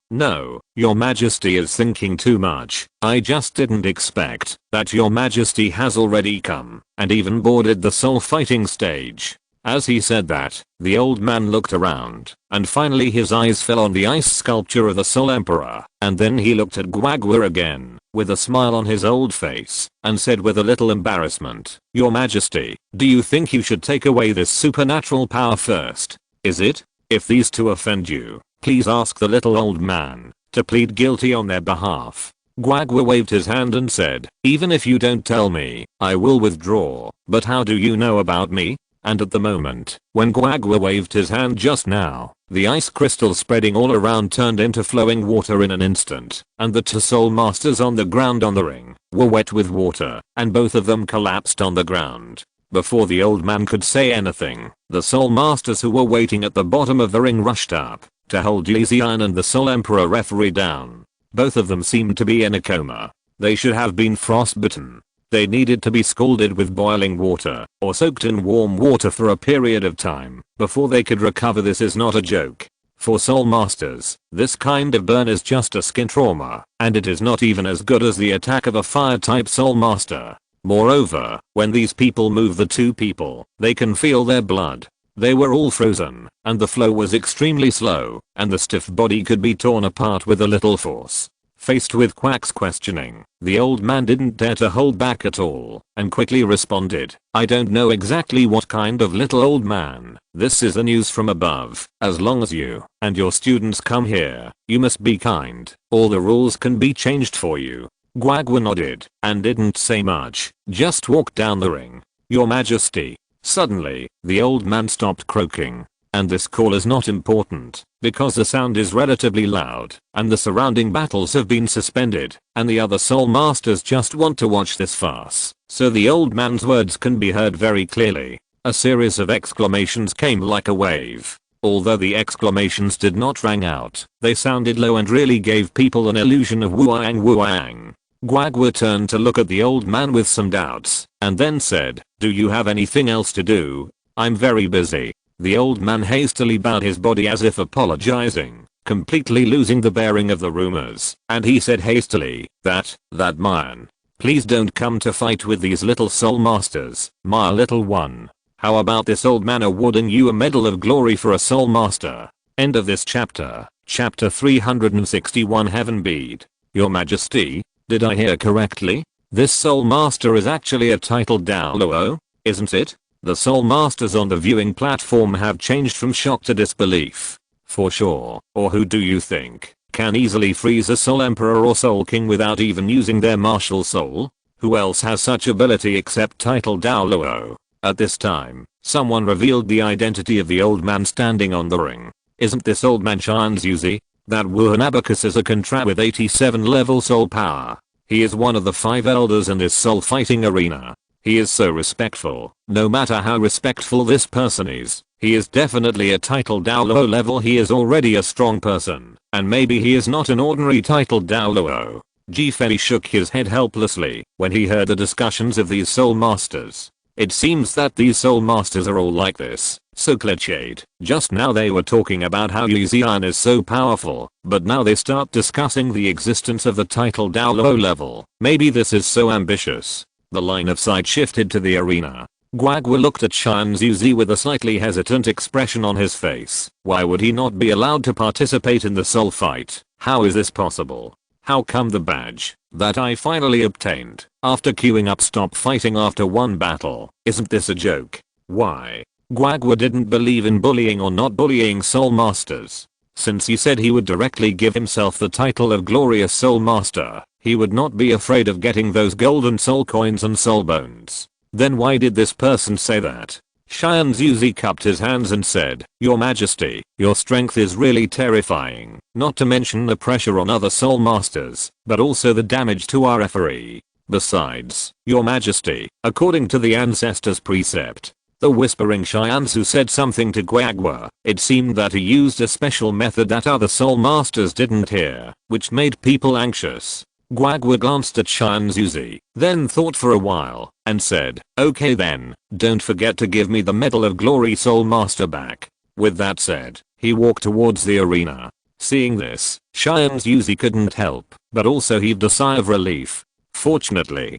your Majesty is thinking too much. I just didn't expect that your Majesty has already come, and even boarded the soul fighting stage. As he said that, the old man looked around, and finally his eyes fell on the ice sculpture of the Soul Emperor, and then he looked at Guagua again, with a smile on his old face, and said with a little embarrassment, "Your Majesty, do you think you should take away this supernatural power first? Is it? If these two offend you, please ask the little old man to plead guilty on their behalf." Guagua waved his hand and said, "Even if you don't tell me, I will withdraw, but how do you know about me?" And at the moment, when Guagua waved his hand just now, the ice crystal spreading all around turned into flowing water in an instant, and the two soul masters on the ground on the ring were wet with water, and both of them collapsed on the ground. Before the old man could say anything, the soul masters who were waiting at the bottom of the ring rushed up to hold Li Ziyan and the Soul Emperor referee down. Both of them seemed to be in a coma. They should have been frostbitten. They needed to be scalded with boiling water, or soaked in warm water for a period of time, before they could recover. This is not a joke. For soul masters, this kind of burn is just a skin trauma, and it is not even as good as the attack of a fire type soul master. Moreover, when these people move the two people, they can feel their blood. They were all frozen, and the flow was extremely slow, and the stiff body could be torn apart with a little force. Faced with Quack's questioning, the old man didn't dare to hold back at all, and quickly responded, "I don't know exactly what kind of little old man. This is the news from above. As long as you and your students come here, you must be kind. All the rules can be changed for you." Guagua nodded, and didn't say much, just walked down the ring. "Your Majesty." Suddenly, the old man stopped croaking. And this call is not important, because the sound is relatively loud, and the surrounding battles have been suspended, and the other soul masters just want to watch this farce, so the old man's words can be heard very clearly. A series of exclamations came like a wave. Although the exclamations did not ring out, they sounded low and really gave people an illusion of wooang wooang. Guagua turned to look at the old man with some doubts, and then said, "Do you have anything else to do? I'm very busy." The old man hastily bowed his body as if apologizing, completely losing the bearing of the rumors, and he said hastily, that man. Please don't come to fight with these little soul masters, my little one. How about this old man awarding you a medal of glory for a soul master?" End of this chapter. Chapter 361 Heaven Bead. Your Majesty, did I hear correctly? This soul master is actually a titled Douluo, isn't it? The soul masters on the viewing platform have changed from shock to disbelief. For sure. Or who do you think can easily freeze a soul emperor or soul king without even using their martial soul? Who else has such ability except titled Douluo? At this time, someone revealed the identity of the old man standing on the ring. Isn't this old man Shan's Yuzi? That Wuhan Abacus is a contract with 87 level soul power. He is one of the 5 elders in this soul fighting arena. He is so respectful. No matter how respectful this person is, he is definitely a titled Douluo level. He is already a strong person, and maybe he is not an ordinary titled Douluo. Fei shook his head helplessly when he heard the discussions of these soul masters. It seems that these soul masters are all like this, so cliched. Just now they were talking about how Li Ziyan is so powerful, but now they start discussing the existence of the titled Douluo level. Maybe this is so ambitious. The line of sight shifted to the arena. Guagua looked at Shan Zuzi with a slightly hesitant expression on his face. Why would he not be allowed to participate in the soul fight? How is this possible? How come the badge that I finally obtained after queuing up stop fighting after one battle? Isn't this a joke? Why? Guagua didn't believe in bullying or not bullying soul masters. Since he said he would directly give himself the title of glorious soul master, he would not be afraid of getting those golden soul coins and soul bones. Then why did this person say that? Xian Zuzi cupped his hands and said, "Your Majesty, your strength is really terrifying, not to mention the pressure on other soul masters, but also the damage to our referee. Besides, your Majesty, according to the ancestors' precept." The whispering Xianzu said something to Guagua. It seemed that he used a special method that other soul masters didn't hear, which made people anxious. Guagua glanced at Xianzuzi, then thought for a while, and said, "Okay then, don't forget to give me the Medal of Glory Soul Master back." With that said, he walked towards the arena. Seeing this, Xianzuzi couldn't help, but also heaved a sigh of relief. Fortunately,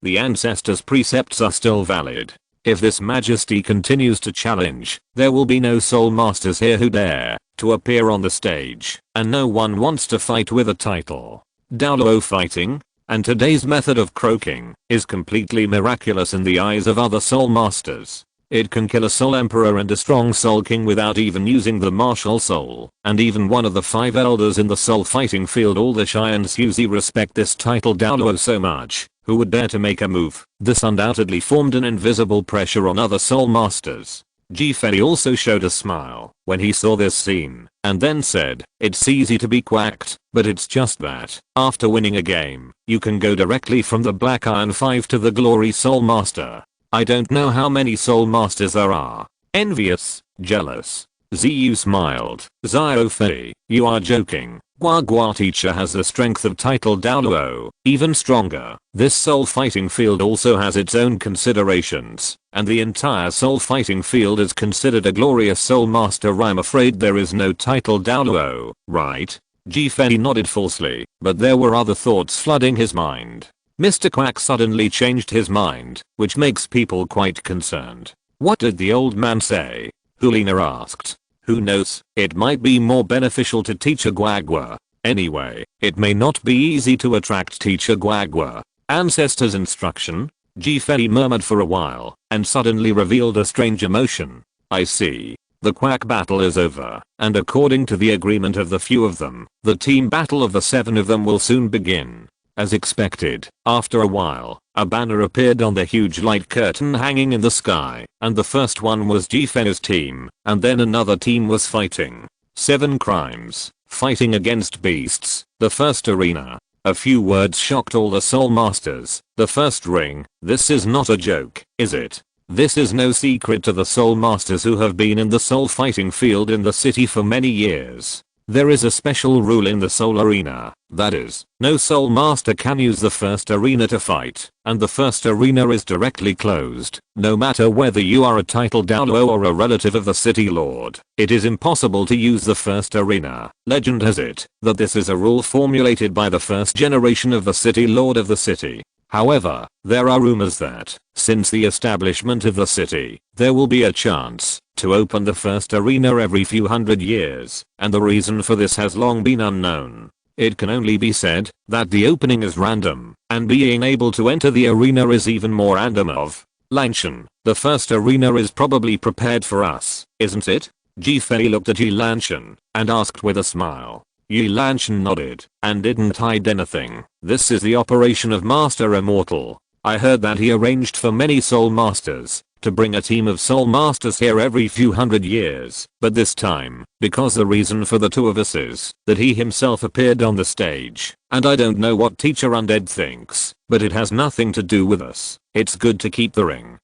the ancestors' precepts are still valid. If this Majesty continues to challenge, there will be no soul masters here who dare to appear on the stage, and no one wants to fight with a title. Douluo fighting, and today's method of croaking, is completely miraculous in the eyes of other soul masters. It can kill a soul emperor and a strong soul king without even using the martial soul, and even one of the 5 elders in the soul fighting field. All the Xianzuzi respect this title Douluo so much. Who would dare to make a move? This undoubtedly formed an invisible pressure on other soul masters. Defying also showed a smile when he saw this scene, and then said, "It's easy to be quacked, but it's just that, after winning a game, you can go directly from the Black Iron 5 to the Glory Soul Master. I don't know how many soul masters there are. Envious, jealous." Ziyu smiled. "Zio Fei, you are joking. Guagua teacher has the strength of title Douluo, even stronger. This soul fighting field also has its own considerations, and the entire soul fighting field is considered a glorious soul master. I'm afraid there is no title Douluo, right?" Defei nodded falsely, but there were other thoughts flooding his mind. Mr. Quack suddenly changed his mind, which makes people quite concerned. "What did the old man say?" Hulina asked. "Who knows, it might be more beneficial to Teacher Guagua. Anyway, it may not be easy to attract Teacher Guagua." Ancestor's instruction? Defei murmured for a while, and suddenly revealed a strange emotion. "I see. The quack battle is over, and according to the agreement of the few of them, the team battle of the 7 of them will soon begin." As expected, after a while, a banner appeared on the huge light curtain hanging in the sky, and the first one was Defei's team, and then another team was fighting. 7 crimes, fighting against beasts, the first arena. A few words shocked all the soul masters. The first ring. This is not a joke, is it? This is no secret to the soul masters who have been in the soul fighting field in the city for many years. There is a special rule in the soul arena, that is, no soul master can use the first arena to fight, and the first arena is directly closed. No matter whether you are a title Douluo or a relative of the city lord, it is impossible to use the first arena. Legend has it that this is a rule formulated by the first generation of the city lord of the city. However, there are rumors that, since the establishment of the city, there will be a chance to open the first arena every few hundred years, and the reason for this has long been unknown. It can only be said that the opening is random, and being able to enter the arena is even more random. Of Lanshan, the first arena is probably prepared for us, isn't it? Defei looked at Yi Lanshan and asked with a smile. Yi Lanshan nodded and didn't hide anything. "This is the operation of Master Immortal. I heard that he arranged for many soul masters to bring a team of soul masters here every few hundred years, but this time, because the reason for the 2 of us is that he himself appeared on the stage, and I don't know what Teacher Undead thinks, but it has nothing to do with us. It's good to keep the ring."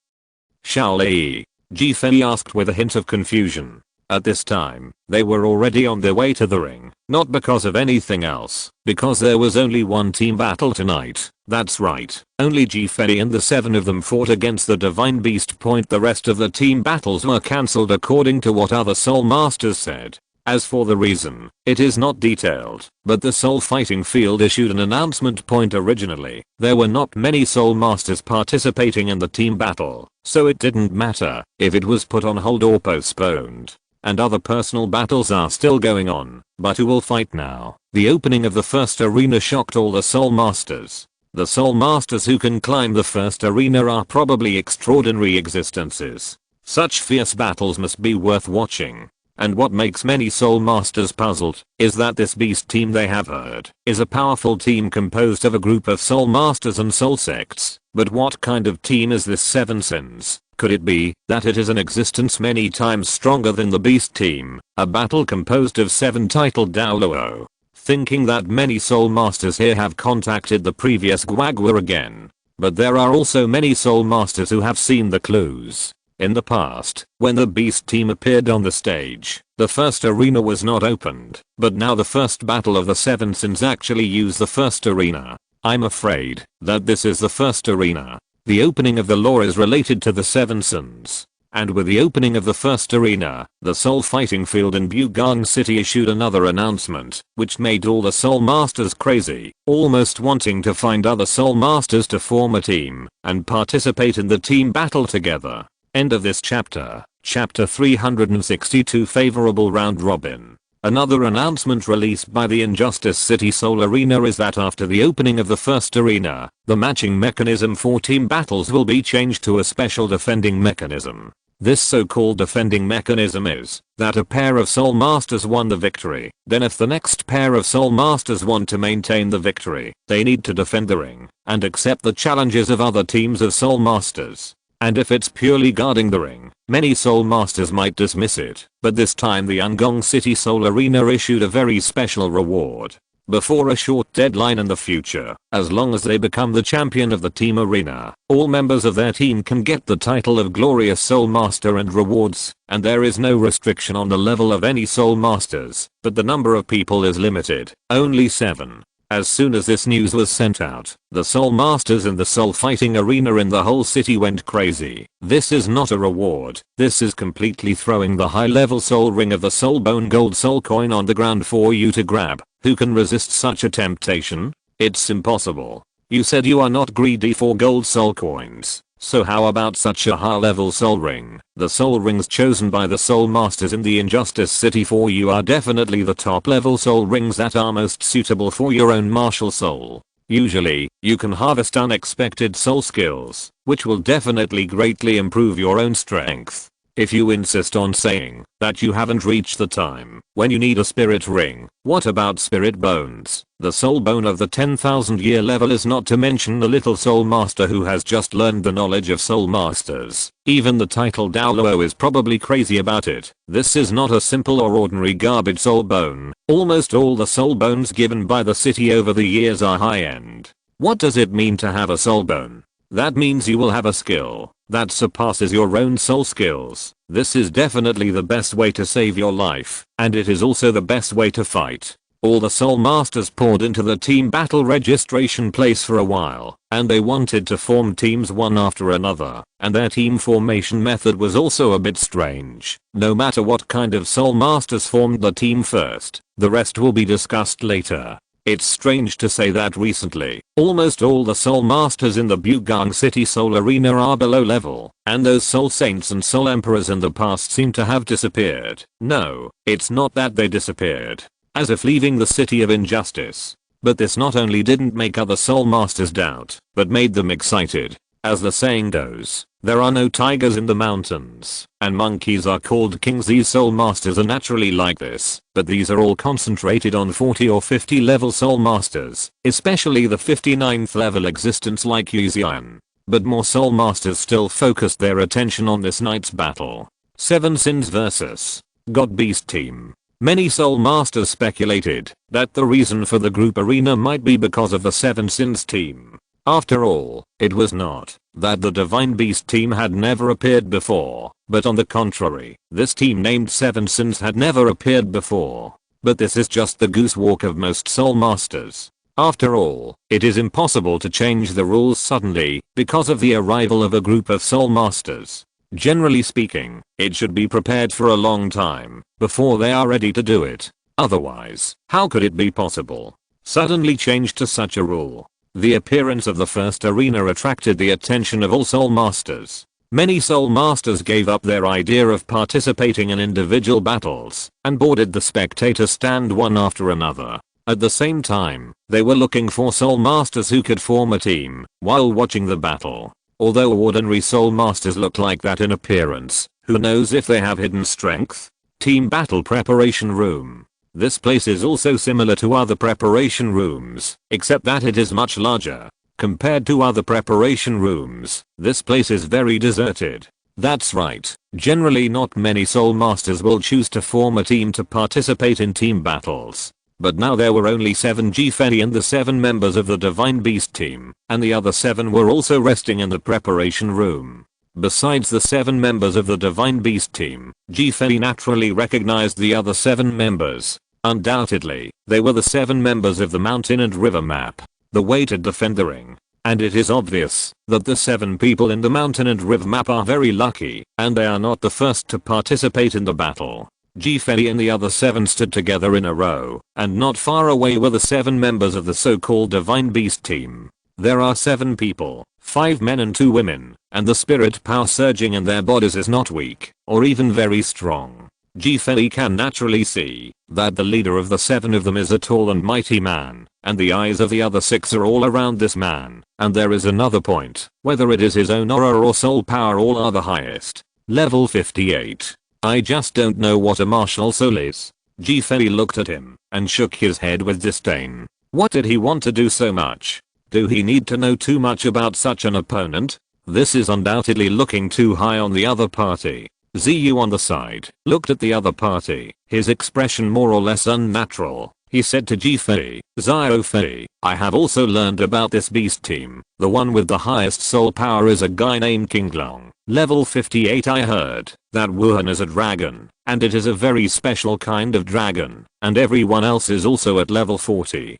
"Shall I?" Defei asked with a hint of confusion. At this time, they were already on their way to the ring, not because of anything else, because there was only one team battle tonight. That's right, only Defei and the 7 of them fought against the divine beast. The rest of the team battles were cancelled according to what other soul masters said. As for the reason, it is not detailed, but the soul fighting field issued an announcement. Originally, there were not many soul masters participating in the team battle, so it didn't matter if it was put on hold or postponed. And other personal battles are still going on, but who will fight now? The opening of the first arena shocked all the soul masters. The soul masters who can climb the first arena are probably extraordinary existences. Such fierce battles must be worth watching. And what makes many soul masters puzzled is that this beast team they have heard is a powerful team composed of a group of soul masters and soul sects. But what kind of team is this Seven Sins? Could it be that it is an existence many times stronger than the Beast team, a battle composed of 7 titled Douluo? Thinking that many Soul Masters here have contacted the previous Guagua again. But there are also many Soul Masters who have seen the clues. In the past, when the Beast team appeared on the stage, the first arena was not opened, but now the first battle of the Seven Sins actually use the first arena. I'm afraid that this is the first arena. The opening of the lore is related to the Seven Sins. And with the opening of the first arena, the Soul Fighting Field in Bugang City issued another announcement, which made all the Soul Masters crazy, almost wanting to find other Soul Masters to form a team and participate in the team battle together. End of this chapter. Chapter 362 Favorable Round Robin. Another announcement released by the Injustice City Soul Arena is that after the opening of the first arena, the matching mechanism for team battles will be changed to a special defending mechanism. This so-called defending mechanism is that a pair of Soul Masters won the victory, then if the next pair of Soul Masters want to maintain the victory, they need to defend the ring and accept the challenges of other teams of Soul Masters. And if it's purely guarding the ring, many Soul Masters might dismiss it, but this time the Ungong City Soul Arena issued a very special reward. Before a short deadline in the future, as long as they become the champion of the team arena, all members of their team can get the title of Glorious Soul Master and rewards, and there is no restriction on the level of any Soul Masters, but the number of people is limited, only 7. As soon as this news was sent out, the Soul Masters in the Soul Fighting Arena in the whole city went crazy. This is not a reward, this is completely throwing the high-level Soul Ring of the Soul Bone Gold Soul Coin on the ground for you to grab. Who can resist such a temptation? It's impossible. You said you are not greedy for gold soul coins. So how about such a high-level soul ring? The soul rings chosen by the Soul Masters in the Injustice City for you are definitely the top-level soul rings that are most suitable for your own martial soul. Usually, you can harvest unexpected soul skills, which will definitely greatly improve your own strength. If you insist on saying that you haven't reached the time when you need a spirit ring, what about spirit bones? The soul bone of the 10,000 year level is not to mention the little soul master who has just learned the knowledge of soul masters. Even the title Douluo is probably crazy about it. This is not a simple or ordinary garbage soul bone. Almost all the soul bones given by the city over the years are high end. What does it mean to have a soul bone? That means you will have a skill that surpasses your own soul skills. This is definitely the best way to save your life, and it is also the best way to fight. All the Soul Masters poured into the team battle registration place for a while, and they wanted to form teams one after another, and their team formation method was also a bit strange. No matter what kind of Soul Masters formed the team first, the rest will be discussed later. It's strange to say that recently, almost all the Soul Masters in the Bugang City Soul Arena are below level, and those Soul Saints and Soul Emperors in the past seem to have disappeared. No, it's not that they disappeared, as if leaving the City of Injustice. But this not only didn't make other Soul Masters doubt, but made them excited. As the saying goes, there are no tigers in the mountains, and monkeys are called kings. These Soul Masters are naturally like this, but these are all concentrated on 40 or 50 level Soul Masters, especially the 59th level existence like Yuzian. But more Soul Masters still focused their attention on this night's battle. Seven Sins vs. God Beast Team. Many Soul Masters speculated that the reason for the group arena might be because of the Seven Sins team. After all, it was not that the Divine Beast team had never appeared before, but on the contrary, this team named Seven Sins had never appeared before. But this is just the goose walk of most Soul Masters. After all, it is impossible to change the rules suddenly because of the arrival of a group of Soul Masters. Generally speaking, it should be prepared for a long time before they are ready to do it. Otherwise, how could it be possible? Suddenly change to such a rule. The appearance of the first arena attracted the attention of all Soul Masters. Many Soul Masters gave up their idea of participating in individual battles and boarded the spectator stand one after another. At the same time, they were looking for Soul Masters who could form a team while watching the battle. Although ordinary Soul Masters look like that in appearance, who knows if they have hidden strength? Team Battle Preparation Room. This place is also similar to other preparation rooms, except that it is much larger. Compared to other preparation rooms, this place is very deserted. That's right, generally not many soul masters will choose to form a team to participate in team battles. But now there were only 7 Fei and the 7 members of the Divine Beast team, and the other 7 were also resting in the preparation room. Besides the 7 members of the Divine Beast team, Fei naturally recognized the other 7 members. Undoubtedly, they were the 7 members of the mountain and river map, the way to defend the ring. And it is obvious that the 7 people in the mountain and river map are very lucky, and they are not the first to participate in the battle. Fei and the other 7 stood together in a row, and not far away were the 7 members of the so-called Divine Beast team. There are 7 people, 5 men and 2 women, and the spirit power surging in their bodies is not weak, or even very strong. Fei can naturally see that the leader of the 7 of them is a tall and mighty man, and the eyes of the other 6 are all around this man, and there is another point, whether it is his own aura or soul power all are the highest. Level 58. I just don't know what a martial soul is. Fei looked at him, and shook his head with disdain. What did he want to do so much? Do he need to know too much about such an opponent? This is undoubtedly looking too high on the other party. Ziyu on the side looked at the other party, his expression more or less unnatural. He said to Fei, "Zio Fei, I have also learned about this beast team. The one with the highest soul power is a guy named King Long. Level 58. I heard that Wuhan is a dragon, and it is a very special kind of dragon, and everyone else is also at level 40.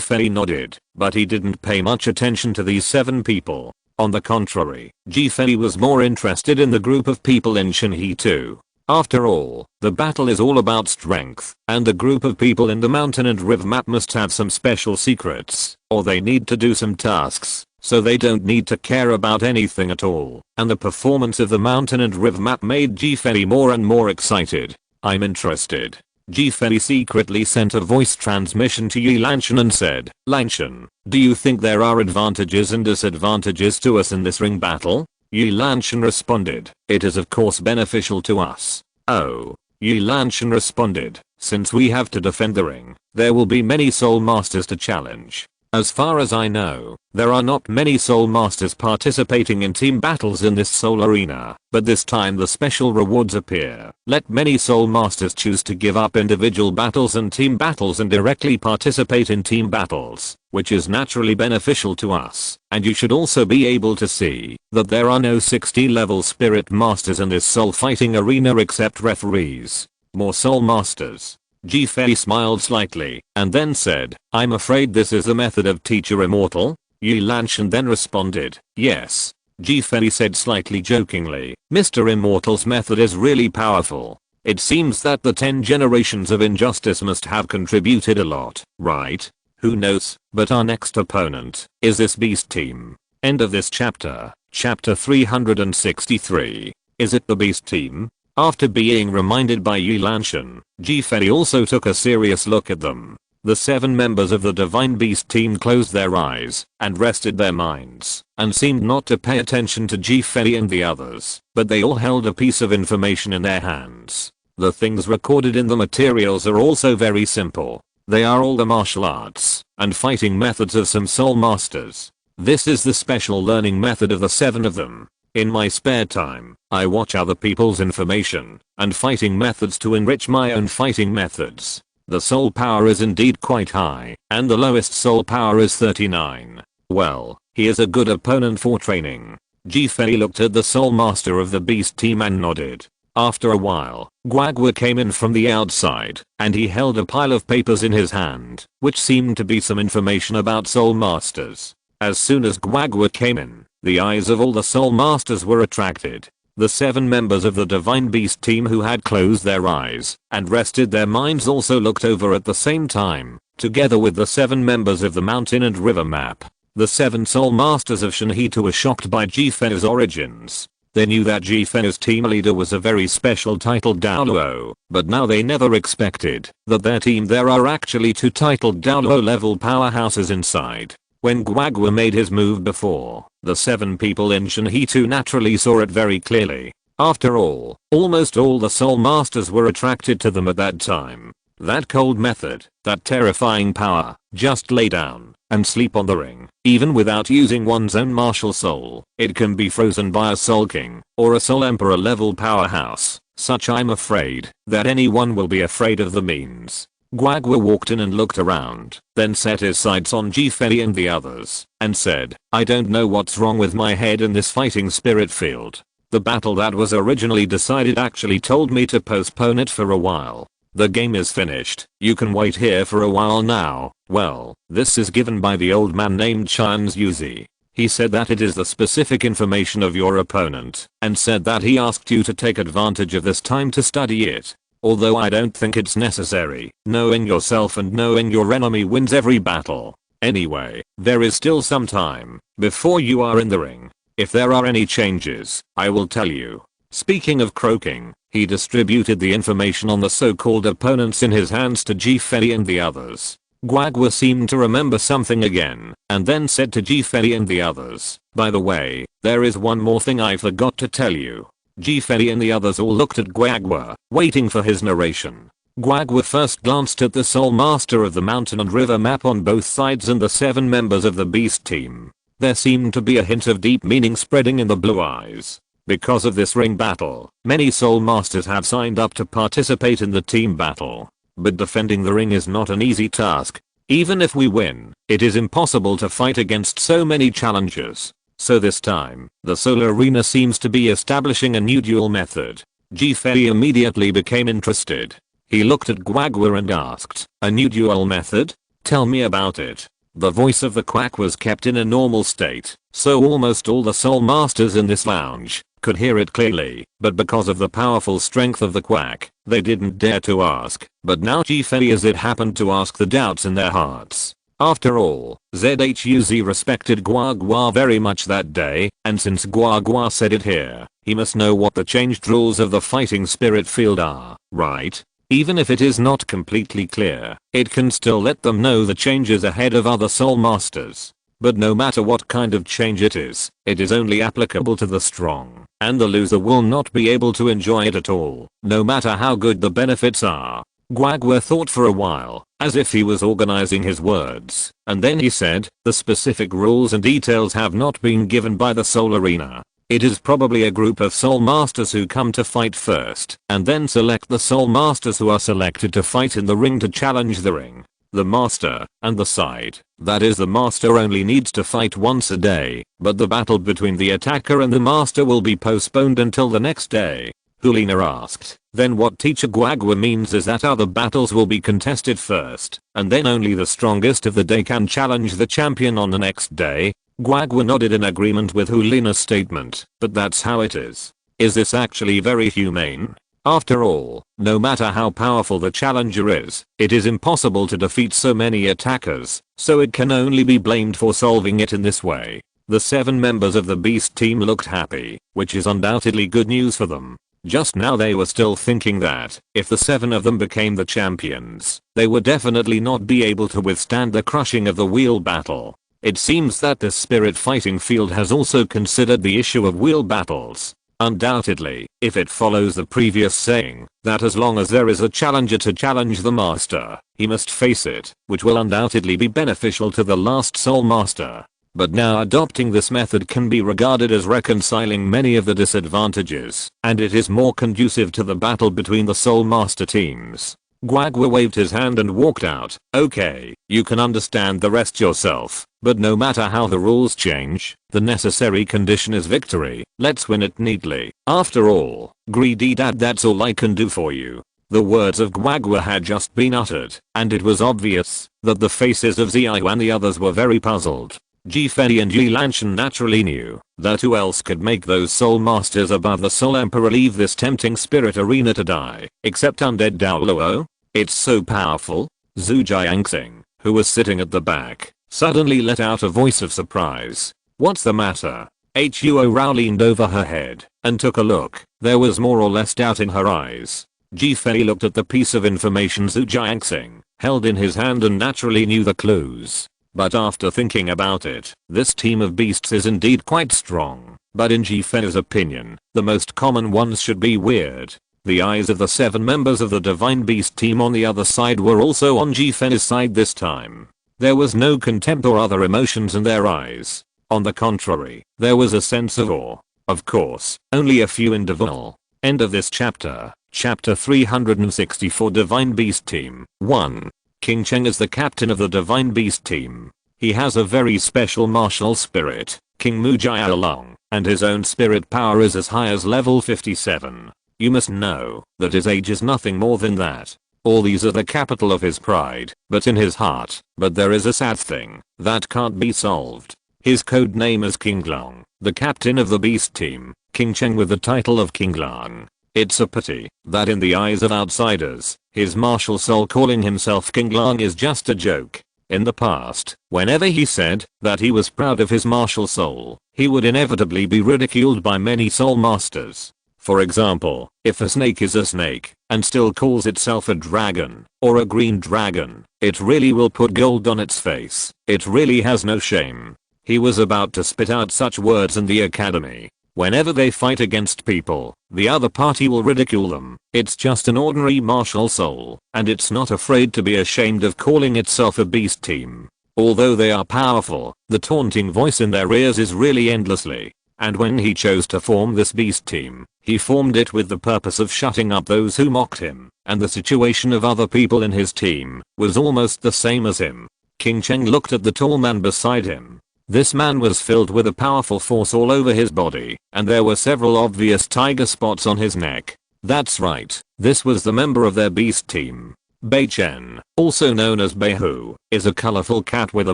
Fei nodded, but he didn't pay much attention to these 7 people. On the contrary, Fei was more interested in the group of people in Shinhe 2. After all, the battle is all about strength, and the group of people in the mountain and river map must have some special secrets, or they need to do some tasks, so they don't need to care about anything at all. And the performance of the mountain and river map made Fei more and more excited. I'm interested. Fei secretly sent a voice transmission to Yi Lanshan and said, "Lanshan, do you think there are advantages and disadvantages to us in this ring battle?" Yi Lanshan responded, "It is of course beneficial to us." Oh. Yi Lanshan responded, "Since we have to defend the ring, there will be many soul masters to challenge. As far as I know, there are not many soul masters participating in team battles in this soul arena, but this time the special rewards appear. Let many soul masters choose to give up individual battles and team battles and directly participate in team battles, which is naturally beneficial to us. And you should also be able to see that there are no 60 level spirit masters in this soul fighting arena except referees. More soul masters." Fei smiled slightly, and then said, "I'm afraid this is the method of Teacher Immortal?" Yi Lanshan then responded, "Yes." Fei said slightly jokingly, "Mr. Immortal's method is really powerful. It seems that the 10 generations of injustice must have contributed a lot, right? Who knows, but our next opponent is this beast team." End of this chapter. Chapter 363. Is it the beast team? After being reminded by Yi Lanshan, Fei also took a serious look at them. The 7 members of the Divine Beast team closed their eyes and rested their minds and seemed not to pay attention to Fei and the others, but they all held a piece of information in their hands. The things recorded in the materials are also very simple. They are all the martial arts and fighting methods of some soul masters. This is the special learning method of the 7 of them. In my spare time, I watch other people's information and fighting methods to enrich my own fighting methods. The soul power is indeed quite high, and the lowest soul power is 39. Well, he is a good opponent for training. Fei looked at the soul master of the beast team and nodded. After a while, Guagua came in from the outside, and he held a pile of papers in his hand, which seemed to be some information about soul masters. As soon as Guagua came in, the eyes of all the soul masters were attracted. The 7 members of the Divine Beast team who had closed their eyes and rested their minds also looked over at the same time, together with the 7 members of the mountain and river map. The 7 soul masters of Shinhe 2 were shocked by Fei's origins. They knew that Fei's team leader was a very special titled Douluo, but now they never expected that their team there are actually 2 titled Douluo level powerhouses inside. When Guagua made his move before, the 7 people in Shinhe 2 naturally saw it very clearly. After all, almost all the soul masters were attracted to them at that time. That cold method, that terrifying power, just lay down and sleep on the ring, even without using one's own martial soul. It can be frozen by a Soul King or a Soul Emperor level powerhouse. Such I'm afraid that anyone will be afraid of the means. Guagua walked in and looked around, then set his sights on Fei and the others, and said, I don't know what's wrong with my head in this fighting spirit field. The battle that was originally decided actually told me to postpone it for a while. The game is finished, you can wait here for a while now. Well, this is given by the old man named Chans Yuzi. He said that it is the specific information of your opponent, and said that he asked you to take advantage of this time to study it. Although I don't think it's necessary, knowing yourself and knowing your enemy wins every battle. Anyway, there is still some time before you are in the ring. If there are any changes, I will tell you. Speaking of croaking, he distributed the information on the so-called opponents in his hands to Fei and the others. Guagua seemed to remember something again, and then said to Fei and the others, by the way, there is one more thing I forgot to tell you. Fei and the others all looked at Guagua, waiting for his narration. Guagua first glanced at the Soul Master of the mountain and river map on both sides and the 7 members of the beast team. There seemed to be a hint of deep meaning spreading in the blue eyes. Because of this ring battle, many Soul Masters have signed up to participate in the team battle. But defending the ring is not an easy task. Even if we win, it is impossible to fight against so many challengers. So this time, the Soul Arena seems to be establishing a new duel method. Fei immediately became interested. He looked at Guagua and asked, a new duel method? Tell me about it. The voice of the quack was kept in a normal state, so almost all the Soul Masters in this lounge could hear it clearly, but because of the powerful strength of the quack, they didn't dare to ask. But now Fei as it happened to ask the doubts in their hearts. After all, ZHUZ respected Guagua very much that day, and since Guagua said it here, he must know what the changed rules of the fighting spirit field are, right? Even if it is not completely clear, it can still let them know the changes ahead of other Soul Masters. But no matter what kind of change it is only applicable to the strong, and the loser will not be able to enjoy it at all, no matter how good the benefits are. Guagua thought for a while, as if he was organizing his words, and then he said, the specific rules and details have not been given by the Soul Arena. It is probably a group of Soul Masters who come to fight first, and then select the Soul Masters who are selected to fight in the ring to challenge the ring. The Master, and the side, that is the Master only needs to fight once a day, but the battle between the attacker and the Master will be postponed until the next day. Hulina asked, then what Teacher Guagua means is that other battles will be contested first, and then only the strongest of the day can challenge the champion on the next day? Guagua nodded in agreement with Hulina's statement, but that's how it is. Is this actually very humane? After all, no matter how powerful the challenger is, it is impossible to defeat so many attackers, so it can only be blamed for solving it in this way. The 7 members of the beast team looked happy, which is undoubtedly good news for them. Just now they were still thinking that, if the 7 of them became the champions, they would definitely not be able to withstand the crushing of the wheel battle. It seems that the spirit fighting field has also considered the issue of wheel battles. Undoubtedly, if it follows the previous saying, that as long as there is a challenger to challenge the master, he must face it, which will undoubtedly be beneficial to the last Soul Master. But now adopting this method can be regarded as reconciling many of the disadvantages, and it is more conducive to the battle between the Soul Master teams. Guagua waved his hand and walked out. Okay, you can understand the rest yourself, but no matter how the rules change, the necessary condition is victory. Let's win it neatly. After all, greedy dad, that's all I can do for you. The words of Guagua had just been uttered, and it was obvious that the faces of Xiao and the others were very puzzled. Fei and Yi Lanshan naturally knew that who else could make those Soul Masters above the Soul Emperor leave this tempting spirit arena to die, except undead Douluo? It's so powerful. Zhu Jiangxing, who was sitting at the back, suddenly let out a voice of surprise. What's the matter? Huo Rao leaned over her head and took a look. There was more or less doubt in her eyes. Fei looked at the piece of information Zhu Jiangxing held in his hand and naturally knew the clues. But after thinking about it, this team of beasts is indeed quite strong. But in Fei's opinion, the most common ones should be weird. The eyes of the 7 members of the Divine Beast team on the other side were also on Jifen's side this time. There was no contempt or other emotions in their eyes. On the contrary, there was a sense of awe. Of course, only a few individual. End of this chapter. Chapter 364 Divine Beast Team 1. King Cheng is the captain of the Divine Beast Team. He has a very special martial spirit, King Mujia along, and his own spirit power is as high as level 57. You must know that his age is nothing more than that. All these are the capital of his pride, but in his heart. But there is a sad thing that can't be solved. His code name is King Long, the captain of the Beast Team, King Cheng with the title of King Long. It's a pity that in the eyes of outsiders, his martial soul calling himself King Long is just a joke. In the past, whenever he said that he was proud of his martial soul, he would inevitably be ridiculed by many soul masters. For example, if a snake is a snake and still calls itself a dragon or a green dragon, it really will put gold on its face. It really has no shame. He was about to spit out such words in the academy. Whenever they fight against people, the other party will ridicule them. It's just an ordinary martial soul, and it's not afraid to be ashamed of calling itself a beast team. Although they are powerful, the taunting voice in their ears is really endlessly. And when he chose to form this beast team, he formed it with the purpose of shutting up those who mocked him, and the situation of other people in his team was almost the same as him. King Cheng looked at the tall man beside him. This man was filled with a powerful force all over his body, and there were several obvious tiger spots on his neck. That's right, this was the member of their beast team. Bei Chen, also known as Bei Hu, is a colorful cat with a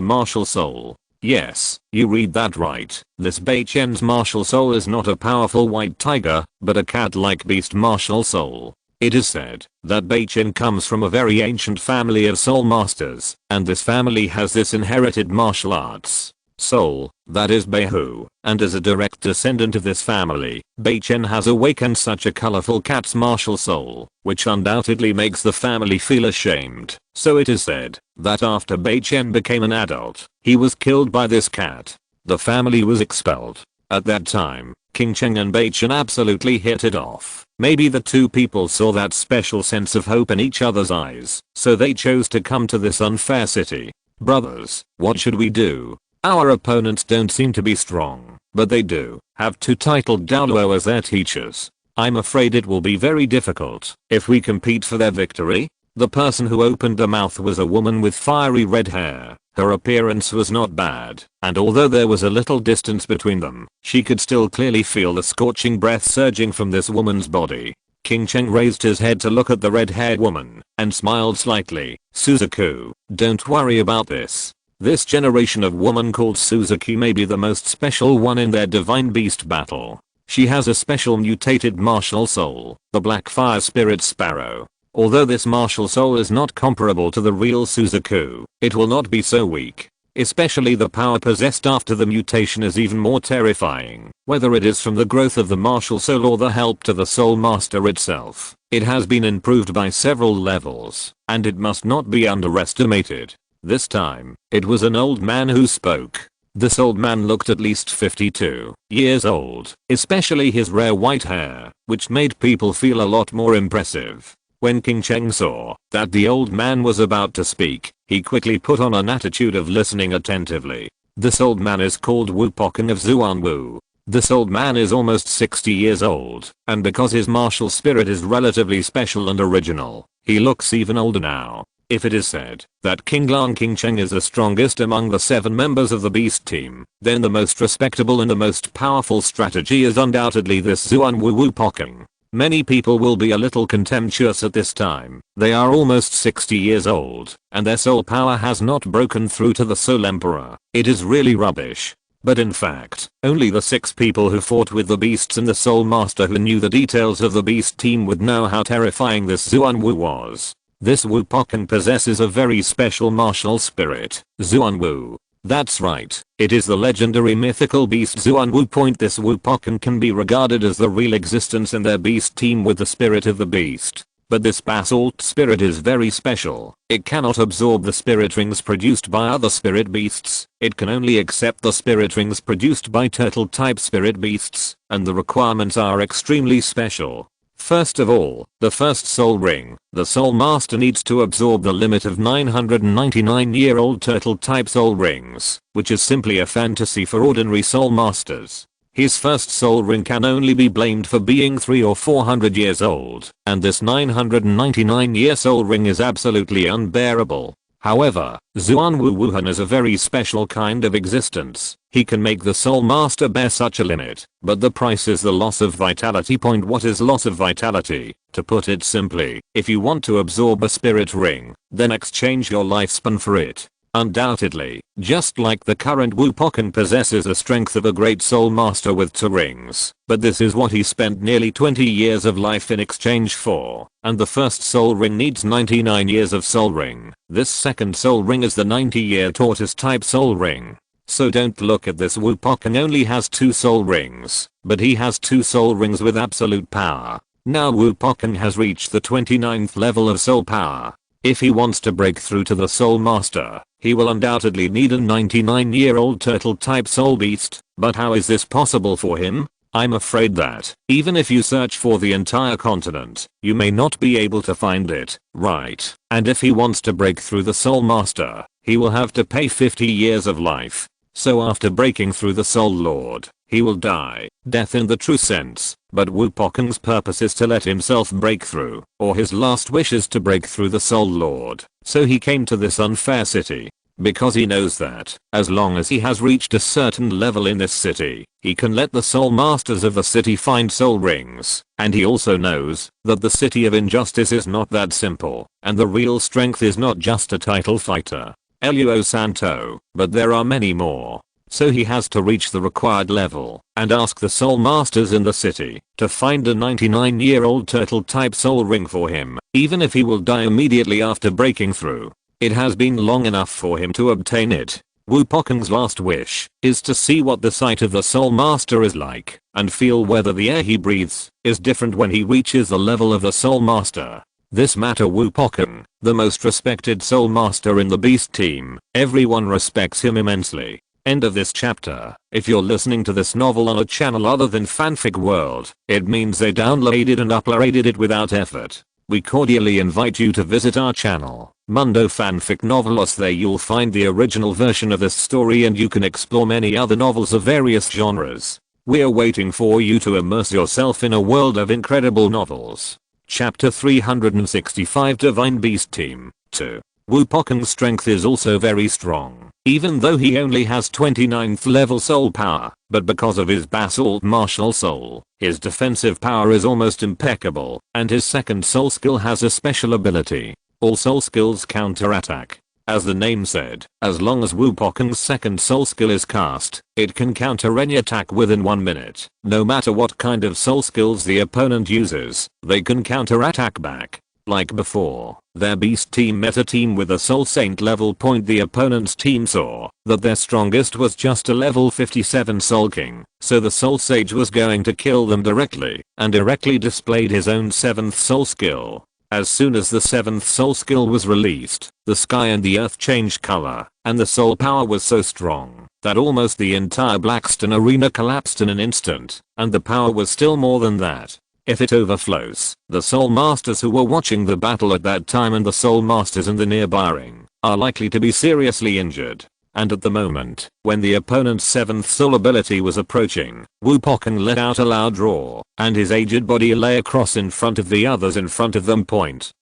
martial soul. Yes, you read that right. This Bei Chen's martial soul is not a powerful white tiger, but a cat-like beast martial soul. It is said that Bei Chen comes from a very ancient family of soul masters, and this family has this inherited martial arts soul, that is Bei Hu, and as a direct descendant of this family, Bei Chen has awakened such a colorful cat's martial soul, which undoubtedly makes the family feel ashamed. So it is said that after Bei Chen became an adult, he was killed by this cat. The family was expelled. At that time, King Cheng and Bei Chen absolutely hit it off. Maybe the two people saw that special sense of hope in each other's eyes, so they chose to come to this unfair city. Brothers, what should we do? Our opponents don't seem to be strong, but they do have 2 titled Douluo as their teachers. I'm afraid it will be very difficult if we compete for their victory. The person who opened the mouth was a woman with fiery red hair. Her appearance was not bad, and although there was a little distance between them, she could still clearly feel the scorching breath surging from this woman's body. King Cheng raised his head to look at the red-haired woman and smiled slightly. Suzaku, don't worry about this. This generation of woman called Suzuki may be the most special one in their divine beast battle. She has a special mutated martial soul, the black fire spirit sparrow. Although this martial soul is not comparable to the real Suzaku, it will not be so weak. Especially the power possessed after the mutation is even more terrifying, whether it is from the growth of the martial soul or the help to the soul master itself. It has been improved by several levels, and it must not be underestimated. This time, it was an old man who spoke. This old man looked at least 52 years old, especially his rare white hair, which made people feel a lot more impressive. When King Cheng saw that the old man was about to speak, he quickly put on an attitude of listening attentively. This old man is called Wu Poking of Zuanwu. This old man is almost 60 years old, and because his martial spirit is relatively special and original, he looks even older now. If it is said that King Cheng is the strongest among the 7 members of the beast team, then the most respectable and the most powerful strategy is undoubtedly this Zuanwu Wu Poking. Many people will be a little contemptuous at this time. They are almost 60 years old, and their soul power has not broken through to the Soul Emperor. It is really rubbish. But in fact, only the 6 people who fought with the beasts and the Soul Master who knew the details of the beast team would know how terrifying this Zuanwu was. This Wu Poking possesses a very special martial spirit, Zuanwu. That's right, it is the legendary mythical beast Zuanwu. This Wu Poking can be regarded as the real existence in their beast team with the spirit of the beast. But this basalt spirit is very special. It cannot absorb the spirit rings produced by other spirit beasts. It can only accept the spirit rings produced by turtle type spirit beasts, and the requirements are extremely special. First of all, the first soul ring, the soul master needs to absorb the limit of 999-year-old turtle type soul rings, which is simply a fantasy for ordinary soul masters. His first soul ring can only be blamed for being 300 or 400 years old, and this 999-year soul ring is absolutely unbearable. However, Xuan Wu Wuhan is a very special kind of existence. He can make the soul master bear such a limit, but the price is the loss of vitality. What is loss of vitality? To put it simply, if you want to absorb a spirit ring, then exchange your lifespan for it. Undoubtedly, just like the current Wu Pocken possesses the strength of a great soul master with 2 rings, but this is what he spent nearly 20 years of life in exchange for, and the first soul ring needs 99 years of soul ring. This second soul ring is the 90-year tortoise type soul ring. So don't look at this. Wu Pocken only has 2 soul rings, but he has 2 soul rings with absolute power. Now Wu Pocken has reached the 29th level of soul power. If he wants to break through to the soul master, he will undoubtedly need a 99-year-old turtle type soul beast, but how is this possible for him? I'm afraid that, even if you search for the entire continent, you may not be able to find it, right? And if he wants to break through the soul master, he will have to pay 50 years of life. So after breaking through the soul lord, he will die, death in the true sense, but Wu Pocken's purpose is to let himself break through, or his last wish is to break through the soul lord. So he came to this unfair city, because he knows that, as long as he has reached a certain level in this city, he can let the soul masters of the city find soul rings, and he also knows that the city of injustice is not that simple, and the real strength is not just a title fighter, Luo Santo, but there are many more. So he has to reach the required level and ask the soul masters in the city to find a 99-year-old turtle type soul ring for him, even if he will die immediately after breaking through. It has been long enough for him to obtain it. Wu Pocken's last wish is to see what the sight of the soul master is like and feel whether the air he breathes is different when he reaches the level of the soul master. This matter Wu Pocken, the most respected soul master in the beast team, everyone respects him immensely. End of this chapter. If you're listening to this novel on a channel other than Fanfic World, it means they downloaded and uploaded it without effort. We cordially invite you to visit our channel, Mundo Fanfic Novelos. There you'll find the original version of this story and you can explore many other novels of various genres. We're waiting for you to immerse yourself in a world of incredible novels. Chapter 365 Divine Beast Team 2. Wu Pocken's strength is also very strong, even though he only has 29th level soul power, but because of his basalt martial soul, his defensive power is almost impeccable, and his second soul skill has a special ability. All soul skills counterattack. As the name said, as long as Wu Pocken's second soul skill is cast, it can counter any attack within 1 minute. No matter what kind of soul skills the opponent uses, they can counterattack back. Like before, their beast team met a team with a soul saint level point. The opponent's team saw that their strongest was just a level 57 soul king, so the soul sage was going to kill them directly, and directly displayed his own 7th soul skill. As soon as the 7th soul skill was released, the sky and the earth changed color, and the soul power was so strong that almost the entire Blackstone arena collapsed in an instant, and the power was still more than that. If it overflows, the soul masters who were watching the battle at that time and the soul masters in the nearby ring are likely to be seriously injured. And at the moment, when the opponent's 7th soul ability was approaching, Wu Pocken let out a loud roar, and his aged body lay across in front of the others in front of them.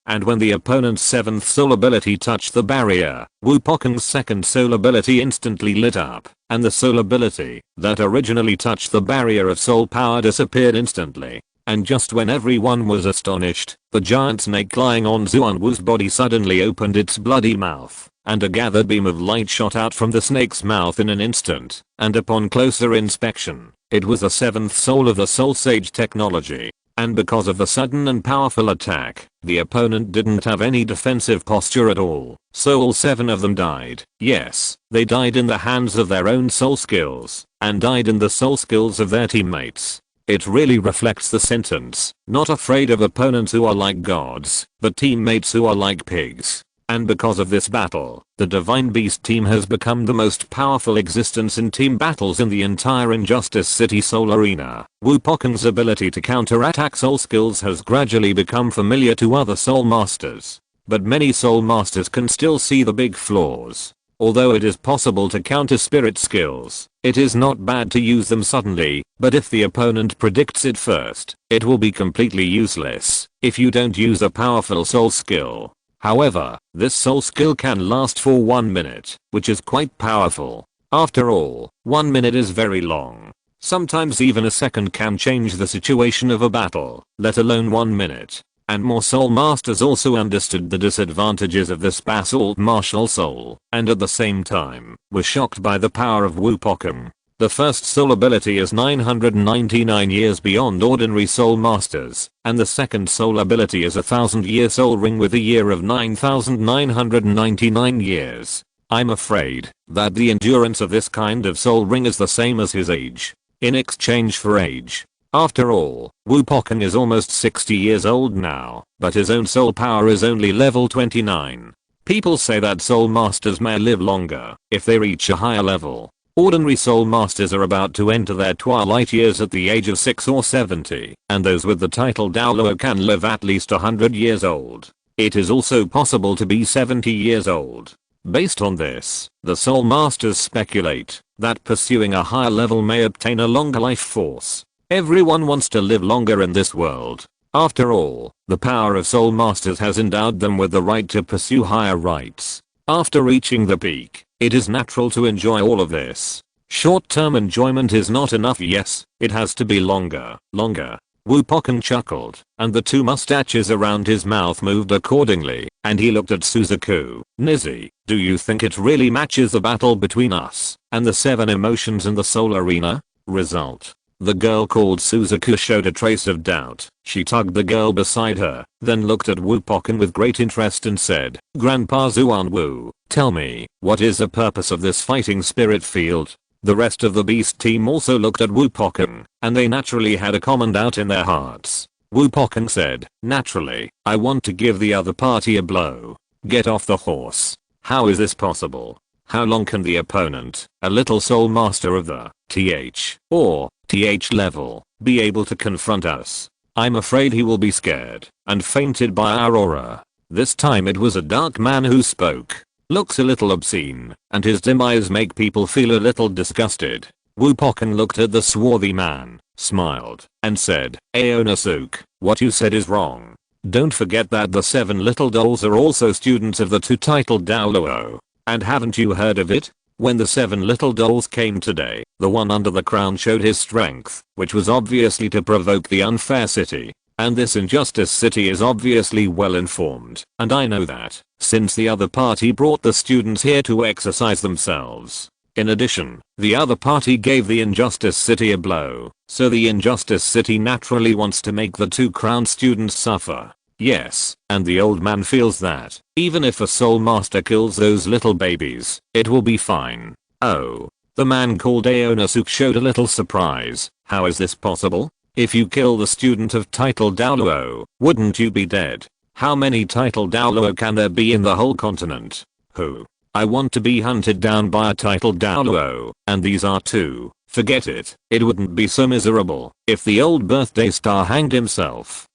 And when the opponent's 7th soul ability touched the barrier, Wu Pocken's second soul ability instantly lit up, and the soul ability that originally touched the barrier of soul power disappeared instantly. And just when everyone was astonished, the giant snake lying on Xuan Wu's body suddenly opened its bloody mouth, and a gathered beam of light shot out from the snake's mouth in an instant, and upon closer inspection, it was the 7th soul of the Soul Sage technology. And because of the sudden and powerful attack, the opponent didn't have any defensive posture at all, so all 7 of them died. Yes, they died in the hands of their own soul skills, and died in the soul skills of their teammates. It really reflects the sentence, not afraid of opponents who are like gods, but teammates who are like pigs. And because of this battle, the Divine Beast team has become the most powerful existence in team battles in the entire Injustice City Soul Arena. Wupocken's ability to counterattack soul skills has gradually become familiar to other Soul Masters. But many Soul Masters can still see the big flaws. Although it is possible to counter spirit skills, it is not bad to use them suddenly, but if the opponent predicts it first, it will be completely useless if you don't use a powerful soul skill. However, this soul skill can last for 1 minute, which is quite powerful. After all, 1 minute is very long. Sometimes even a second can change the situation of a battle, let alone 1 minute. And more Soul Masters also understood the disadvantages of this basalt martial soul, and at the same time, were shocked by the power of Wupocken. The first soul ability is 999 years beyond ordinary Soul Masters, and the second soul ability is a 1000-year soul ring with a year of 9999 years. I'm afraid that the endurance of this kind of soul ring is the same as his age. In exchange for age. After all, Wupocken is almost 60 years old now, but his own soul power is only level 29. People say that Soul Masters may live longer if they reach a higher level. Ordinary Soul Masters are about to enter their twilight years at the age of 6 or 70, and those with the title Douluo can live at least 100 years old. It is also possible to be 70 years old. Based on this, the Soul Masters speculate that pursuing a higher level may obtain a longer life force. Everyone wants to live longer in this world. After all, the power of Soul Masters has endowed them with the right to pursue higher rights. After reaching the peak, it is natural to enjoy all of this. Short-term enjoyment is not enough. Yes, it has to be longer. Wupocken chuckled, and the two mustaches around his mouth moved accordingly, and he looked at Suzaku. Nizzy, do you think it really matches the battle between us and the 7 emotions in the Soul Arena? Result. The girl called Suzaku showed a trace of doubt. She tugged the girl beside her, then looked at Wupocken with great interest and said, Grandpa Zuanwu, tell me, what is the purpose of this fighting spirit field? The rest of the beast team also looked at Wupocken, and they naturally had a common doubt in their hearts. Wupocken said, naturally, I want to give the other party a blow. Get off the horse. How is this possible? How long can the opponent, a little soul master of the TH or TH level, be able to confront us? I'm afraid he will be scared and fainted by our aura. This time it was a dark man who spoke. Looks a little obscene, and his dim eyes make people feel a little disgusted. Wupocken looked at the swarthy man, smiled, and said, Aonasuke, what you said is wrong. Don't forget that the 7 little dolls are also students of the 2 titled Douluo. And haven't you heard of it? When the 7 little dolls came today, the one under the crown showed his strength, which was obviously to provoke the unfair city. And this Injustice City is obviously well informed, and I know that, since the other party brought the students here to exercise themselves. In addition, the other party gave the Injustice City a blow, so the Injustice City naturally wants to make the 2 crowned students suffer. Yes, and the old man feels that, even if a Soul Master kills those little babies, it will be fine. Oh. The man called Aonasuke showed a little surprise. How is this possible? If you kill the student of title Douluo, wouldn't you be dead? How many title Douluo can there be in the whole continent? Who? I want to be hunted down by a title Douluo, and these are 2. Forget it. It wouldn't be so miserable if the old birthday star hanged himself.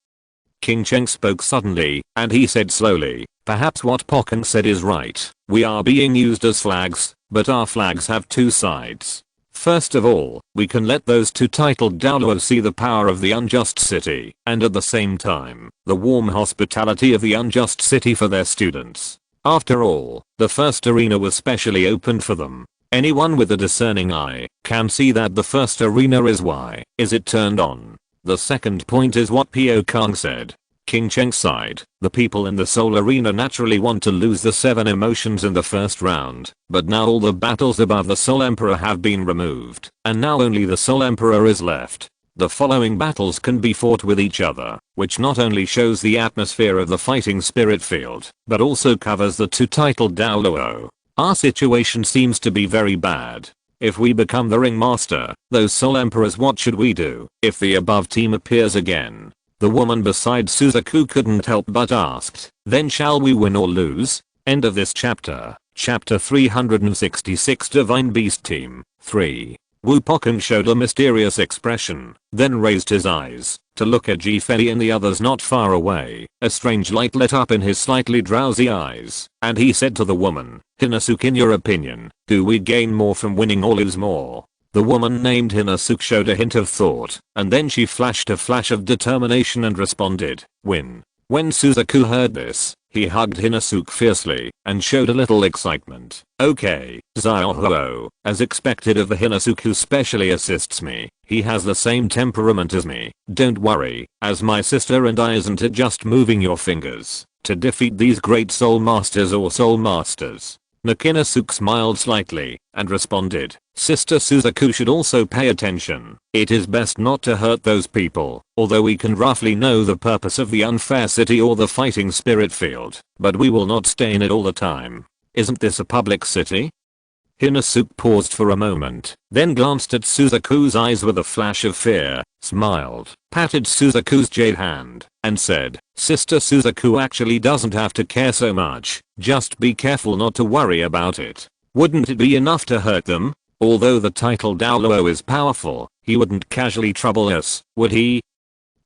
King Cheng spoke suddenly, and he said slowly, perhaps what Pocken said is right. We are being used as flags, but our flags have 2 sides. First of all, we can let those 2 titled Douluo see the power of the unjust city, and at the same time, the warm hospitality of the unjust city for their students. After all, the first arena was specially opened for them. Anyone with a discerning eye can see that the first arena is it turned on. The second point is what Po Kang said. King Cheng sighed. The people in the Soul Arena naturally want to lose the 7 emotions in the first round, but now all the battles above the Soul Emperor have been removed, and now only the Soul Emperor is left. The following battles can be fought with each other, which not only shows the atmosphere of the fighting spirit field, but also covers the 2 titled Douluo. Our situation seems to be very bad. If we become the ringmaster, those Soul Emperors, what should we do if the above team appears again? The woman beside Suzaku couldn't help but asked, then shall we win or lose? End of this chapter. Chapter 366 Divine Beast Team 3. Wupokun showed a mysterious expression, then raised his eyes to look at Ji-Fei and the others not far away. A strange light lit up in his slightly drowsy eyes, and he said to the woman, "Hinasuke, in your opinion, do we gain more from winning or lose more?" The woman named Hinasuke showed a hint of thought, and then she flashed a flash of determination and responded, "Win." When Suzaku heard this, he hugged Hinasuke fiercely and showed a little excitement. "Okay, Zaiho." As expected of the Hinasuke who specially assists me, he has the same temperament as me. Don't worry, as my sister and I, isn't it just moving your fingers to defeat these great soul masters or soul masters? Hinasuke smiled slightly and responded, "Sister Suzaku should also pay attention. It is best not to hurt those people, although we can roughly know the purpose of the unfair city or the fighting spirit field, but we will not stay in it all the time. Isn't this a public city?" Hinasuke paused for a moment, then glanced at Suzaku's eyes with a flash of fear, smiled, patted Suzaku's jade hand, and said, "Sister Suzaku actually doesn't have to care so much, just be careful not to worry about it. Wouldn't it be enough to hurt them? Although the title Douluo is powerful, he wouldn't casually trouble us, would he?"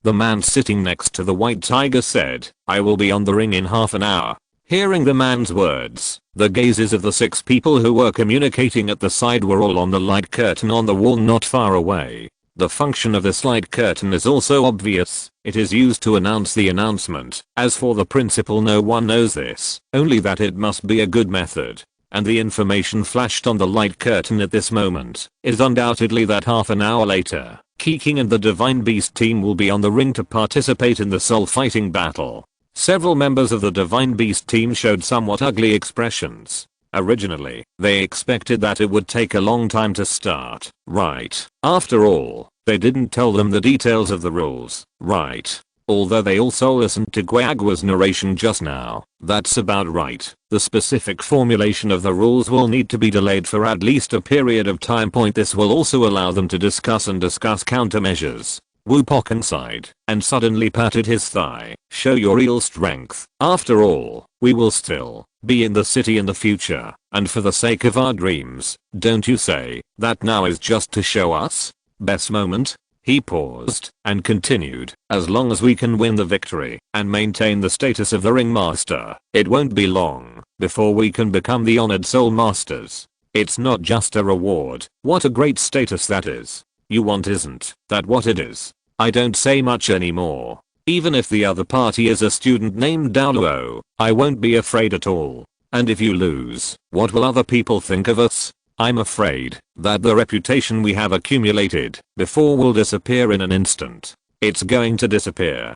The man sitting next to the white tiger said, "I will be on the ring in half an hour." Hearing the man's words, the gazes of the 6 people who were communicating at the side were all on the light curtain on the wall not far away. The function of this light curtain is also obvious. It is used to announce the announcement. As for the principle, no one knows this, only that it must be a good method. And the information flashed on the light curtain at this moment is undoubtedly that half an hour later, Keking and the Divine Beast team will be on the ring to participate in the soul fighting battle. Several members of the Divine Beast team showed somewhat ugly expressions. Originally, they expected that it would take a long time to start, right? After all, they didn't tell them the details of the rules, right? Although they also listened to Guagua's narration just now. That's about right. The specific formulation of the rules will need to be delayed for at least a period of time. This will also allow them to discuss countermeasures. Wupokun sighed and suddenly patted his thigh. "Show your real strength. After all, we will still be in the city in the future, and for the sake of our dreams, don't you say that now is just to show us? Best moment?" He paused and continued, "As long as we can win the victory and maintain the status of the ringmaster, it won't be long before we can become the honored soul masters. It's not just a reward. What a great status that is. You want, isn't that what it is? I don't say much anymore. Even if the other party is a student named Douluo, I won't be afraid at all. And if you lose, what will other people think of us? I'm afraid that the reputation we have accumulated before will disappear in an instant. It's going to disappear."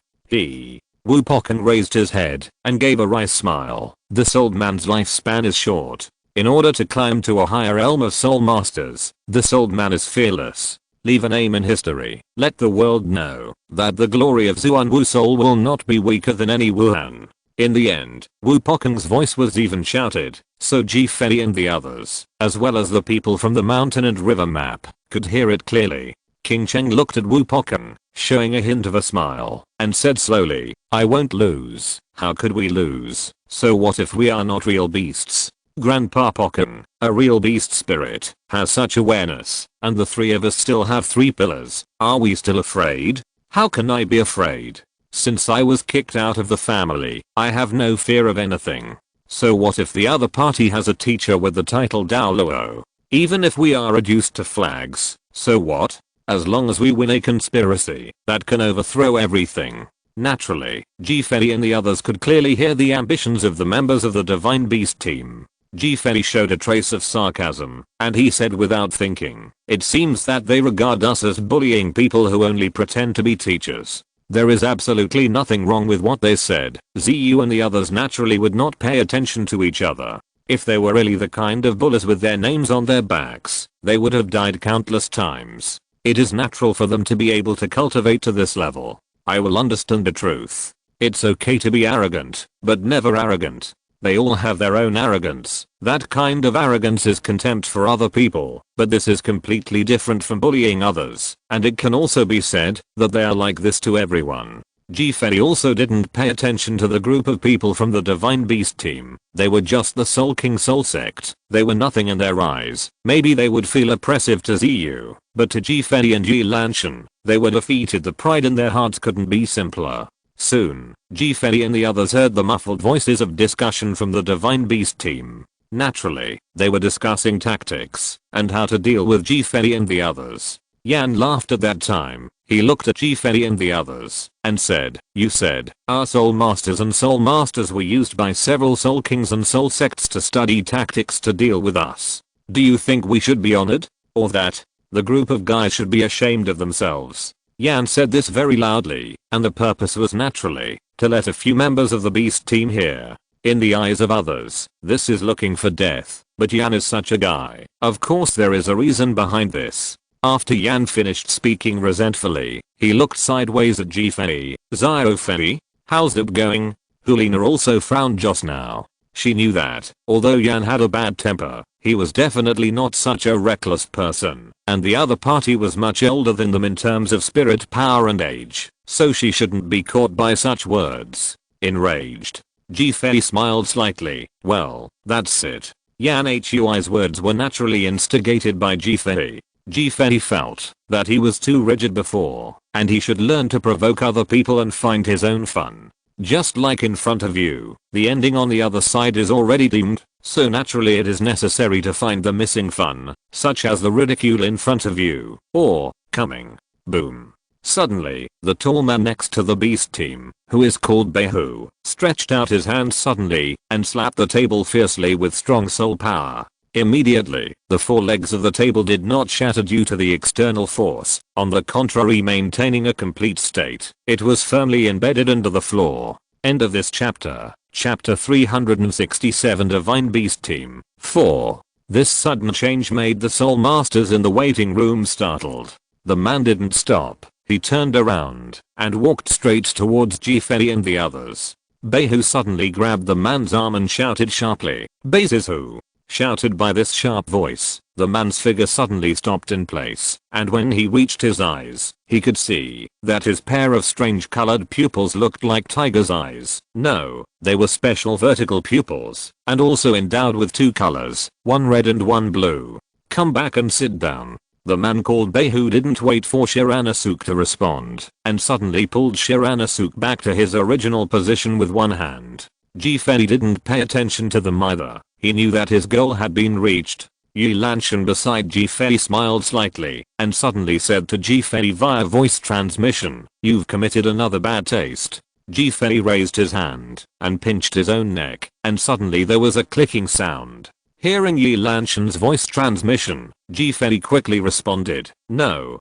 Wupokun raised his head and gave a wry smile. "This old man's lifespan is short. In order to climb to a higher realm of soul masters, this old man is fearless. Leave a name in history. Let the world know that the glory of Zuanwu Soul will not be weaker than any Wuhan." In the end, Wupokun's voice was even shouted, so Ji-Fei and the others, as well as the people from the mountain and river map, could hear it clearly. King Cheng looked at Wupokun, showing a hint of a smile, and said slowly, "I won't lose. How could we lose? So what if we are not real beasts? Grandpa Pokun, a real beast spirit, has such awareness, and the 3 of us still have 3 pillars. Are we still afraid? How can I be afraid? Since I was kicked out of the family, I have no fear of anything. So what if the other party has a teacher with the title Douluo? Even if we are reduced to flags, so what? As long as we win a conspiracy that can overthrow everything." Naturally, Ji-Fei and the others could clearly hear the ambitions of the members of the Divine Beast team. Ji-Fei showed a trace of sarcasm, and he said without thinking, "It seems that they regard us as bullying people who only pretend to be teachers." There is absolutely nothing wrong with what they said. Ziyu and the others naturally would not pay attention to each other. If they were really the kind of bullies with their names on their backs, they would have died countless times. It is natural for them to be able to cultivate to this level. I will understand the truth. It's okay to be arrogant, but never arrogant. They all have their own arrogance. That kind of arrogance is contempt for other people, but this is completely different from bullying others, and it can also be said that they are like this to everyone. Ji-Fei also didn't pay attention to the group of people from the Divine Beast team. They were just the Soul King Soul Sect. They were nothing in their eyes. Maybe they would feel oppressive to Ziyu, but to Ji-Fei and Yi Lanshan, they were defeated. The pride in their hearts couldn't be simpler. Soon, Ji-Fei and the others heard the muffled voices of discussion from the Divine Beast team. Naturally, they were discussing tactics and how to deal with Ji-Fei and the others. Yan laughed at that time. He looked at Ji-Fei and the others and said, "You said our soul masters and soul masters were used by several soul kings and soul sects to study tactics to deal with us. Do you think we should be honored? Or that the group of guys should be ashamed of themselves?" Yan said this very loudly, and the purpose was naturally to let a few members of the beast team hear. In the eyes of others, this is looking for death, but Yan is such a guy. Of course there is a reason behind this. After Yan finished speaking resentfully, he looked sideways at Ji-Fei. "Ziyu-Fei, how's it going?" Hulina also frowned just now. She knew that, although Yan had a bad temper, he was definitely not such a reckless person, and the other party was much older than them in terms of spirit power and age, so she shouldn't be caught by such words. Enraged, Ji-Fei smiled slightly. "Well, that's it." Yan Hui's words were naturally instigated by Ji-Fei. Ji-Fei felt that he was too rigid before, and he should learn to provoke other people and find his own fun. Just like in front of you, the ending on the other side is already doomed, so naturally it is necessary to find the missing fun, such as the ridicule in front of you, or coming. Boom. Suddenly, the tall man next to the beast team, who is called Beihu, stretched out his hand suddenly and slapped the table fiercely with strong soul power. Immediately, the four legs of the table did not shatter due to the external force, on the contrary maintaining a complete state. It was firmly embedded into the floor. End of this chapter. Chapter 367 Divine Beast Team 4. This sudden change made the soul masters in the waiting room startled. The man didn't stop. He turned around and walked straight towards Ji-Fei and the others. Beihu suddenly grabbed the man's arm and shouted sharply, "Beizizu!" Shouted by this sharp voice, the man's figure suddenly stopped in place, and when he reached his eyes, he could see that his pair of strange colored pupils looked like tiger's eyes. No, they were special vertical pupils, and also endowed with two colors, one red and one blue. "Come back and sit down." The man called Beihu didn't wait for Shiranosuke to respond, and suddenly pulled Shiranosuke back to his original position with one hand. Ji-Fei didn't pay attention to them either. He knew that his goal had been reached. Yi Lanshan beside Ji-Fei smiled slightly and suddenly said to Ji-Fei via voice transmission, "You've committed another bad taste." Ji-Fei raised his hand and pinched his own neck, and suddenly there was a clicking sound. Hearing Yi Lanshan's voice transmission, Ji-Fei quickly responded, "No,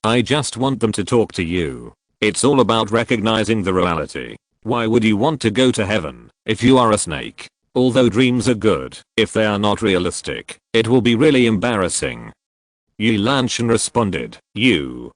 I just want them to talk to you. It's all about recognizing the reality. Why would you want to go to heaven if you are a snake? Although dreams are good, if they are not realistic, it will be really embarrassing." Yi Lanshan responded, You,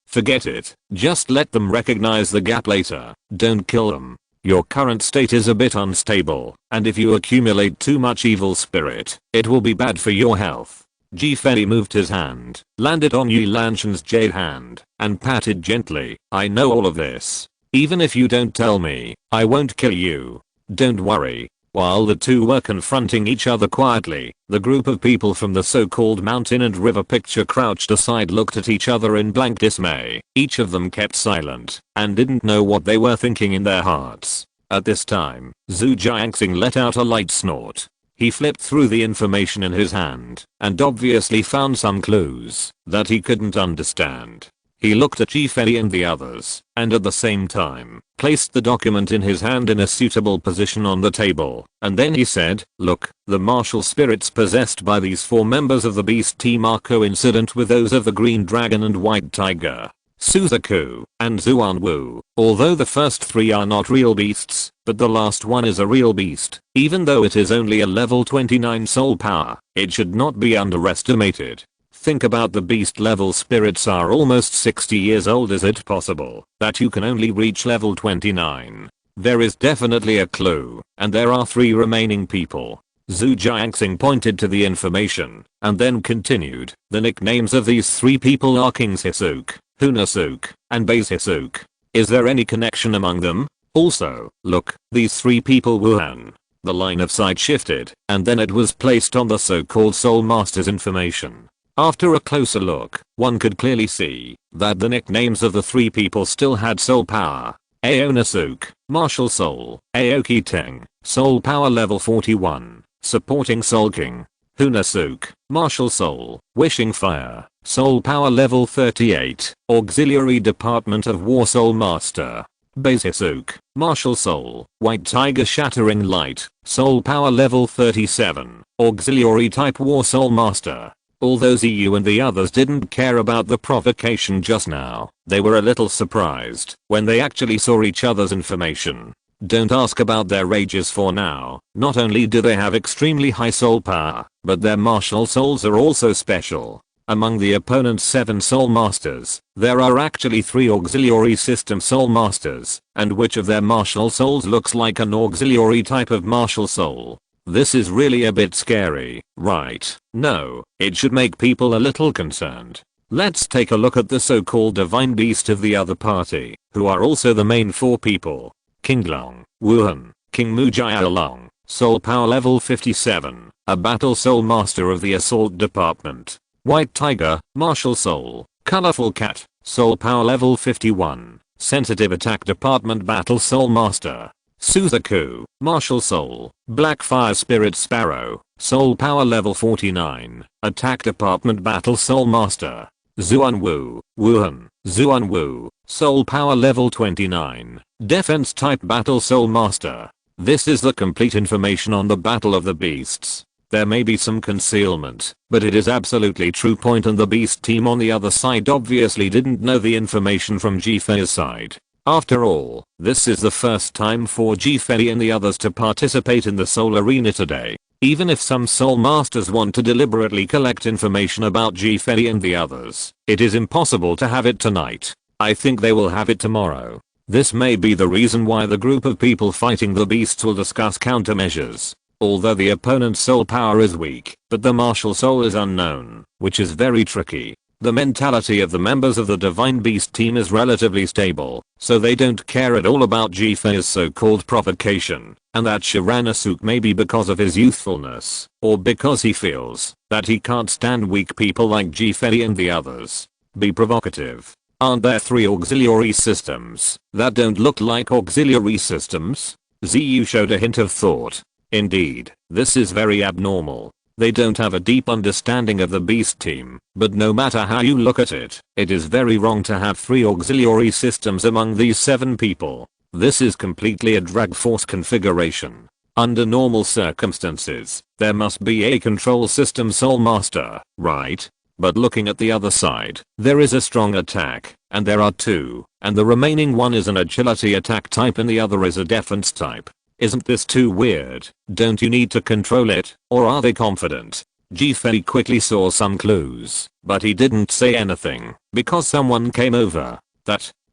forget it. Just let them recognize the gap later. Don't kill them. Your current state is a bit unstable, and if you accumulate too much evil spirit, it will be bad for your health. Ji-Fei moved his hand, landed on Yi Lanshan's jade hand, and patted gently. "I know all of this. Even if you don't tell me, I won't kill you. Don't worry." While the two were confronting each other quietly, the group of people from the so-called mountain and river picture crouched aside, looked at each other in blank dismay. Each of them kept silent and didn't know what they were thinking in their hearts. At this time, Zhu Jiangxing let out a light snort. He flipped through the information in his hand and obviously found some clues that he couldn't understand. He looked at Ji-Fei and the others, and at the same time, placed the document in his hand in a suitable position on the table, and then he said, "Look, the martial spirits possessed by these four members of the beast team are coincident with those of the green dragon and white tiger, Suzaku, and Zuanwu. Although the first three are not real beasts, but the last one is a real beast. Even though it is only a level 29 soul power, it should not be underestimated. Think about the beast level spirits are almost 60 years old. Is it possible that you can only reach level 29? There is definitely a clue, and there are 3 remaining people." Zhu Jiangxing pointed to the information, and then continued, "The nicknames of these 3 people are King Hisuke, Hunasuke, and Base Hisuke. Is there any connection among them? Also, look, these three people Wuhan. The line of sight shifted, and then it was placed on the so-called Soul Master's information. After a closer look, one could clearly see that the nicknames of the three people still had soul power. Aonasuk, Martial Soul, Aoki Teng, Soul Power Level 41, Supporting Soul King. Hunasuk, Martial Soul, Wishing Fire, Soul Power Level 38, Auxiliary Department of War Soul Master. Basisuk, Martial Soul, White Tiger Shattering Light, Soul Power Level 37, Auxiliary Type War Soul Master. Although Ziyu and the others didn't care about the provocation just now, they were a little surprised when they actually saw each other's information. Don't ask about their rages for now. Not only do they have extremely high soul power, but their martial souls are also special. Among the opponent's 7 soul masters, there are actually 3 auxiliary system soul masters, and which of their martial souls looks like an auxiliary type of martial soul? This is really a bit scary, right? No, it should make people a little concerned. Let's take a look at the so-called divine beast of the other party, who are also the main 4 people. King Long, Wuhan, King Mujialong, Soul Power Level 57, a Battle Soul Master of the Assault Department. White Tiger, Martial Soul, Colorful Cat, Soul Power Level 51, Sensitive Attack Department Battle Soul Master. Suzaku, Martial Soul, Black Fire Spirit Sparrow, Soul Power Level 49, Attack Department Battle Soul Master. Zuanwu, Wuhan, Zuanwu, Soul Power Level 29, Defense Type Battle Soul Master. This is the complete information on the Battle of the Beasts. There may be some concealment, but it is absolutely true point, and the beast team on the other side obviously didn't know the information from Jifei's side. After all, this is the first time for Jifei and the others to participate in the Soul Arena today. Even if some Soul Masters want to deliberately collect information about Jifei and the others, it is impossible to have it tonight. I think they will have it tomorrow. This may be the reason why the group of people fighting the beasts will discuss countermeasures. Although the opponent's soul power is weak, but the martial soul is unknown, which is very tricky. The mentality of the members of the Divine Beast team is relatively stable, so they don't care at all about Jifei's so-called provocation, and that Shiranasuke may be because of his youthfulness, or because he feels that he can't stand weak people like Jifei and the others. Be provocative. Aren't there 3 auxiliary systems that don't look like auxiliary systems? Ziyu showed a hint of thought. Indeed, this is very abnormal. They don't have a deep understanding of the beast team, but no matter how you look at it, it is very wrong to have 3 auxiliary systems among these 7 people. This is completely a drag force configuration. Under normal circumstances, there must be a control system soul master, right? But looking at the other side, there is a strong attack, and there are 2, and the remaining one is an agility attack type and the other is a defense type. Isn't this too weird? Don't you need to control it, or are they confident? Jifei quickly saw some clues, but he didn't say anything, because someone came over.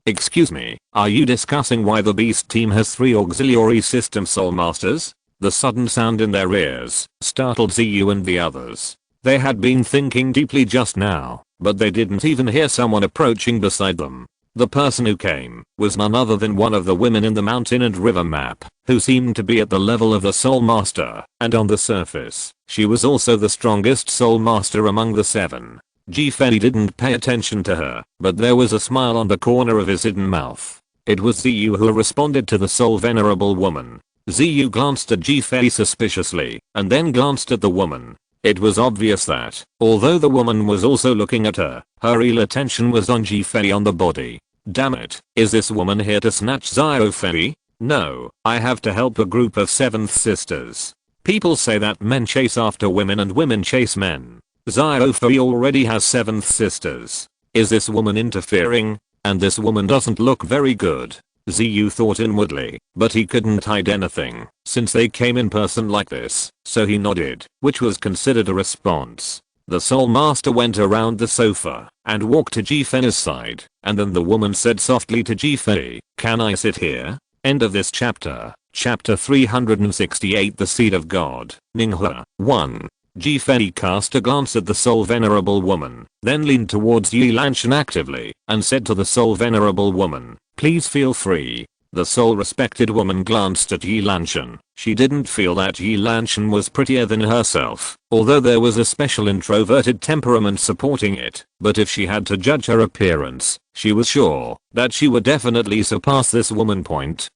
Excuse me, are you discussing why the beast team has 3 auxiliary system soul masters? The sudden sound in their ears startled Ziyu and the others. They had been thinking deeply just now, but they didn't even hear someone approaching beside them. The person who came was none other than one of the women in the mountain and river map, who seemed to be at the level of the Soul Master, and on the surface, she was also the strongest Soul Master among the 7. Jifei didn't pay attention to her, but there was a smile on the corner of his hidden mouth. It was Ziyu who responded to the Soul Venerable woman. Ziyu glanced at Jifei suspiciously, and then glanced at the woman. It was obvious that, although the woman was also looking at her, her real attention was on Jifei on the body. Damn it, is this woman here to snatch Xiaofei? No, I have to help a group of 7th sisters. People say that men chase after women and women chase men. Xiaofei already has 7th sisters. Is this woman interfering? And this woman doesn't look very good. Ziyu thought inwardly, but he couldn't hide anything, since they came in person like this, so he nodded, which was considered a response. The Soul Master went around the sofa, and walked to Jifei's side, and then the woman said softly to Jifei, "Can I sit here?" End of this chapter. Chapter 368 The Seed of God, Ninghua. 1. Jifei cast a glance at the Soul Venerable woman, then leaned towards Yi Lanshan actively, and said to the Soul Venerable woman, Please feel free. The soul-respected woman glanced at Yi Lanshan. She didn't feel that Yi Lanshan was prettier than herself, although there was a special introverted temperament supporting it. But if she had to judge her appearance, she was sure that she would definitely surpass this woman.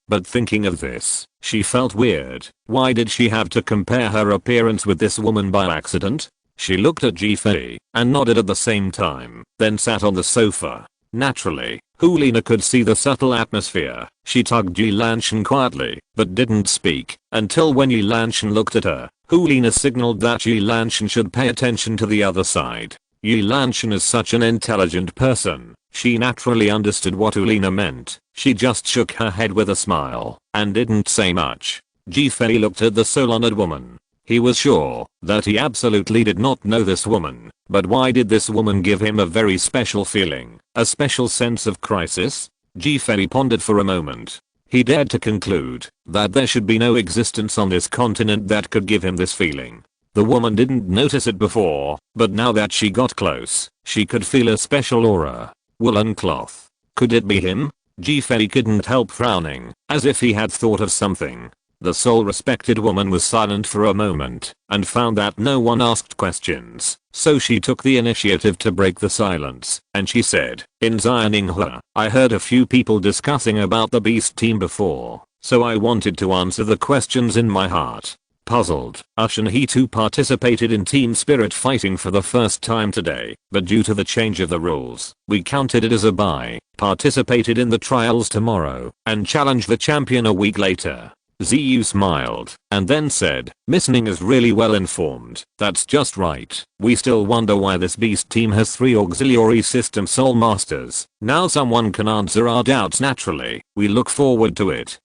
But thinking of this, she felt weird. Why did she have to compare her appearance with this woman by accident? She looked at Ji-Fei and nodded at the same time, then sat on the sofa. Naturally, Hulina could see the subtle atmosphere. She tugged Yi Lanshan quietly, but didn't speak, until when Yi Lanshan looked at her, Hulina signaled that Yi Lanshan should pay attention to the other side. Yi Lanshan is such an intelligent person. She naturally understood what Hulina meant. She just shook her head with a smile, and didn't say much. Ji-Fei looked at the soul-honored woman. He was sure that he absolutely did not know this woman, but why did this woman give him a very special feeling, a special sense of crisis? Ji-Fei pondered for a moment. He dared to conclude that there should be no existence on this continent that could give him this feeling. The woman didn't notice it before, but now that she got close, she could feel a special aura. Woolen cloth. Could it be him? Ji-Fei couldn't help frowning, as if he had thought of something. The soul-respected woman was silent for a moment, and found that no one asked questions, so she took the initiative to break the silence, and she said, "In Xianinghua, I heard a few people discussing about the beast team before, so I wanted to answer the questions in my heart." Puzzled, Ushan he too participated in team spirit fighting for the first time today, but due to the change of the rules, we counted it as a bye, participated in the trials tomorrow, and challenged the champion a week later. Ziyu smiled, and then said, "Miss Ning is really well informed. That's just right. We still wonder why this beast team has 3 auxiliary system soul masters. Now someone can answer our doubts naturally. We look forward to it."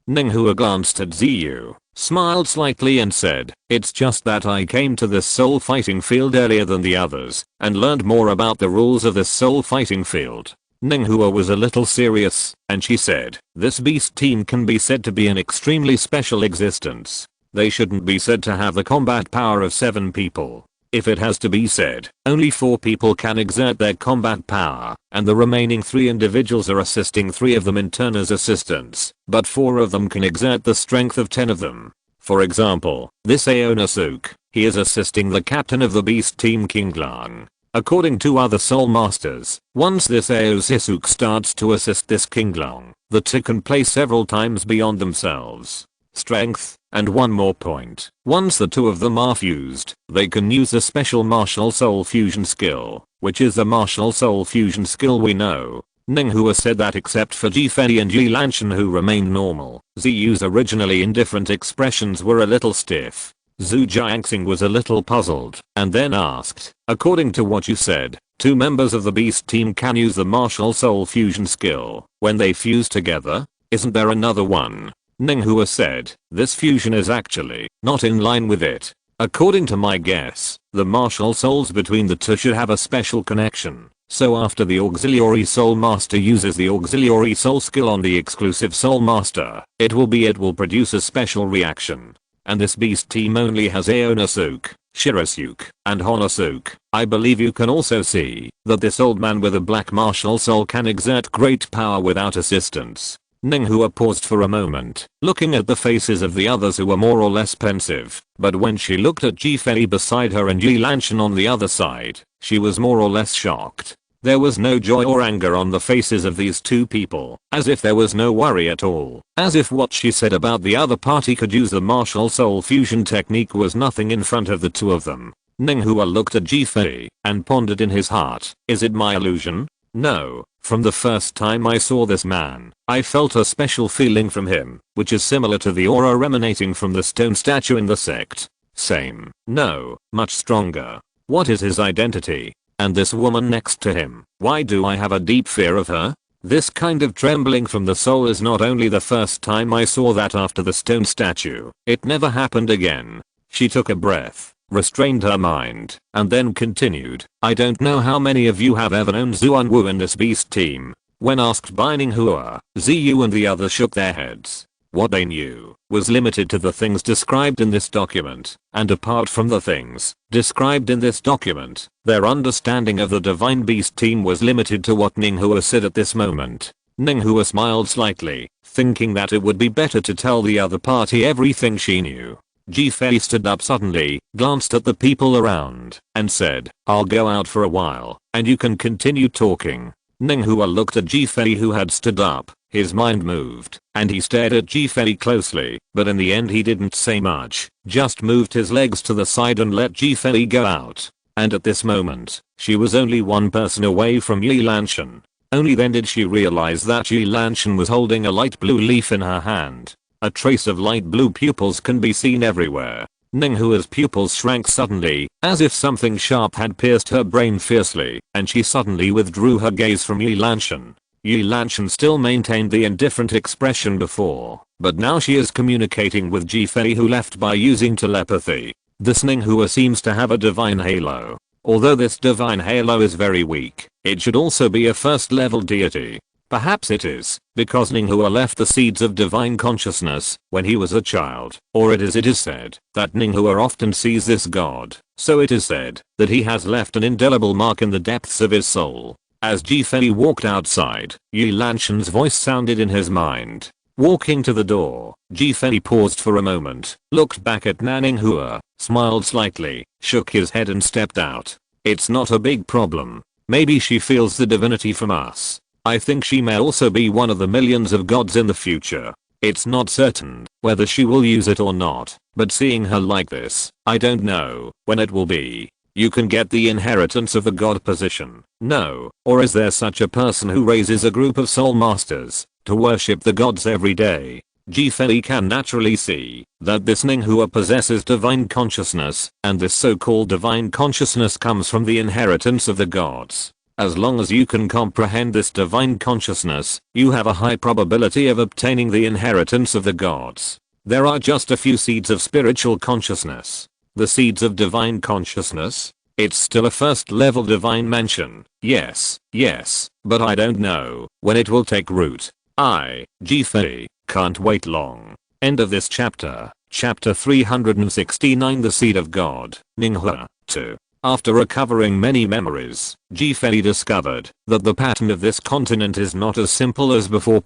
Ninghua glanced at Ziyu, smiled slightly and said, "It's just that I came to this soul fighting field earlier than the others, and learned more about the rules of this soul fighting field." Ninghua was a little serious, and she said, "This beast team can be said to be an extremely special existence. They shouldn't be said to have the combat power of 7 people. If it has to be said, only 4 people can exert their combat power, and the remaining 3 individuals are assisting 3 of them in turn as assistants, but 4 of them can exert the strength of 10 of them. For example, this Aonasuk, he is assisting the captain of the beast team King Lang. According to other soul masters, once this Aosisuk starts to assist this King Long, the 2 can play several times beyond themselves. Strength, and one more point. Once the 2 of them are fused, they can use a special martial soul fusion skill, which is the martial soul fusion skill we know." Ninghua said that except for Ji-Fei and Yi Lanshan who remained normal, Ziyu's originally indifferent expressions were a little stiff. Zhu Jiangxing was a little puzzled, and then asked, "According to what you said, 2 members of the beast team can use the martial soul fusion skill when they fuse together? Isn't there another one?" Ninghua said, "This fusion is actually not in line with it. According to my guess, the martial souls between the 2 should have a special connection. So after the auxiliary soul master uses the auxiliary soul skill on the exclusive soul master, it will produce a special reaction. And this beast team only has Aonasuk, Shirasuk, and Honasuk. I believe you can also see that this old man with a black martial soul can exert great power without assistance." Ninghua paused for a moment, looking at the faces of the others who were more or less pensive, but when she looked at Ji-Fei beside her and Yi Lanshan on the other side, she was more or less shocked. There was no joy or anger on the faces of these 2 people, as if there was no worry at all, as if what she said about the other party could use the martial soul fusion technique was nothing in front of the 2 of them. Ninghua looked at Ji-Fei and pondered in his heart, "Is it my illusion? No, from the first time I saw this man, I felt a special feeling from him, which is similar to the aura emanating from the stone statue in the sect. Same. No, much stronger. What is his identity? And this woman next to him, why do I have a deep fear of her? This kind of trembling from the soul is not only the first time I saw that after the stone statue, it never happened again." She took a breath, restrained her mind, and then continued, "I don't know how many of you have ever known Zuanwu in this beast team." When asked by Ninghua, Ziyu and the others shook their heads. What they knew was limited to the things described in this document, and apart from the things described in this document, their understanding of the divine beast team was limited to what Ninghua said at this moment. Ninghua smiled slightly, thinking that it would be better to tell the other party everything she knew. Ji-Fei stood up suddenly, glanced at the people around, and said, "I'll go out for a while, and you can continue talking." Ninghua looked at Ji-Fei who had stood up, his mind moved, and he stared at Ji-Fei closely, but in the end he didn't say much, just moved his legs to the side and let Ji-Fei go out. And at this moment, she was only one person away from Yi Lanshan. Only then did she realize that Yi Lanshan was holding a light blue leaf in her hand. A trace of light blue pupils can be seen everywhere. Ninghua's pupils shrank suddenly, as if something sharp had pierced her brain fiercely, and she suddenly withdrew her gaze from Yi Lanshan. Yi Lanshan still maintained the indifferent expression before, but now she is communicating with Ji-Fei who left by using telepathy. This Ninghua seems to have a divine halo. Although this divine halo is very weak, it should also be a first level deity. Perhaps it is, because Ninghua left the seeds of divine consciousness when he was a child, or it is said that Ninghua often sees this god, so it is said that he has left an indelible mark in the depths of his soul. As Ji-Fei walked outside, Yi Lanshan's voice sounded in his mind. Walking to the door, Ji-Fei paused for a moment, looked back at Ninghua, smiled slightly, shook his head and stepped out. It's not a big problem. Maybe she feels the divinity from us. I think she may also be one of the millions of gods in the future. It's not certain whether she will use it or not, but seeing her like this, I don't know when it will be. You can get the inheritance of the god position. No, or is there such a person who raises a group of soul masters to worship the gods every day? Ji-Fei can naturally see that this Ninghua possesses divine consciousness, and this so-called divine consciousness comes from the inheritance of the gods. As long as you can comprehend this divine consciousness, you have a high probability of obtaining the inheritance of the gods. There are just a few seeds of spiritual consciousness. The seeds of divine consciousness? It's still a first level divine mansion. Yes, but I don't know when it will take root. Ji-Fei, can't wait long. End of this chapter. Chapter 369 The Seed of God, Ninghua, 2. After recovering many memories, Ji-Fei discovered that the pattern of this continent is not as simple as before.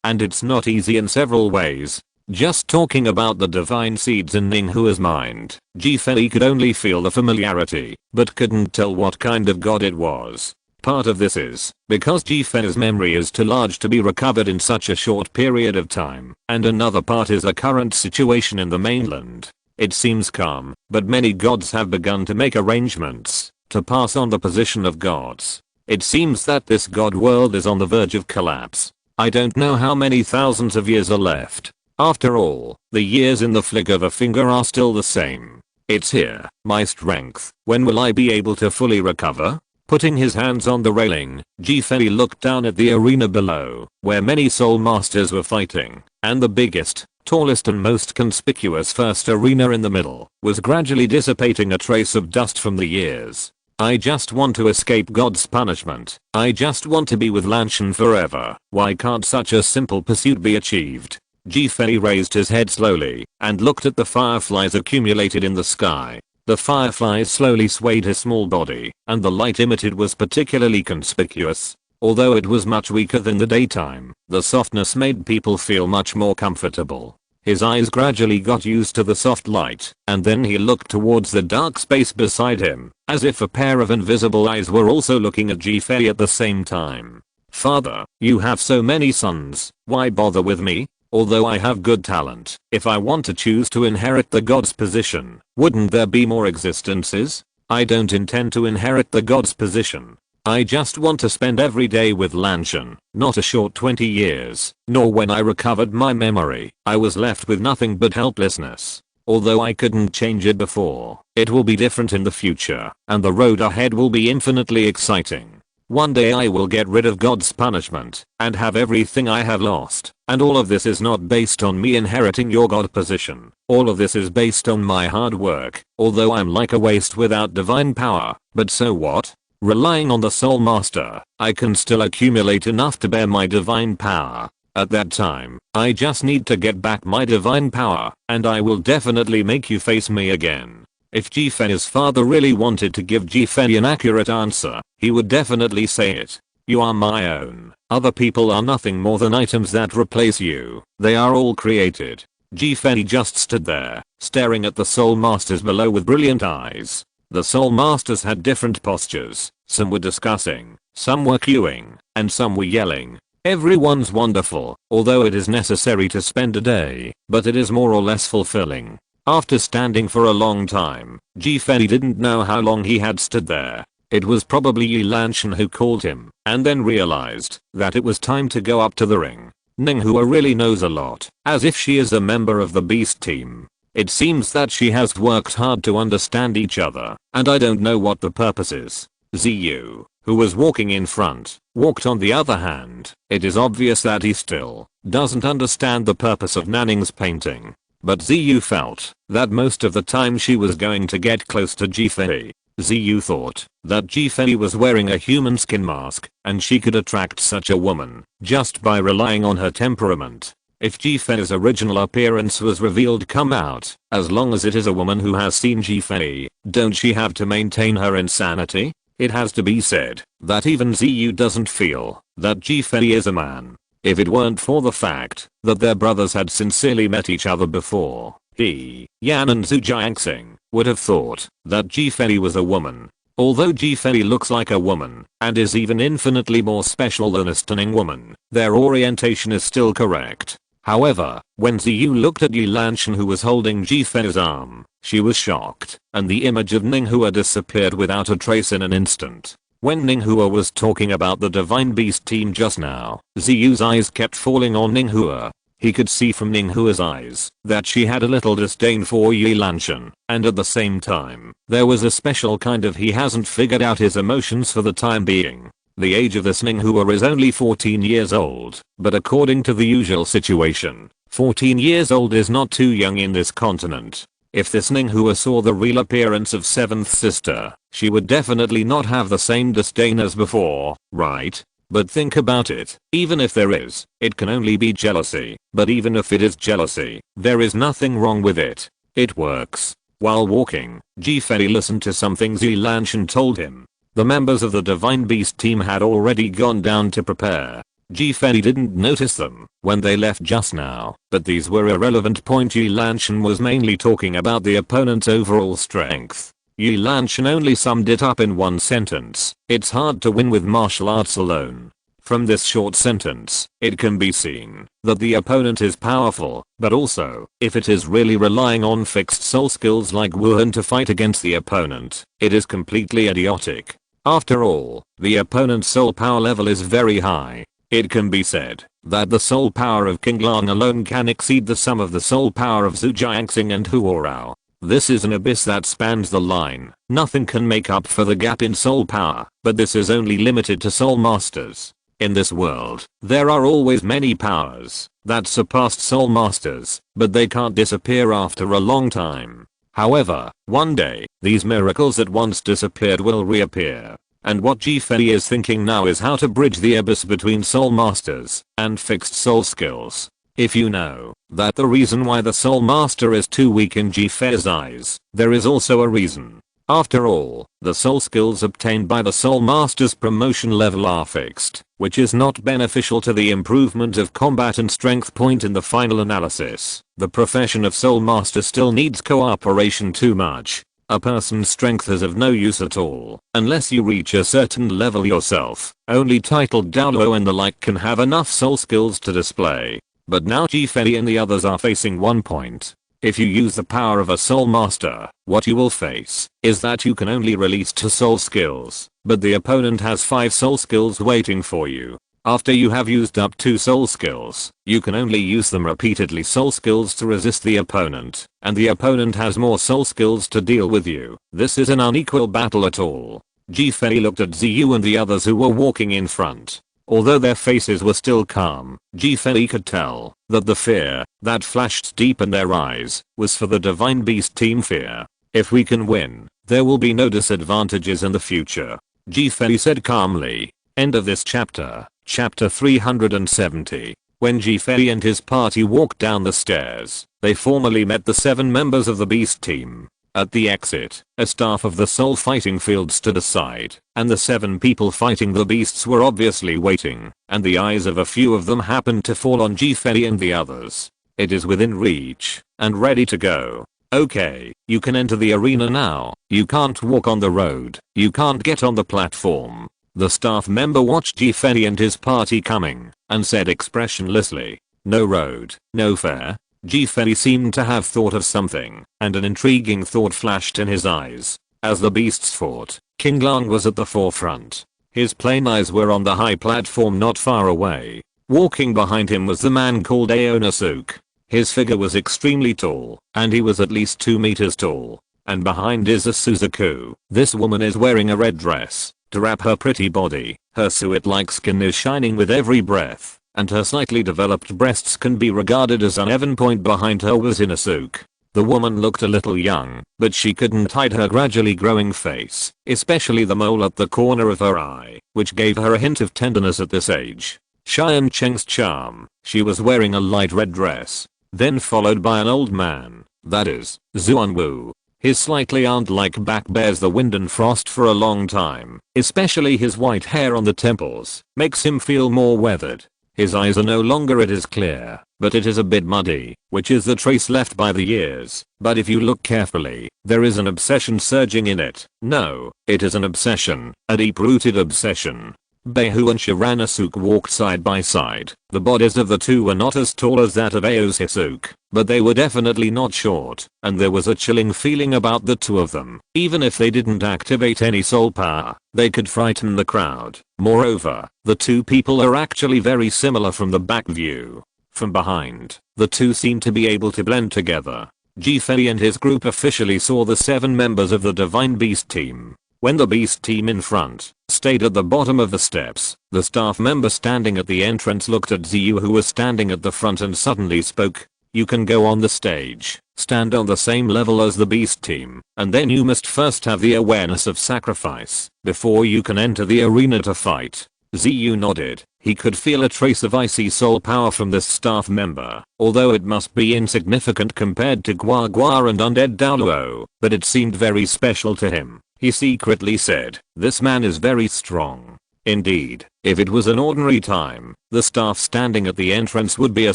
And it's not easy in several ways. Just talking about the divine seeds in Ninghua's mind, Ji-Fei could only feel the familiarity, but couldn't tell what kind of god it was. Part of this is because Ji-Fei's memory is too large to be recovered in such a short period of time, and another part is the current situation in the mainland. It seems calm, but many gods have begun to make arrangements to pass on the position of gods. It seems that this god world is on the verge of collapse. I don't know how many thousands of years are left. After all, the years in the flick of a finger are still the same. It's here, my strength. When will I be able to fully recover? Putting his hands on the railing, Ji-Fei looked down at the arena below, where many soul masters were fighting, and the biggest, tallest and most conspicuous first arena in the middle was gradually dissipating a trace of dust from the years. I just want to escape God's punishment. I just want to be with Lanshan forever. Why can't such a simple pursuit be achieved? Ji-Fei raised his head slowly and looked at the fireflies accumulated in the sky. The fireflies slowly swayed his small body, and the light emitted was particularly conspicuous. Although it was much weaker than the daytime, the softness made people feel much more comfortable. His eyes gradually got used to the soft light, and then he looked towards the dark space beside him, as if a pair of invisible eyes were also looking at Ji-Fei at the same time. Father, you have so many sons, why bother with me? Although I have good talent, if I want to choose to inherit the god's position, wouldn't there be more existences? I don't intend to inherit the god's position. I just want to spend every day with Lanshan, not a short 20 years, nor when I recovered my memory, I was left with nothing but helplessness. Although I couldn't change it before, it will be different in the future, and the road ahead will be infinitely exciting. One day I will get rid of God's punishment and have everything I have lost, and all of this is not based on me inheriting your god position. All of this is based on my hard work, although I'm like a waste without divine power, but so what? Relying on the soul master, I can still accumulate enough to bear my divine power. At that time, I just need to get back my divine power, and I will definitely make you face me again. If Ji-Fei's father really wanted to give Ji-Fei an accurate answer, he would definitely say it. You are my own. Other people are nothing more than items that replace you. They are all created. Fei just stood there, staring at the soul masters below with brilliant eyes. The soul masters had different postures. Some were discussing, some were queuing, and some were yelling. Everyone's wonderful, although it is necessary to spend a day, but it is more or less fulfilling. After standing for a long time, Fei didn't know how long he had stood there. It was probably Yi Lanshan who called him, and then realized that it was time to go up to the ring. Ninghua really knows a lot, as if she is a member of the beast team. It seems that she has worked hard to understand each other, and I don't know what the purpose is. Ziyu, who was walking in front, walked on the other hand. It is obvious that he still doesn't understand the purpose of Nanning's painting. But Ziyu felt that most of the time she was going to get close to Fei. Ziyu thought that Fei was wearing a human skin mask and she could attract such a woman just by relying on her temperament. If Fei's original appearance was revealed come out, as long as it is a woman who has seen Fei, don't she have to maintain her insanity? It has to be said that even Ziyu doesn't feel that Fei is a man. If it weren't for the fact that their brothers had sincerely met each other before, he, Yan and Zhu Jiangxing would have thought that Fei was a woman. Although Fei looks like a woman and is even infinitely more special than a stunning woman, their orientation is still correct. However, when Ziyu looked at Yi Lanshan who was holding Fei's arm, she was shocked, and the image of Ninghua disappeared without a trace in an instant. When Ninghua was talking about the Divine Beast team just now, Ziyu's eyes kept falling on Ninghua. He could see from Ninghua's eyes that she had a little disdain for Yi Lanshan, and at the same time, there was a special kind of he hasn't figured out his emotions for the time being. The age of this Ninghua is only 14 years old, but according to the usual situation, 14 years old is not too young in this continent. If this Ninghua saw the real appearance of 7th sister, she would definitely not have the same disdain as before, right? But think about it, even if there is, it can only be jealousy, but even if it is jealousy, there is nothing wrong with it. It works. While walking, Fei listened to something Yi Lanshan told him. The members of the Divine Beast team had already gone down to prepare. Fei didn't notice them when they left just now, but these were irrelevant. Yi Lanshan was mainly talking about the opponent's overall strength. Yi Lanshan only summed it up in one sentence: it's hard to win with martial arts alone. From this short sentence, it can be seen that the opponent is powerful, but also, if it is really relying on fixed soul skills like Wuhan to fight against the opponent, it is completely idiotic. After all, the opponent's soul power level is very high. It can be said that the soul power of King Lang alone can exceed the sum of the soul power of Zhu Jiangxing and Huorao. This is an abyss that spans the line. Nothing can make up for the gap in soul power, but this is only limited to soul masters. In this world, there are always many powers that surpassed soul masters, but they can't disappear after a long time. However, one day, these miracles that once disappeared will reappear. And what Fei is thinking now is how to bridge the abyss between soul masters and fixed soul skills. If you know that the reason why the soul master is too weak in Fei's eyes, there is also a reason. After all, the soul skills obtained by the soul master's promotion level are fixed, which is not beneficial to the improvement of combat and strength point in the final analysis. The profession of soul master still needs cooperation too much. A person's strength is of no use at all unless you reach a certain level yourself. Only titled Douluo and the like can have enough soul skills to display. But now Fei and the others are facing one point. If you use the power of a soul master, what you will face is that you can only release 2 soul skills, but the opponent has 5 soul skills waiting for you. After you have used up 2 soul skills, you can only use them repeatedly soul skills to resist the opponent, and the opponent has more soul skills to deal with you. This is an unequal battle at all. Fei looked at Ziyu and the others who were walking in front. Although their faces were still calm, Fei could tell that the fear that flashed deep in their eyes was for the Divine Beast team fear. If we can win, there will be no disadvantages in the future, Fei said calmly. End of this chapter. Chapter 370. When Fei and his party walked down the stairs, they formally met the 7 members of the Beast team. At the exit, a staff of the soul fighting field stood aside, and the 7 people fighting the beasts were obviously waiting, and the eyes of a few of them happened to fall on Fei and the others. It is within reach, and ready to go. Okay, you can enter the arena now. You can't walk on the road. You can't get on the platform. The staff member watched Fei and his party coming, and said expressionlessly, "No road, no fair." Fei seemed to have thought of something, and an intriguing thought flashed in his eyes. As the beasts fought, King Lang was at the forefront. His plain eyes were on the high platform not far away. Walking behind him was the man called Aonasuk. His figure was extremely tall, and he was at least 2 meters tall. And behind is a Suzaku. This woman is wearing a red dress to wrap her pretty body. Her suet-like skin is shining with every breath, and her slightly developed breasts can be regarded as an even point. Behind her was Inasuk. The woman looked a little young, but she couldn't hide her gradually growing face, especially the mole at the corner of her eye, which gave her a hint of tenderness at this age. Xian Cheng's charm. She was wearing a light red dress, then followed by an old man, that is, Zuanwu. His slightly aunt-like back bears the wind and frost for a long time, especially his white hair on the temples, makes him feel more weathered. His eyes are no longer it is clear, but it is a bit muddy, which is the trace left by the years. But if you look carefully, there is an obsession surging in it. No, it is an obsession, a deep-rooted obsession. Behu and Shiranasuk walked side by side. The bodies of the two were not as tall as that of Aoshisuk, but they were definitely not short, and there was a chilling feeling about the two of them. Even if they didn't activate any soul power, they could frighten the crowd. Moreover, the two people are actually very similar from the back view. From behind, the two seem to be able to blend together. Fei and his group officially saw the 7 members of the Divine Beast team. When the beast team in front stayed at the bottom of the steps, the staff member standing at the entrance looked at Ziyu, who was standing at the front, and suddenly spoke. "You can go on the stage, stand on the same level as the beast team, and then you must first have the awareness of sacrifice before you can enter the arena to fight." Ziyu nodded. He could feel a trace of icy soul power from this staff member, although it must be insignificant compared to Gua Gua and undead Douluo, but it seemed very special to him. He secretly said, "This man is very strong." Indeed, if it was an ordinary time, the staff standing at the entrance would be a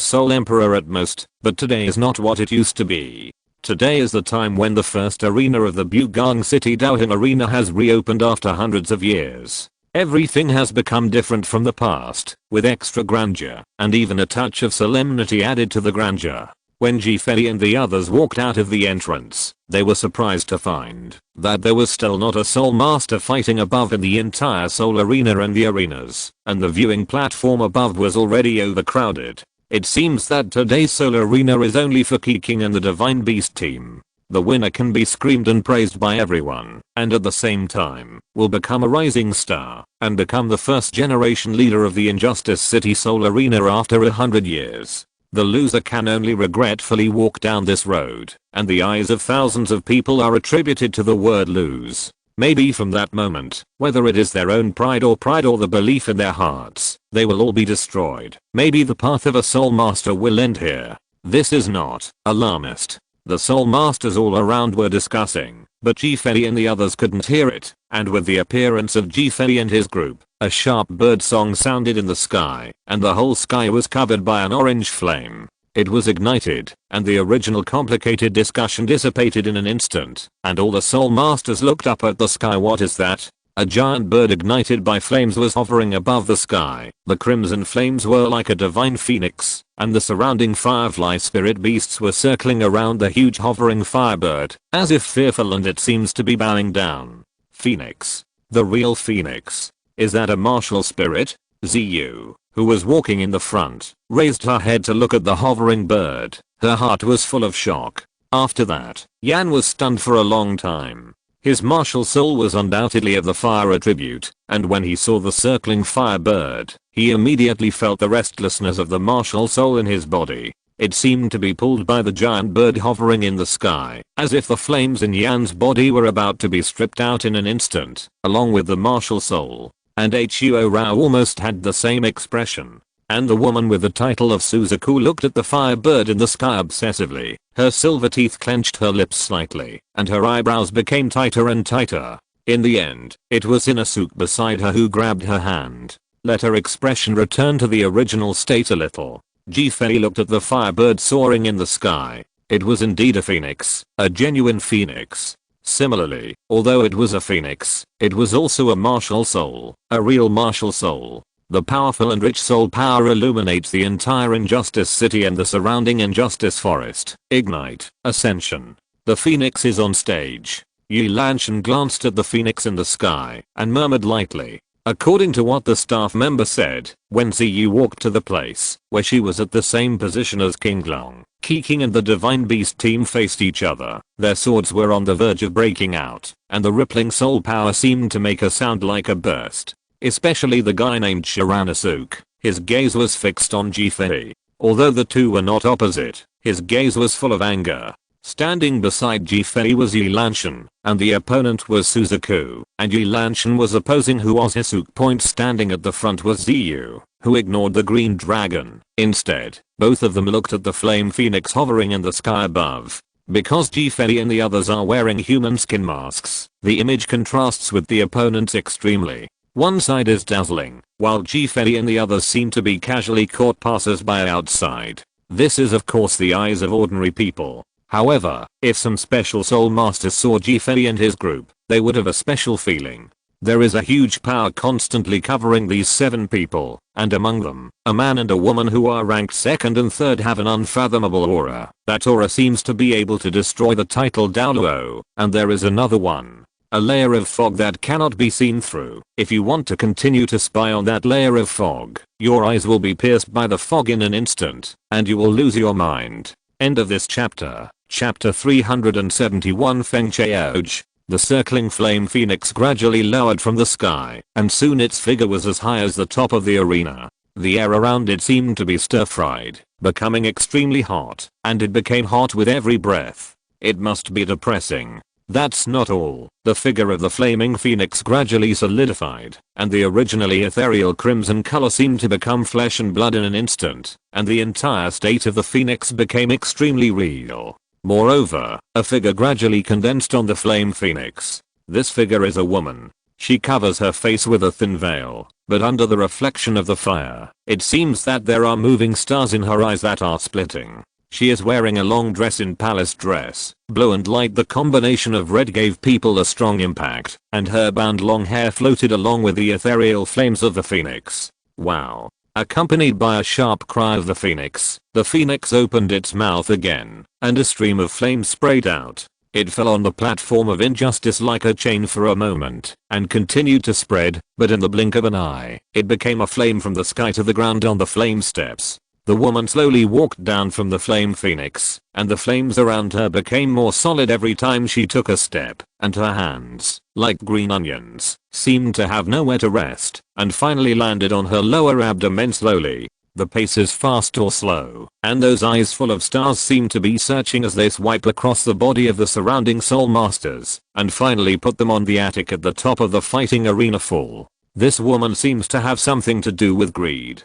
soul emperor at most, but today is not what it used to be. Today is the time when the first arena of the Bugang City Daohan Arena has reopened after hundreds of years. Everything has become different from the past, with extra grandeur, and even a touch of solemnity added to the grandeur. When Fei and the others walked out of the entrance, they were surprised to find that there was still not a soul master fighting above in the entire soul arena and the arenas, and the viewing platform above was already overcrowded. It seems that today's soul arena is only for Qi King and the Divine Beast team. The winner can be screamed and praised by everyone, and at the same time, will become a rising star, and become the first generation leader of the Injustice City Soul Arena after 100 years. The loser can only regretfully walk down this road, and the eyes of thousands of people are attributed to the word lose. Maybe from that moment, whether it is their own pride or the belief in their hearts, they will all be destroyed. Maybe the path of a soul master will end here. This is not alarmist. The soul masters all around were discussing, but Fei and the others couldn't hear it, and with the appearance of Fei and his group, a sharp bird song sounded in the sky, and the whole sky was covered by an orange flame. It was ignited, and the original complicated discussion dissipated in an instant, and all the soul masters looked up at the sky. What is that? A giant bird ignited by flames was hovering above the sky. The crimson flames were like a divine phoenix, and the surrounding firefly spirit beasts were circling around the huge hovering firebird, as if fearful, and it seems to be bowing down. Phoenix. The real phoenix. Is that a martial spirit? Ziyu, who was walking in the front, raised her head to look at the hovering bird. Her heart was full of shock. After that, Yan was stunned for a long time. His martial soul was undoubtedly of the fire attribute, and when he saw the circling firebird, he immediately felt the restlessness of the martial soul in his body. It seemed to be pulled by the giant bird hovering in the sky, as if the flames in Yan's body were about to be stripped out in an instant, along with the martial soul. And Huo Rao almost had the same expression. And the woman with the title of Suzaku looked at the firebird in the sky obsessively. Her silver teeth clenched her lips slightly, and her eyebrows became tighter and tighter. In the end, it was Inosuke beside her who grabbed her hand. Let her expression return to the original state a little. Ji-Fei looked at the firebird soaring in the sky. It was indeed a phoenix, a genuine phoenix. Similarly, although it was a phoenix, it was also a martial soul, a real martial soul. The powerful and rich soul power illuminates the entire Injustice City and the surrounding Injustice Forest. Ignite. Ascension. The phoenix is on stage. Yi Lanshan glanced at the phoenix in the sky and murmured lightly. According to what the staff member said, when Ziyu walked to the place where she was at the same position as King Long, King and the Divine Beast team faced each other. Their swords were on the verge of breaking out, and the rippling soul power seemed to make a sound like a burst. Especially the guy named Shiranosuke. His gaze was fixed on Ji-Fei. Although the two were not opposite, his gaze was full of anger. Standing beside Ji-Fei was Yi Lanshan, and the opponent was Suzaku, and Yi Lanshan was opposing who was Inosuke. Standing at the front was Ziyu, who ignored the green dragon. Instead, both of them looked at the flame phoenix hovering in the sky above. Because Ji-Fei and the others are wearing human skin masks, the image contrasts with the opponents extremely. One side is dazzling, while Ji-Fei and the others seem to be casually caught passers-by outside. This is of course the eyes of ordinary people. However, if some special soul masters saw Ji-Fei and his group, they would have a special feeling. There is a huge power constantly covering these 7 people, and among them, a man and a woman who are ranked 2nd and 3rd have an unfathomable aura. That aura seems to be able to destroy the title Douluo, and there is another one. A layer of fog that cannot be seen through. If you want to continue to spy on that layer of fog, your eyes will be pierced by the fog in an instant, and you will lose your mind. End of this chapter. Chapter 371 Feng Cheouge. The circling flame phoenix gradually lowered from the sky, and soon its figure was as high as the top of the arena. The air around it seemed to be stir-fried, becoming extremely hot, and it became hot with every breath. It must be depressing. That's not all. The figure of the flaming phoenix gradually solidified, and the originally ethereal crimson color seemed to become flesh and blood in an instant, and the entire state of the phoenix became extremely real. Moreover, a figure gradually condensed on the flame phoenix. This figure is a woman. She covers her face with a thin veil, but under the reflection of the fire, it seems that there are moving stars in her eyes that are splitting. She is wearing a long dress in palace dress, blue and light. The combination of red gave people a strong impact, and her band long hair floated along with the ethereal flames of the phoenix. Wow. Accompanied by a sharp cry of the phoenix opened its mouth again, and a stream of flame sprayed out. It fell on the platform of injustice like a chain for a moment, and continued to spread, but in the blink of an eye, it became a flame from the sky to the ground on the flame steps. The woman slowly walked down from the flame phoenix, and the flames around her became more solid every time she took a step, and her hands, like green onions, seemed to have nowhere to rest, and finally landed on her lower abdomen slowly. The pace is fast or slow, and those eyes full of stars seem to be searching as they swipe across the body of the surrounding soul masters, and finally put them on the attic at the top of the fighting arena full. This woman seems to have something to do with greed.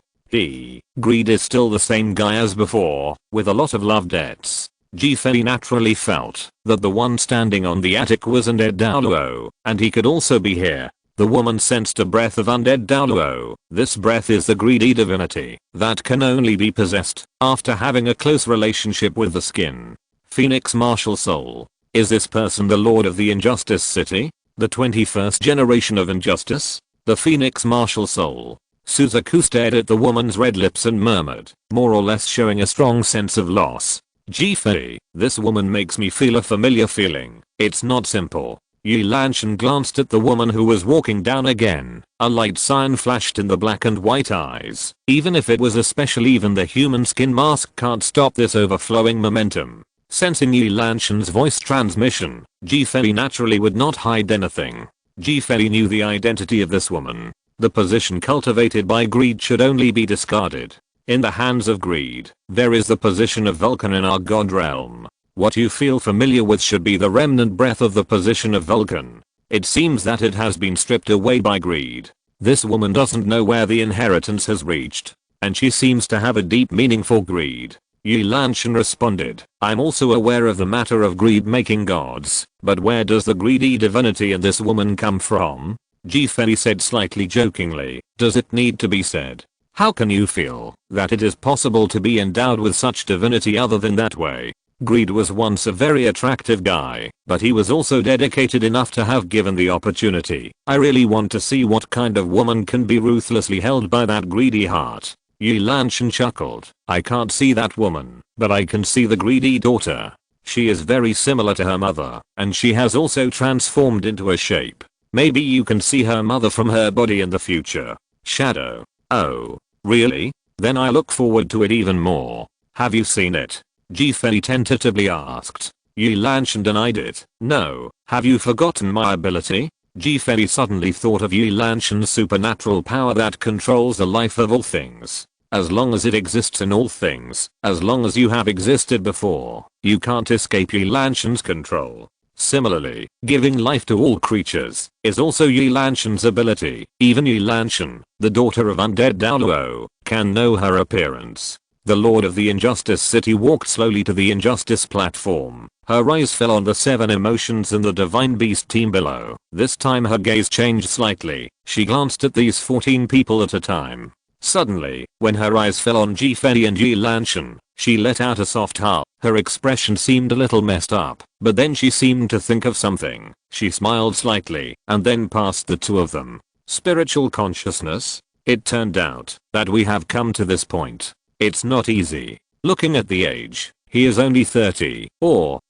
Greed is still the same guy as before, with a lot of love debts. Ji-Fei naturally felt that the one standing on the attic was undead Douluo, and he could also be here. The woman sensed a breath of undead Douluo. This breath is the greedy divinity that can only be possessed after having a close relationship with the skin. Phoenix martial soul. Is this person the lord of the Injustice City? The 21st generation of injustice? The Phoenix martial soul. Suzaku stared at the woman's red lips and murmured, more or less showing a strong sense of loss. Ji-Fei, this woman makes me feel a familiar feeling. It's not simple. Yi Lanshan glanced at the woman who was walking down again. A light cyan flashed in the black and white eyes. Even if it was a special, even the human skin mask can't stop this overflowing momentum. Sensing Yi Lanshan's voice transmission, Ji-Fei naturally would not hide anything. Ji-Fei knew the identity of this woman. The position cultivated by greed should only be discarded. In the hands of greed, there is the position of Vulcan in our god realm. What you feel familiar with should be the remnant breath of the position of Vulcan. It seems that it has been stripped away by greed. This woman doesn't know where the inheritance has reached. and she seems to have a deep meaning for greed. Yi Lanshan responded, I'm also aware of the matter of greed making gods, but where does the greedy divinity in this woman come from? Ji Fei said slightly jokingly, does it need to be said? How can you feel that it is possible to be endowed with such divinity other than that way? Greed was once a very attractive guy, but he was also dedicated enough to have given the opportunity. I really want to see what kind of woman can be ruthlessly held by that greedy heart. Yi Lanshan chuckled, I can't see that woman, but I can see the greedy daughter. She is very similar to her mother, and she has also transformed into a shape. Maybe you can see her mother from her body in the future. Shadow. Oh, really? Then I look forward to it even more. Have you seen it? Ji Fei tentatively asked. Yi Lanshan denied it. No, have you forgotten my ability? Ji Fei suddenly thought of Yi Lanshan's supernatural power that controls the life of all things. As long as it exists in all things, as long as you have existed before, you can't escape Yi Lanshan's control. Similarly, giving life to all creatures is also Yi Lanshan's ability. Even Yi Lanshan, the daughter of undead Douluo, can know her appearance. The Lord of the Injustice City walked slowly to the Injustice platform. Her eyes fell on the 7 emotions in the Divine Beast team below. This time her gaze changed slightly. She glanced at these 14 people at a time. Suddenly, when her eyes fell on Ji Fei and Yi Lanshan, she let out a soft huff. Her expression seemed a little messed up, but then she seemed to think of something. She smiled slightly, and then passed the two of them. Spiritual consciousness? It turned out that we have come to this point. It's not easy. Looking at the age, he is only 30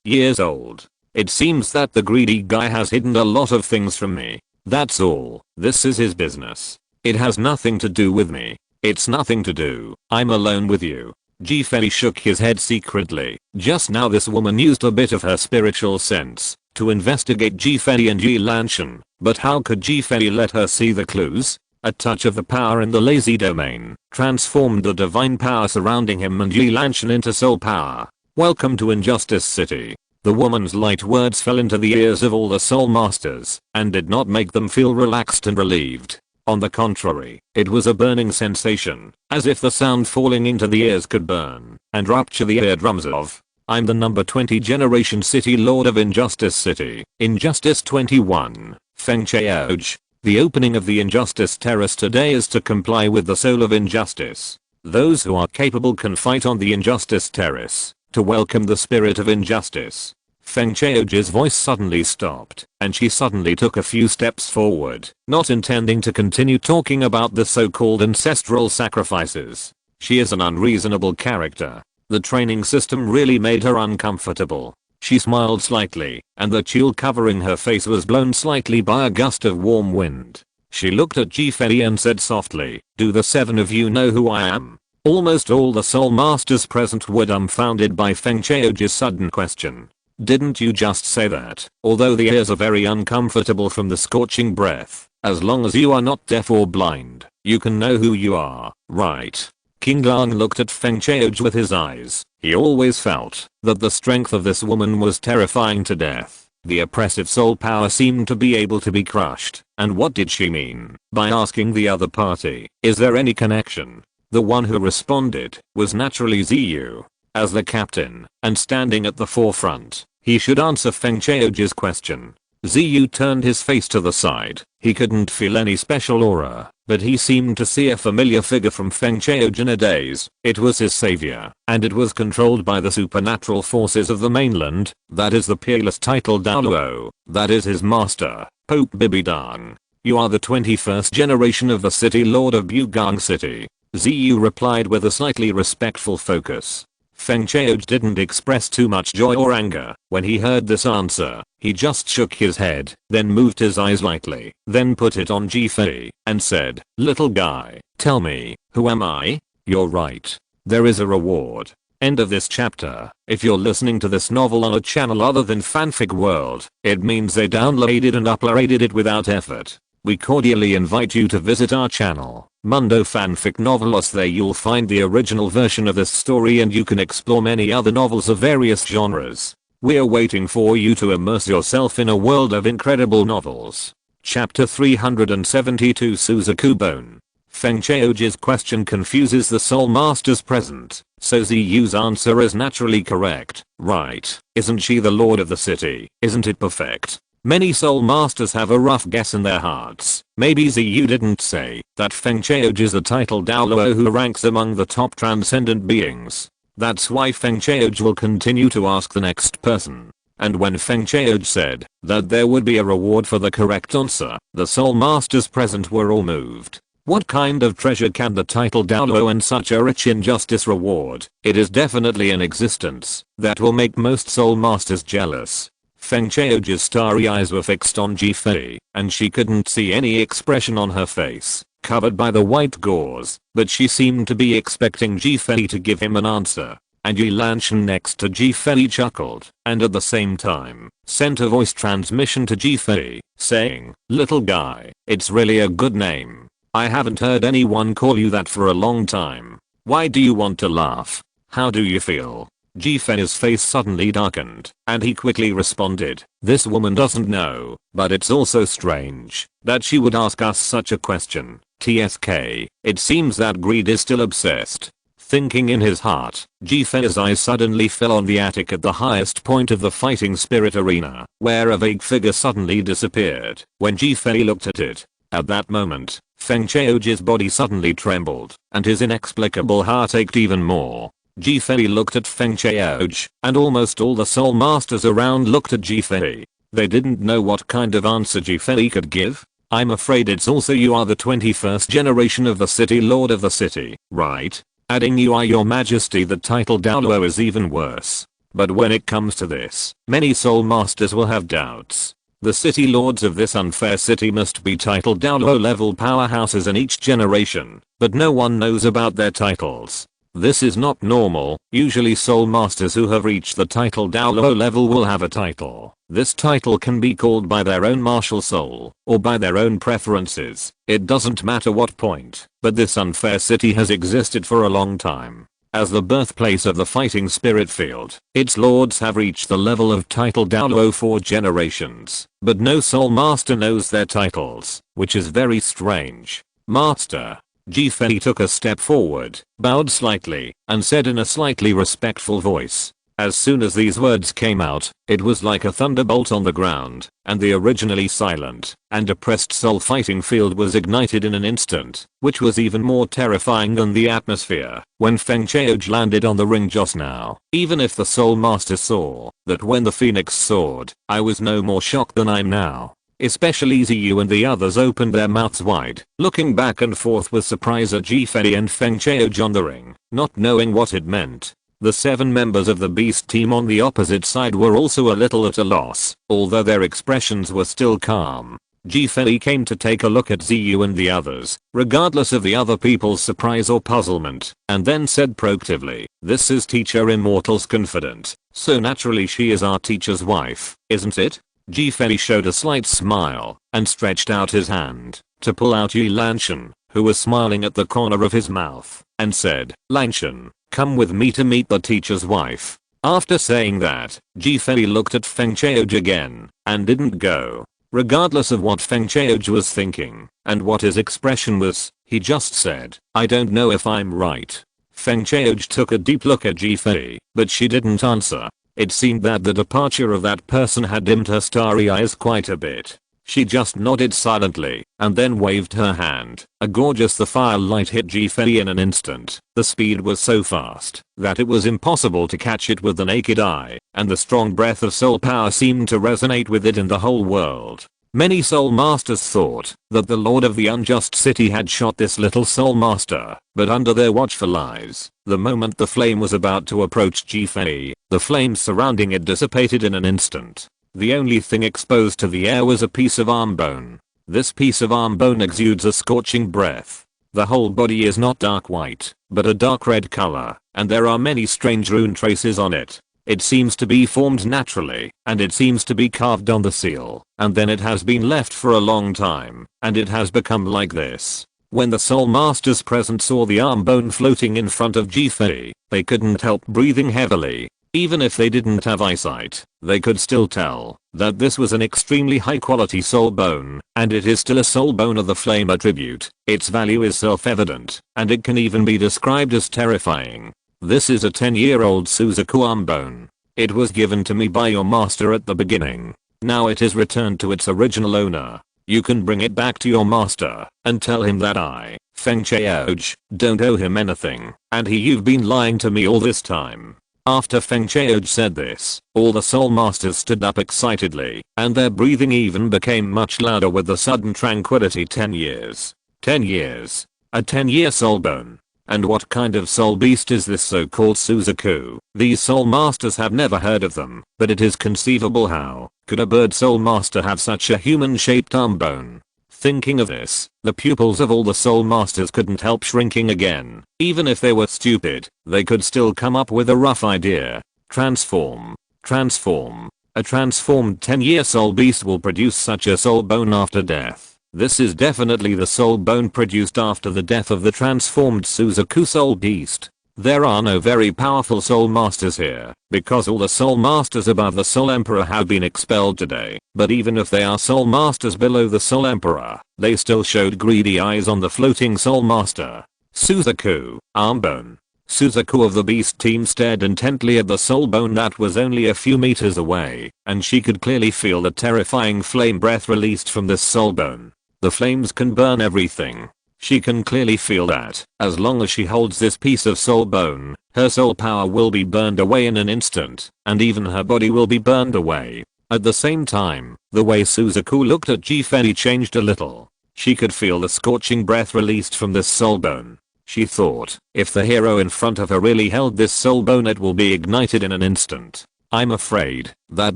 years old. It seems that the greedy guy has hidden a lot of things from me. That's all. This is his business. It has nothing to do with me. It's nothing to do. I'm alone with you. Ji Fei shook his head secretly. Just now this woman used a bit of her spiritual sense to investigate Ji Fei and Yi Lanshan, but how could Ji Fei let her see the clues? A touch of the power in the lazy domain transformed the divine power surrounding him and Yi Lanshan into soul power. Welcome to Injustice City. The woman's light words fell into the ears of all the soul masters and did not make them feel relaxed and relieved. On the contrary, it was a burning sensation, as if the sound falling into the ears could burn and rupture the eardrums of. I'm the number 20 generation city lord of Injustice City. Injustice 21, Feng Chaoj. The opening of the Injustice Terrace today is to comply with the soul of injustice. Those who are capable can fight on the Injustice Terrace to welcome the spirit of injustice. Feng Chaoj's voice suddenly stopped, and she suddenly took a few steps forward, not intending to continue talking about the so-called ancestral sacrifices. She is an unreasonable character. The training system really made her uncomfortable. She smiled slightly, and the tulle covering her face was blown slightly by a gust of warm wind. She looked at Ji Fei and said softly, do the 7 of you know who I am? Almost all the soul masters present were dumbfounded by Feng Chaoj's sudden question. Didn't you just say that? Although the ears are very uncomfortable from the scorching breath, as long as you are not deaf or blind, you can know who you are, right? King Lang looked at Feng Chaoj with his eyes. He always felt that the strength of this woman was terrifying to death. The oppressive soul power seemed to be able to be crushed. And what did she mean by asking the other party, is there any connection? The one who responded was naturally Ziyu. As the captain, and standing at the forefront, he should answer Feng Chaoj's question. Ziyu turned his face to the side. He couldn't feel any special aura, but he seemed to see a familiar figure from Feng Chaoj in a daze. It was his savior, and it was controlled by the supernatural forces of the mainland. That is the peerless title Douluo. That is his master, Pope Bibidang. You are the 21st generation of the city lord of Bugang City. Ziyu replied with a slightly respectful focus. Feng Chaoj didn't express too much joy or anger when he heard this answer. He just shook his head, then moved his eyes lightly, then put it on Ji Fei, and said, little guy, tell me, who am I? You're right. There is a reward. End of this chapter. If you're listening to this novel on a channel other than Fanfic World, it means they downloaded and uploaded it without effort. We cordially invite you to visit our channel, Mundo Fanfic Novelos. There you'll find the original version of this story and you can explore many other novels of various genres. We're waiting for you to immerse yourself in a world of incredible novels. Chapter 372 Suzaku Bone. Feng Chaoji's question confuses the soul masters present, so Ziyu's answer is naturally correct. Right, isn't she the lord of the city? Isn't it perfect? Many soul masters have a rough guess in their hearts. Maybe Ziyu didn't say that Feng Chaoji is a titled Douluo who ranks among the top transcendent beings. That's why Feng Chaoji will continue to ask the next person. And when Feng Chaoji said that there would be a reward for the correct answer, the soul masters present were all moved. What kind of treasure can the title Douluo and such a rich injustice reward? It is definitely in existence that will make most soul masters jealous. Feng Chaoji's starry eyes were fixed on Ji Fei, and she couldn't see any expression on her face, covered by the white gauze, but she seemed to be expecting Ji Fei to give him an answer. And Yi Lanshan next to Ji Fei chuckled, and at the same time, sent a voice transmission to Ji Fei, saying, "Little guy, it's really a good name. I haven't heard anyone call you that for a long time. Why do you want to laugh? How do you feel?" Ji Fei's face suddenly darkened, and he quickly responded, "This woman doesn't know, but it's also strange that she would ask us such a question. TSK, it seems that greed is still obsessed." Thinking in his heart, Ji Fei's eyes suddenly fell on the attic at the highest point of the fighting spirit arena, where a vague figure suddenly disappeared. When Ji Fei looked at it, at that moment, Feng Chaoji's body suddenly trembled, and his inexplicable heart ached even more. Ji Fei looked at Feng Chaoji, and almost all the soul masters around looked at Ji Fei. They didn't know what kind of answer Ji Fei could give. "I'm afraid it's also you are the 21st generation of the city lord of the city, right? Adding you are your majesty, the title Douluo is even worse. But when it comes to this, many soul masters will have doubts. The city lords of this unfair city must be titled Douluo level powerhouses in each generation, but no one knows about their titles. This is not normal. Usually soul masters who have reached the title Douluo level will have a title. This title can be called by their own martial soul, or by their own preferences. It doesn't matter what point, but this unfair city has existed for a long time. As the birthplace of the fighting spirit field, its lords have reached the level of title Douluo for generations, but no soul master knows their titles, which is very strange. Master. Ji Fei took a step forward, bowed slightly, and said in a slightly respectful voice. As soon as these words came out, it was like a thunderbolt on the ground, and the originally silent and depressed soul fighting field was ignited in an instant, which was even more terrifying than the atmosphere when Feng Chaoji landed on the ring just now. Even if the soul master saw that when the phoenix soared, I was no more shocked than I'm now. Especially Ziyu and the others opened their mouths wide, looking back and forth with surprise at Ji Fei and Feng Chaoji on the ring, not knowing what it meant. The 7 members of the beast team on the opposite side were also a little at a loss, although their expressions were still calm. Ji Fei came to take a look at Ziyu and the others, regardless of the other people's surprise or puzzlement, and then said proactively, "This is Teacher Immortal's confidant, so naturally she is our teacher's wife, isn't it?" Ji Fei showed a slight smile, and stretched out his hand to pull out Yi Lanshan, who was smiling at the corner of his mouth, and said, "Lanshan, come with me to meet the teacher's wife." After saying that, Ji Fei looked at Feng Chaoji again, and didn't go. Regardless of what Feng Chaoji was thinking, and what his expression was, he just said, "I don't know if I'm right." Feng Chaoji took a deep look at Ji Fei, but she didn't answer. It seemed that the departure of that person had dimmed her starry eyes quite a bit. She just nodded silently, and then waved her hand. A gorgeous sapphire light hit Ji Fei in an instant. The speed was so fast that it was impossible to catch it with the naked eye, and the strong breath of soul power seemed to resonate with it in the whole world. Many soul masters thought that the lord of the unjust city had shot this little soul master, but under their watchful eyes, the moment the flame was about to approach Ji Fei, the flames surrounding it dissipated in an instant. The only thing exposed to the air was a piece of arm bone. This piece of arm bone exudes a scorching breath. The whole body is not dark white, but a dark red color, and there are many strange rune traces on it. It seems to be formed naturally, and it seems to be carved on the seal, and then it has been left for a long time, and it has become like this. When the soul masters present saw the arm bone floating in front of Ji Fei, they couldn't help breathing heavily. Even if they didn't have eyesight, they could still tell that this was an extremely high quality soul bone, and it is still a soul bone of the flame attribute. Its value is self-evident, and it can even be described as terrifying. This is a 10-year-old Suzaku arm bone. It was given to me by your master at the beginning. Now it is returned to its original owner. You can bring it back to your master and tell him that I, Feng Chaoj, don't owe him anything, and you've been lying to me all this time. After Feng Chaoj said this, all the soul masters stood up excitedly, and their breathing even became much louder with the sudden tranquility. 10 years. 10 years. A 10-year soul bone. And what kind of soul beast is this so-called Suzaku? These soul masters have never heard of them, but it is conceivable. How could a bird soul master have such a human-shaped arm bone? Thinking of this, the pupils of all the soul masters couldn't help shrinking again. Even if they were stupid, they could still come up with a rough idea. Transform. Transform. A transformed 10-year soul beast will produce such a soul bone after death. This is definitely the soul bone produced after the death of the transformed Suzaku soul beast. There are no very powerful soul masters here, because all the soul masters above the soul emperor have been expelled today. But even if they are soul masters below the soul emperor, they still showed greedy eyes on the floating soul master. Suzaku, arm bone. Suzaku of the beast team stared intently at the soul bone that was only a few meters away, and she could clearly feel the terrifying flame breath released from this soul bone. The flames can burn everything. She can clearly feel that, as long as she holds this piece of soul bone, her soul power will be burned away in an instant, and even her body will be burned away. At the same time, the way Suzaku looked at Ji-Fei changed a little. She could feel the scorching breath released from this soul bone. She thought, if the hero in front of her really held this soul bone, it will be ignited in an instant. I'm afraid that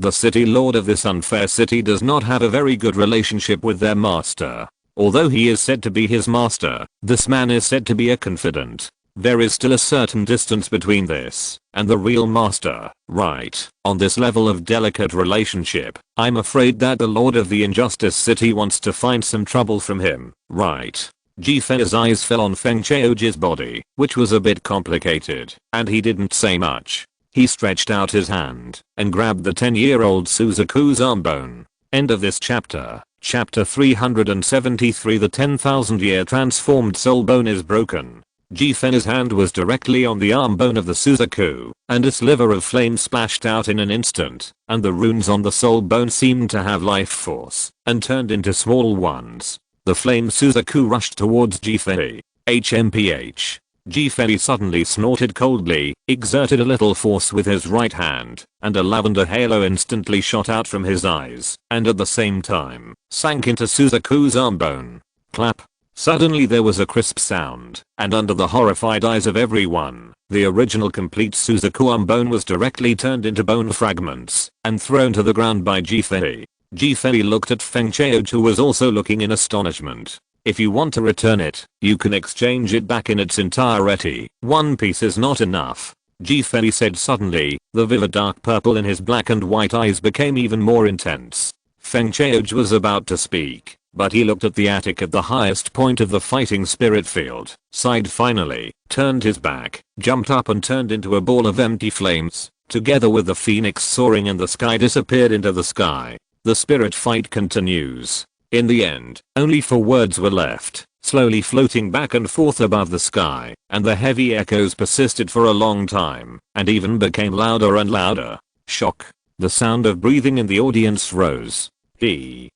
the city lord of this unfair city does not have a very good relationship with their master. Although he is said to be his master, this man is said to be a confidant. There is still a certain distance between this and the real master, right? On this level of delicate relationship, I'm afraid that the lord of the injustice city wants to find some trouble from him, right? Ji-Fei's eyes fell on Feng Chaoj's body, which was a bit complicated, and he didn't say much. He stretched out his hand and grabbed the 10-year-old Suzaku's arm bone. End of this chapter. Chapter 373. The 10,000-year transformed soul bone is broken. Ji-Fei's hand was directly on the arm bone of the Suzaku, and a sliver of flame splashed out in an instant, and the runes on the soul bone seemed to have life force and turned into small ones. The flame Suzaku rushed towards Ji-Fei. HMPH. Ji-Fei suddenly snorted coldly, exerted a little force with his right hand, and a lavender halo instantly shot out from his eyes, and at the same time, sank into Suzaku's arm bone. Clap. Suddenly there was a crisp sound, and under the horrified eyes of everyone, the original complete Suzaku arm bone was directly turned into bone fragments, and thrown to the ground by Ji-Fei. Ji-Fei looked at Feng Chaoj, who was also looking in astonishment. If you want to return it, you can exchange it back in its entirety. One piece is not enough. Ji-Fei said suddenly. The vivid dark purple in his black and white eyes became even more intense. Feng Chaoj was about to speak, but he looked at the attic at the highest point of the fighting spirit field, sighed finally, turned his back, jumped up and turned into a ball of empty flames, together with the phoenix soaring in the sky disappeared into the sky. The spirit fight continues. In the end, only 4 words were left, slowly floating back and forth above the sky, and the heavy echoes persisted for a long time, and even became louder and louder. Shock. The sound of breathing in the audience rose. He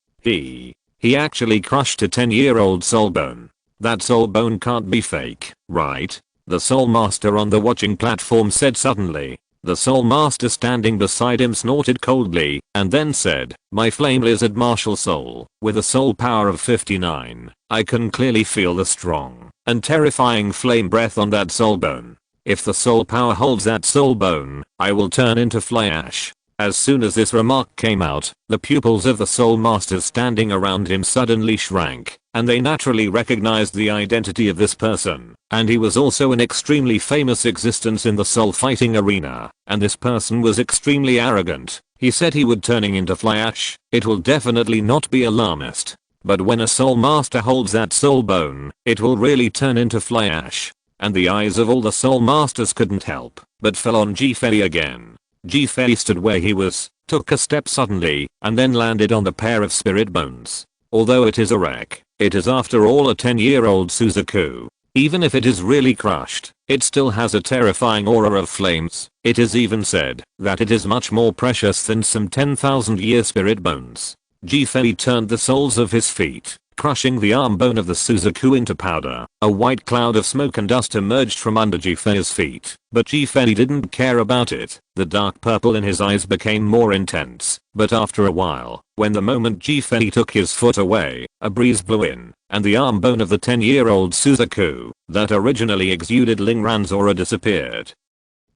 actually crushed a 10-year-old soul bone. That soul bone can't be fake, right? The soul master on the watching platform said suddenly. The soul master standing beside him snorted coldly, and then said, my flame lizard martial soul, with a soul power of 59, I can clearly feel the strong and terrifying flame breath on that soul bone. If the soul power holds that soul bone, I will turn into fly ash. As soon as this remark came out, the pupils of the soul masters standing around him suddenly shrank, and they naturally recognized the identity of this person, and he was also an extremely famous existence in the soul fighting arena, and this person was extremely arrogant. He said he would turning into fly ash. It will definitely not be alarmist, but when a soul master holds that soul bone, it will really turn into fly ash. And the eyes of all the soul masters couldn't help but fell on Ji-Fei again. Ji Fei stood where he was, took a step suddenly, and then landed on the pair of spirit bones. Although it is a wreck, it is after all a 10-year-old Suzaku. Even if it is really crushed, it still has a terrifying aura of flames. It is even said that it is much more precious than some 10,000-year spirit bones. Ji Fei turned the soles of his feet, crushing the arm bone of the Suzaku into powder. A white cloud of smoke and dust emerged from under Ji Fei's feet, but Ji Fei didn't care about it. The dark purple in his eyes became more intense, but after a while, when the moment Ji Fei took his foot away, a breeze blew in, and the arm bone of the 10-year-old Suzaku that originally exuded Lingran's aura disappeared.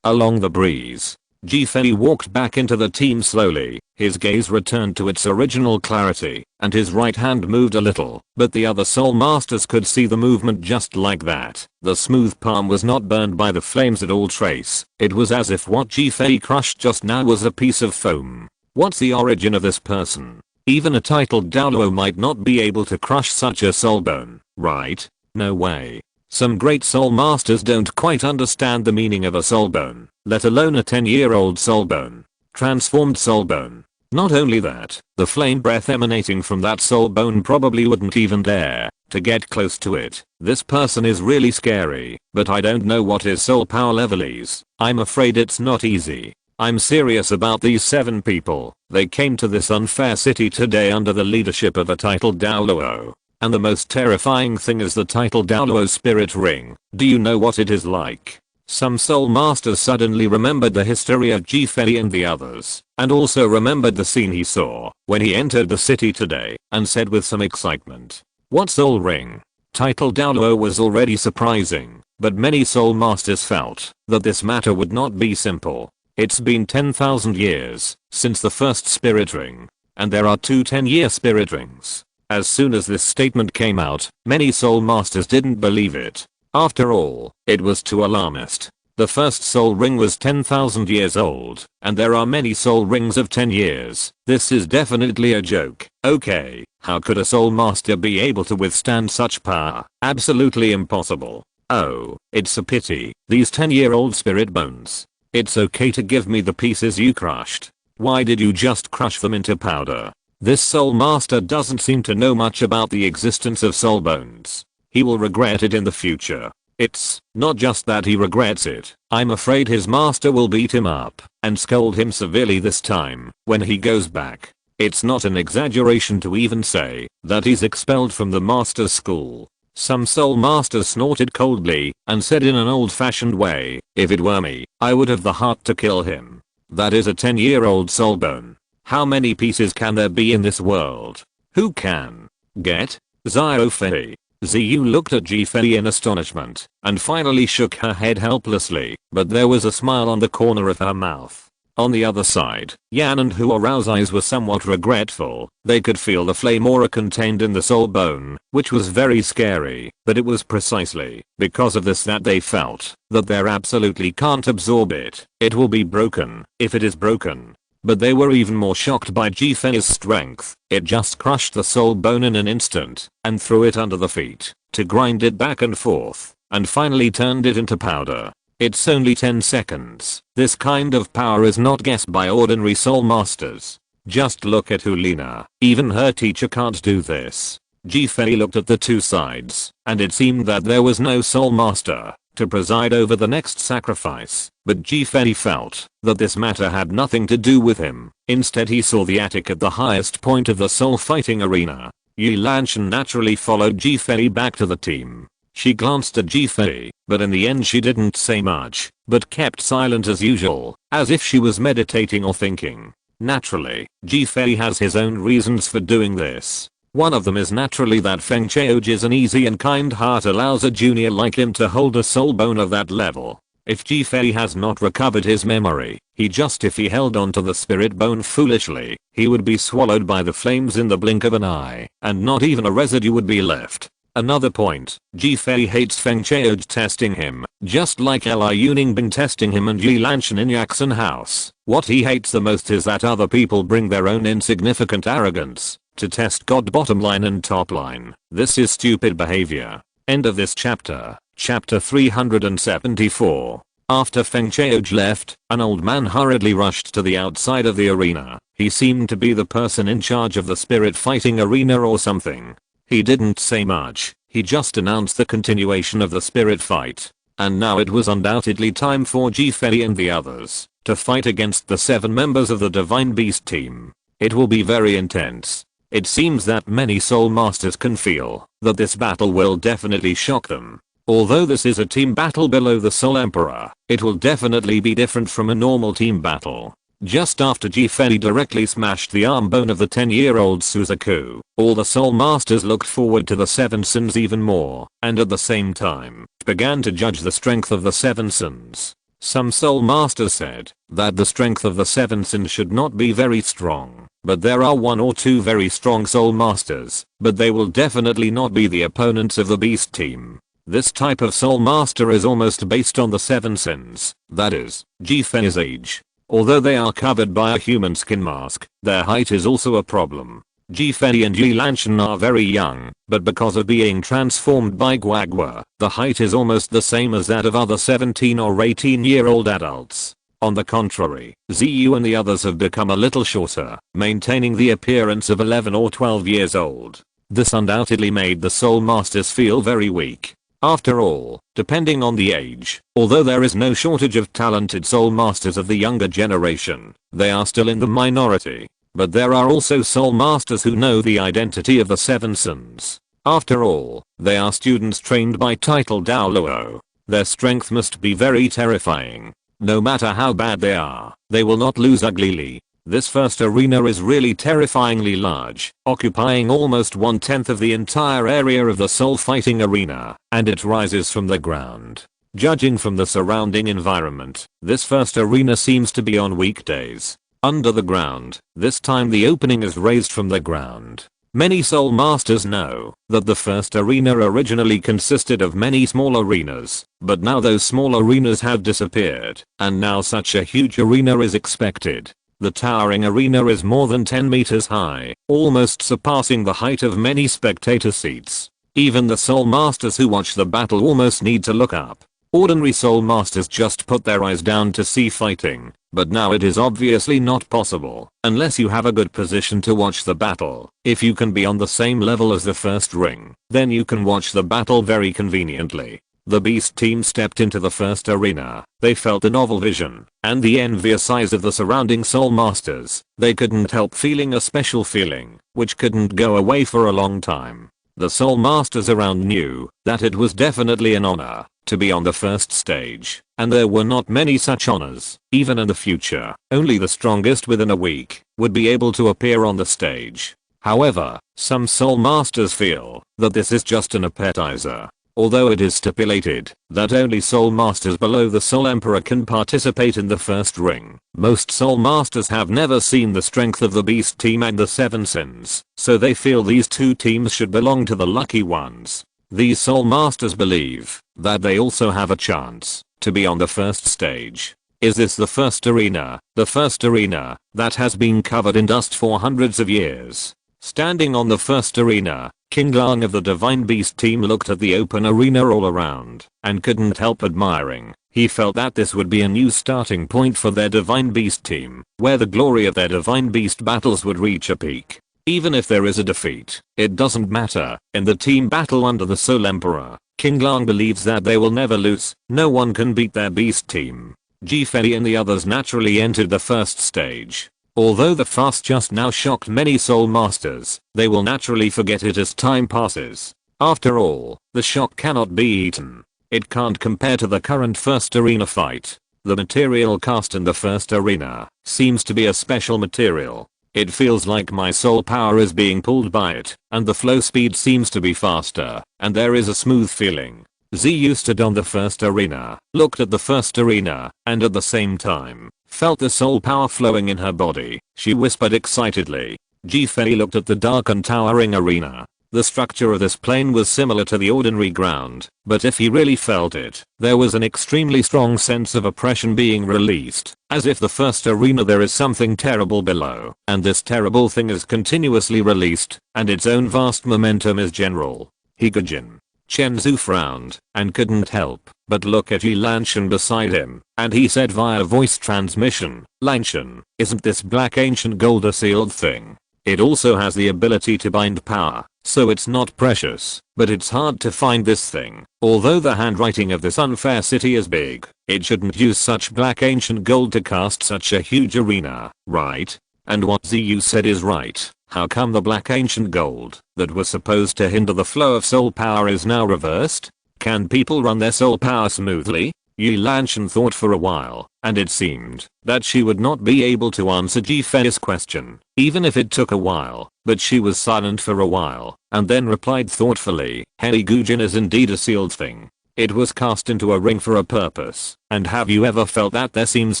Along the breeze, Ji Fei walked back into the team slowly. His gaze returned to its original clarity, and his right hand moved a little, but the other soul masters could see the movement just like that. The smooth palm was not burned by the flames at all trace. It was as if what Ji Fei crushed just now was a piece of foam. What's the origin of this person? Even a titled Douluo might not be able to crush such a soul bone, right? No way. Some great soul masters don't quite understand the meaning of a soul bone, let alone a 10-year-old soul bone. Transformed soul bone. Not only that, the flame breath emanating from that soul bone probably wouldn't even dare to get close to it. This person is really scary, but I don't know what his soul power level is. I'm afraid it's not easy. I'm serious about these 7 people. They came to this unfair city today under the leadership of a titled Douluo. And the most terrifying thing is the titled Douluo spirit ring. Do you know what it is like? Some soul masters suddenly remembered the history of Ji Fei and the others, and also remembered the scene he saw when he entered the city today, and said with some excitement, "What soul ring?" Titled Douluo was already surprising, but many soul masters felt that this matter would not be simple. It's been 10,000 years since the first spirit ring, and there are 2 10-year spirit rings. As soon as this statement came out, many soul masters didn't believe it. After all, it was too alarmist. The first soul ring was 10,000 years old, and there are many soul rings of 10 years. This is definitely a joke. Okay, how could a soul master be able to withstand such power? Absolutely impossible. Oh, it's a pity. These 10-year-old spirit bones. It's okay to give me the pieces you crushed. Why did you just crush them into powder? This soul master doesn't seem to know much about the existence of soul bones. He will regret it in the future. It's not just that he regrets it. I'm afraid his master will beat him up and scold him severely this time when he goes back. It's not an exaggeration to even say that he's expelled from the master's school. Some soul masters snorted coldly and said in an old-fashioned way, "If it were me, I would have the heart to kill him." That is a 10-year-old soul bone. How many pieces can there be in this world? Who can get? Xiao Fei. Ziyu looked at Ji Fei in astonishment and finally shook her head helplessly, but there was a smile on the corner of her mouth. On the other side, Yan and Huarao's eyes were somewhat regretful. They could feel the flame aura contained in the soul bone, which was very scary, but it was precisely because of this that they felt that they absolutely can't absorb it. It will be broken if it is broken. But they were even more shocked by Ji Fei's strength. It just crushed the soul bone in an instant and threw it under the feet to grind it back and forth and finally turned it into powder. It's only 10 seconds. This kind of power is not guessed by ordinary soul masters. Just look at Hulina. Even her teacher can't do this. Ji Fei looked at the 2 sides, and it seemed that there was no soul master to preside over the next sacrifice, but Ji Fei felt that this matter had nothing to do with him. Instead he saw the attic at the highest point of the soul fighting arena. Yi Lanshan naturally followed Ji Fei back to the team. She glanced at Ji Fei, but in the end she didn't say much, but kept silent as usual, as if she was meditating or thinking. Naturally, Ji Fei has his own reasons for doing this. One of them is naturally that Feng Chaoji's an easy and kind heart allows a junior like him to hold a soul bone of that level. If Ji Fei has not recovered his memory, if he held on to the spirit bone foolishly, he would be swallowed by the flames in the blink of an eye, and not even a residue would be left. Another point, Ji Fei hates Feng Chaoj testing him, just like Li Yuningbing testing him and Yi Lanshan in Yaxin House. What he hates the most is that other people bring their own insignificant arrogance to test God bottom line and top line. This is stupid behavior. End of this chapter. Chapter 374. After Feng Chaoj left, an old man hurriedly rushed to the outside of the arena. He seemed to be the person in charge of the spirit fighting arena or something. He didn't say much, he just announced the continuation of the spirit fight. And now it was undoubtedly time for Fei and the others to fight against the 7 members of the Divine Beast team. It will be very intense. It seems that many Soul Masters can feel that this battle will definitely shock them. Although this is a team battle below the Soul Emperor, it will definitely be different from a normal team battle. Just after Fei directly smashed the arm bone of the 10-year-old Suzaku, all the Soul Masters looked forward to the 7 sins even more, and at the same time, began to judge the strength of the 7 sins. Some Soul Masters said that the strength of the 7 sins should not be very strong, but there are 1 or 2 very strong Soul Masters, but they will definitely not be the opponents of the Beast team. This type of Soul Master is almost based on the 7 sins, that is, Fei's age. Although they are covered by a human skin mask, their height is also a problem. Fei and Yi Lanshan are very young, but because of being transformed by Guagua, the height is almost the same as that of other 17 or 18-year-old adults. On the contrary, Ziyu and the others have become a little shorter, maintaining the appearance of 11 or 12 years old. This undoubtedly made the Soul Masters feel very weak. After all, depending on the age, although there is no shortage of talented Soul Masters of the younger generation, they are still in the minority. But there are also Soul Masters who know the identity of the 7 sins. After all, they are students trained by titled Douluo. Their strength must be very terrifying. No matter how bad they are, they will not lose uglily. This first arena is really terrifyingly large, occupying almost 1/10 of the entire area of the soul fighting arena, and it rises from the ground. Judging from the surrounding environment, this first arena seems to be on weekdays. Under the ground, this time the opening is raised from the ground. Many Soul Masters know that the first arena originally consisted of many small arenas, but now those small arenas have disappeared, and now such a huge arena is expected. The towering arena is more than 10 meters high, almost surpassing the height of many spectator seats. Even the Soul Masters who watch the battle almost need to look up. Ordinary Soul Masters just put their eyes down to see fighting, but now it is obviously not possible unless you have a good position to watch the battle. If you can be on the same level as the first ring, then you can watch the battle very conveniently. The Beast team stepped into the first arena. They felt the novel vision and the envious eyes of the surrounding Soul Masters. They couldn't help feeling a special feeling, which couldn't go away for a long time. The Soul Masters around knew that it was definitely an honor to be on the first stage, and there were not many such honors. Even in the future, only the strongest within a week would be able to appear on the stage. However, some Soul Masters feel that this is just an appetizer. Although it is stipulated that only Soul Masters below the Soul Emperor can participate in the first ring, most Soul Masters have never seen the strength of the Beast team and the 7 sins, so they feel these 2 teams should belong to the lucky ones. These Soul Masters believe that they also have a chance to be on the first stage. Is this the first arena? The first arena that has been covered in dust for hundreds of years. Standing on the first arena, King Lang of the Divine Beast team looked at the open arena all around and couldn't help admiring. He felt that this would be a new starting point for their Divine Beast team, where the glory of their Divine Beast battles would reach a peak. Even if there is a defeat, it doesn't matter. In the team battle under the Soul Emperor, King Lang believes that they will never lose. No one can beat their Beast team. Fei and the others naturally entered the first stage. Although the fast just now shocked many Soul Masters, they will naturally forget it as time passes. After all, the shock cannot be eaten. It can't compare to the current first arena fight. The material cast in the first arena seems to be a special material. It feels like my soul power is being pulled by it, and the flow speed seems to be faster, and there is a smooth feeling. Ziyu stood on the first arena, looked at the first arena, and at the same time, felt the soul power flowing in her body. She whispered excitedly. Fei looked at the dark and towering arena. The structure of this plane was similar to the ordinary ground, but if he really felt it, there was an extremely strong sense of oppression being released, as if the first arena there is something terrible below, and this terrible thing is continuously released, and its own vast momentum is general. Hikajin. Chen Zhu frowned and couldn't help but look at Yi Lanshan beside him, and he said via voice transmission, "Lanshan, isn't this black ancient gold a sealed thing? It also has the ability to bind power, so it's not precious, but it's hard to find this thing. Although the handwriting of this unfair city is big, it shouldn't use such black ancient gold to cast such a huge arena, right? And what Ziyu said is right. How come the black ancient gold that was supposed to hinder the flow of soul power is now reversed? Can people run their soul power smoothly?" Yi Lanshan thought for a while, and it seemed that she would not be able to answer Ji Fei's question, even if it took a while, but she was silent for a while, and then replied thoughtfully, "Hei Gujin is indeed a sealed thing. It was cast into a ring for a purpose, and have you ever felt that there seems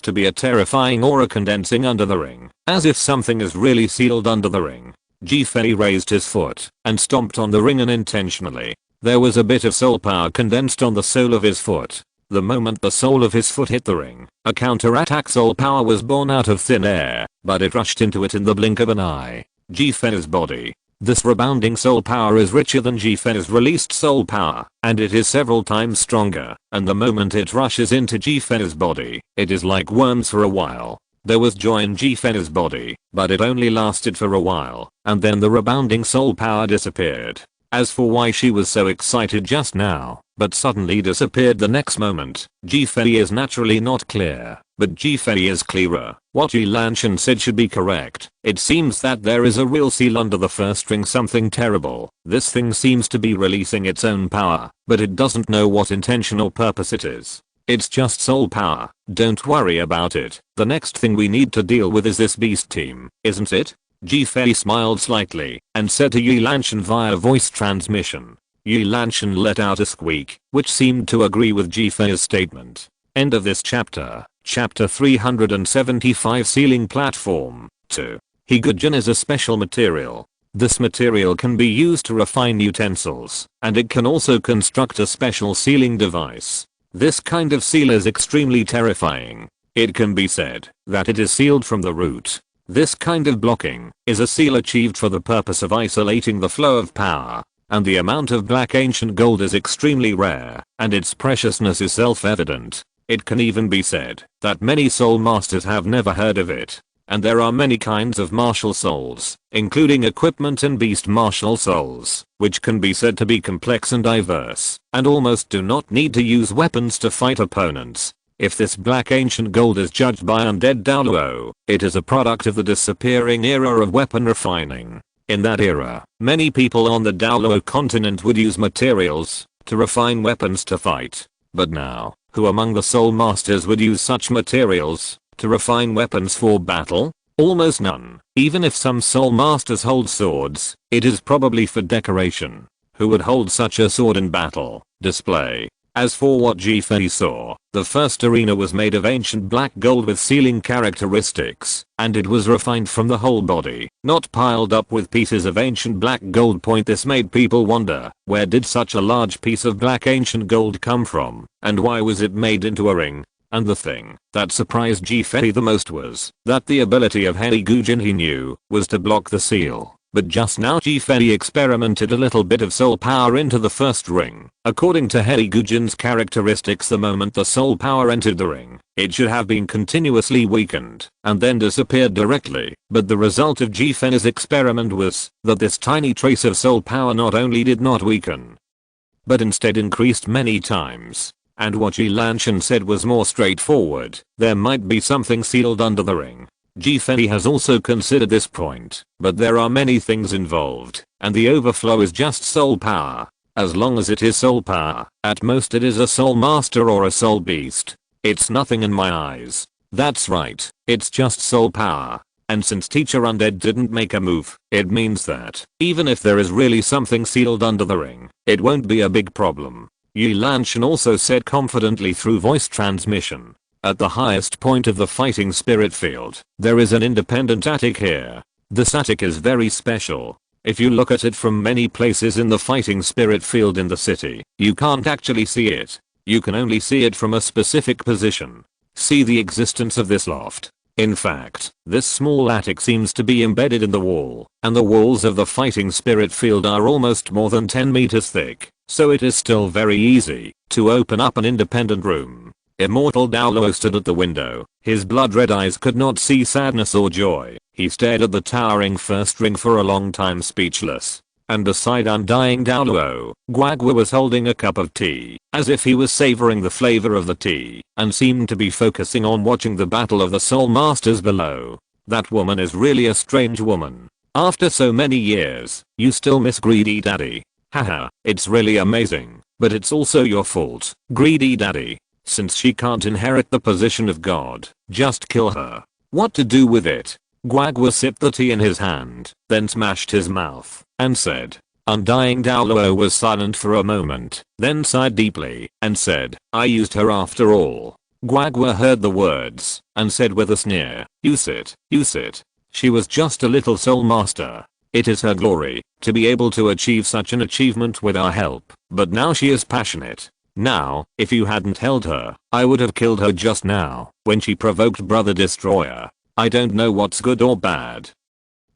to be a terrifying aura condensing under the ring, as if something is really sealed under the ring?" Ji Fei raised his foot and stomped on the ring unintentionally. There was a bit of soul power condensed on the sole of his foot. The moment the sole of his foot hit the ring, a counterattack soul power was born out of thin air, but it rushed into it in the blink of an eye. Ji Fei's body. This rebounding soul power is richer than Ji Fei's released soul power, and it is several times stronger, and the moment it rushes into Ji Fei's body, it is like worms for a while. There was joy in Ji Fei's body, but it only lasted for a while, and then the rebounding soul power disappeared. As for why she was so excited just now, but suddenly disappeared the next moment, Ji Fei is naturally not clear, but Ji Fei is clearer. What Yi Lanshan said should be correct. It seems that there is a real seal under the first ring, something terrible. This thing seems to be releasing its own power, but it doesn't know what intentional purpose it is. It's just soul power. Don't worry about it. The next thing we need to deal with is this beast team, isn't it? Ji Fei smiled slightly and said to Yi Lanshan via voice transmission. Yi Lanshan let out a squeak, which seemed to agree with Ji Fei's statement. End of this chapter. Chapter 375 Sealing Platform 2. Higujin is a special material. This material can be used to refine utensils, and it can also construct a special sealing device. This kind of seal is extremely terrifying. It can be said that it is sealed from the root. This kind of blocking is a seal achieved for the purpose of isolating the flow of power, and the amount of black ancient gold is extremely rare, and its preciousness is self-evident. It can even be said that many soul masters have never heard of it, and there are many kinds of martial souls, including equipment and beast martial souls, which can be said to be complex and diverse, and almost do not need to use weapons to fight opponents. If this black ancient gold is judged by undead Douluo, it is a product of the disappearing era of weapon refining. In that era, many people on the Douluo Continent would use materials to refine weapons to fight. But now, who among the soul masters would use such materials to refine weapons for battle? Almost none. Even if some soul masters hold swords, it is probably for decoration. Who would hold such a sword in battle? Display. As for what Ji Fei saw, the first arena was made of ancient black gold with sealing characteristics, and it was refined from the whole body, not piled up with pieces of ancient black gold. This made people wonder, where did such a large piece of black ancient gold come from, and why was it made into a ring? And the thing that surprised Ji Fei the most was that the ability of Hei Gujin he knew was to block the seal. But just now Ji Fei experimented a little bit of soul power into the first ring. According to Hei Gujin's characteristics, the moment the soul power entered the ring, it should have been continuously weakened and then disappeared directly. But the result of Ji Fei's experiment was that this tiny trace of soul power not only did not weaken, but instead increased many times. And what Yi Lanshan said was more straightforward. There might be something sealed under the ring. Ji Fei has also considered this point, but there are many things involved, and the overflow is just soul power. As long as it is soul power, at most it is a soul master or a soul beast. It's nothing in my eyes. That's right, it's just soul power. And since Teacher Undead didn't make a move, it means that, even if there is really something sealed under the ring, it won't be a big problem. Yi Lanshan also said confidently through voice transmission. At the highest point of the fighting spirit field, there is an independent attic here. This attic is very special. If you look at it from many places in the fighting spirit field in the city, you can't actually see it. You can only see it from a specific position. See the existence of this loft. In fact, this small attic seems to be embedded in the wall, and the walls of the fighting spirit field are almost more than 10 meters thick, so it is still very easy to open up an independent room. Immortal Douluo stood at the window. His blood-red eyes could not see sadness or joy. He stared at the towering first ring for a long time, speechless. And beside undying Douluo, Guagua was holding a cup of tea, as if he was savoring the flavor of the tea, and seemed to be focusing on watching the battle of the soul masters below. That woman is really a strange woman. After so many years, you still miss Greedy Daddy. Haha, it's really amazing, but it's also your fault, Greedy Daddy. Since she can't inherit the position of God, just kill her. What to do with it? Guagua sipped the tea in his hand, then smashed his mouth, and said. Undying Douluo was silent for a moment, then sighed deeply, and said, I used her after all. Guagua heard the words, and said with a sneer, use it, use it. She was just a little soul master. It is her glory, to be able to achieve such an achievement with our help, but now she is passionate. Now, if you hadn't held her, I would have killed her just now, when she provoked Brother Destroyer. I don't know what's good or bad.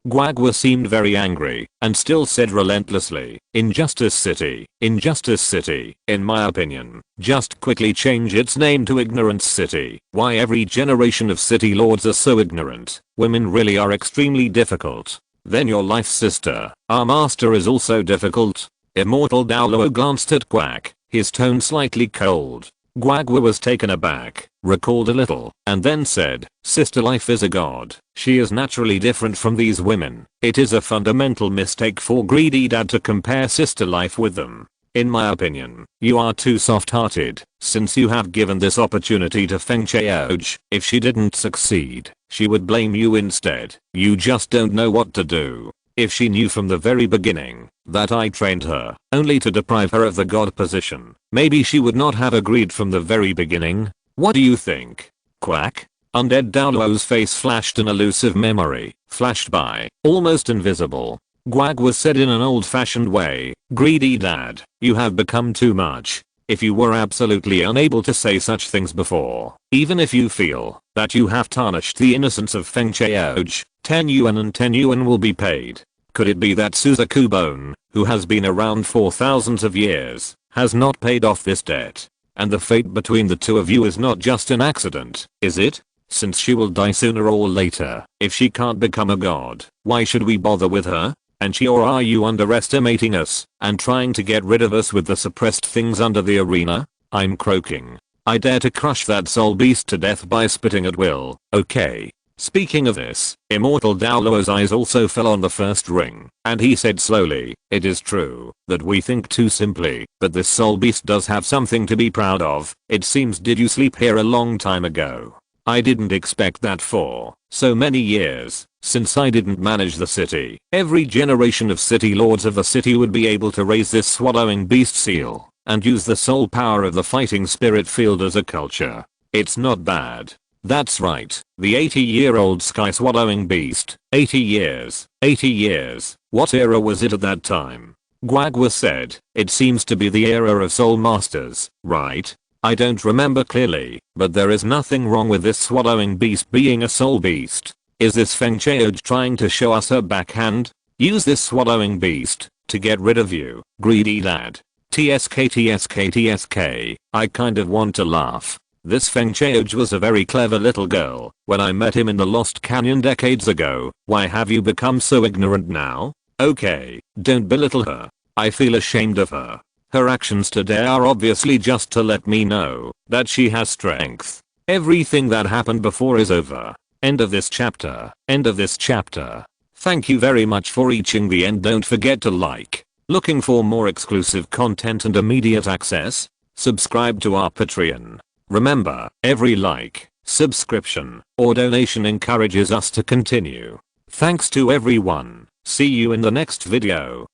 Guagua seemed very angry, and still said relentlessly, Injustice City, Injustice City, in my opinion, just quickly change its name to Ignorance City. Why every generation of city lords are so ignorant? Women really are extremely difficult. Then your life sister, our master, is also difficult. Immortal Douluo glanced at Quack, his tone slightly cold. Guagua was taken aback, recalled a little, and then said, Sister life is a god. She is naturally different from these women. It is a fundamental mistake for Greedy Dad to compare sister life with them. In my opinion, you are too soft-hearted, since you have given this opportunity to Feng Chaoj. If she didn't succeed, she would blame you instead. You just don't know what to do. If she knew from the very beginning that I trained her only to deprive her of the god position, maybe she would not have agreed from the very beginning. What do you think? Quack? Undead Douluo's face flashed an elusive memory, flashed by, almost invisible. Guagua said in an old-fashioned way, Greedy Dad, you have become too much. If you were absolutely unable to say such things before, even if you feel that you have tarnished the innocence of Feng Chaoj, 10 yuan and 10 yuan will be paid. Could it be that Suzaku Bone, who has been around for thousands of years, has not paid off this debt? And the fate between the two of you is not just an accident, is it? Since she will die sooner or later, if she can't become a god, why should we bother with her? And she, or are you underestimating us and trying to get rid of us with the suppressed things under the arena? I'm croaking. I dare to crush that soul beast to death by spitting at will. Okay. Speaking of this, Immortal Douluo's eyes also fell on the first ring, and he said slowly, it is true that we think too simply, but this soul beast does have something to be proud of. It seems, did you sleep here a long time ago? I didn't expect that for so many years. Since I didn't manage the city, every generation of city lords of the city would be able to raise this swallowing beast seal and use the soul power of the fighting spirit field as a culture. It's not bad. That's right, the 80-year-old sky swallowing beast. 80 years. 80 years. What era was it at that time? Guagua said, it seems to be the era of soul masters, right? I don't remember clearly, but there is nothing wrong with this swallowing beast being a soul beast. Is this Feng Chaoj trying to show us her backhand? Use this swallowing beast to get rid of you, Greedy Dad. TSK TSK TSK, I kind of want to laugh. This Feng Chaoj was a very clever little girl when I met him in the Lost Canyon decades ago. Why have you become so ignorant now? Okay, don't belittle her. I feel ashamed of her. Her actions today are obviously just to let me know that she has strength. Everything that happened before is over. End of this chapter. End of this chapter. Thank you very much for reaching the end. Don't forget to like. Looking for more exclusive content and immediate access? Subscribe to our Patreon. Remember, every like, subscription, or donation encourages us to continue. Thanks to everyone. See you in the next video.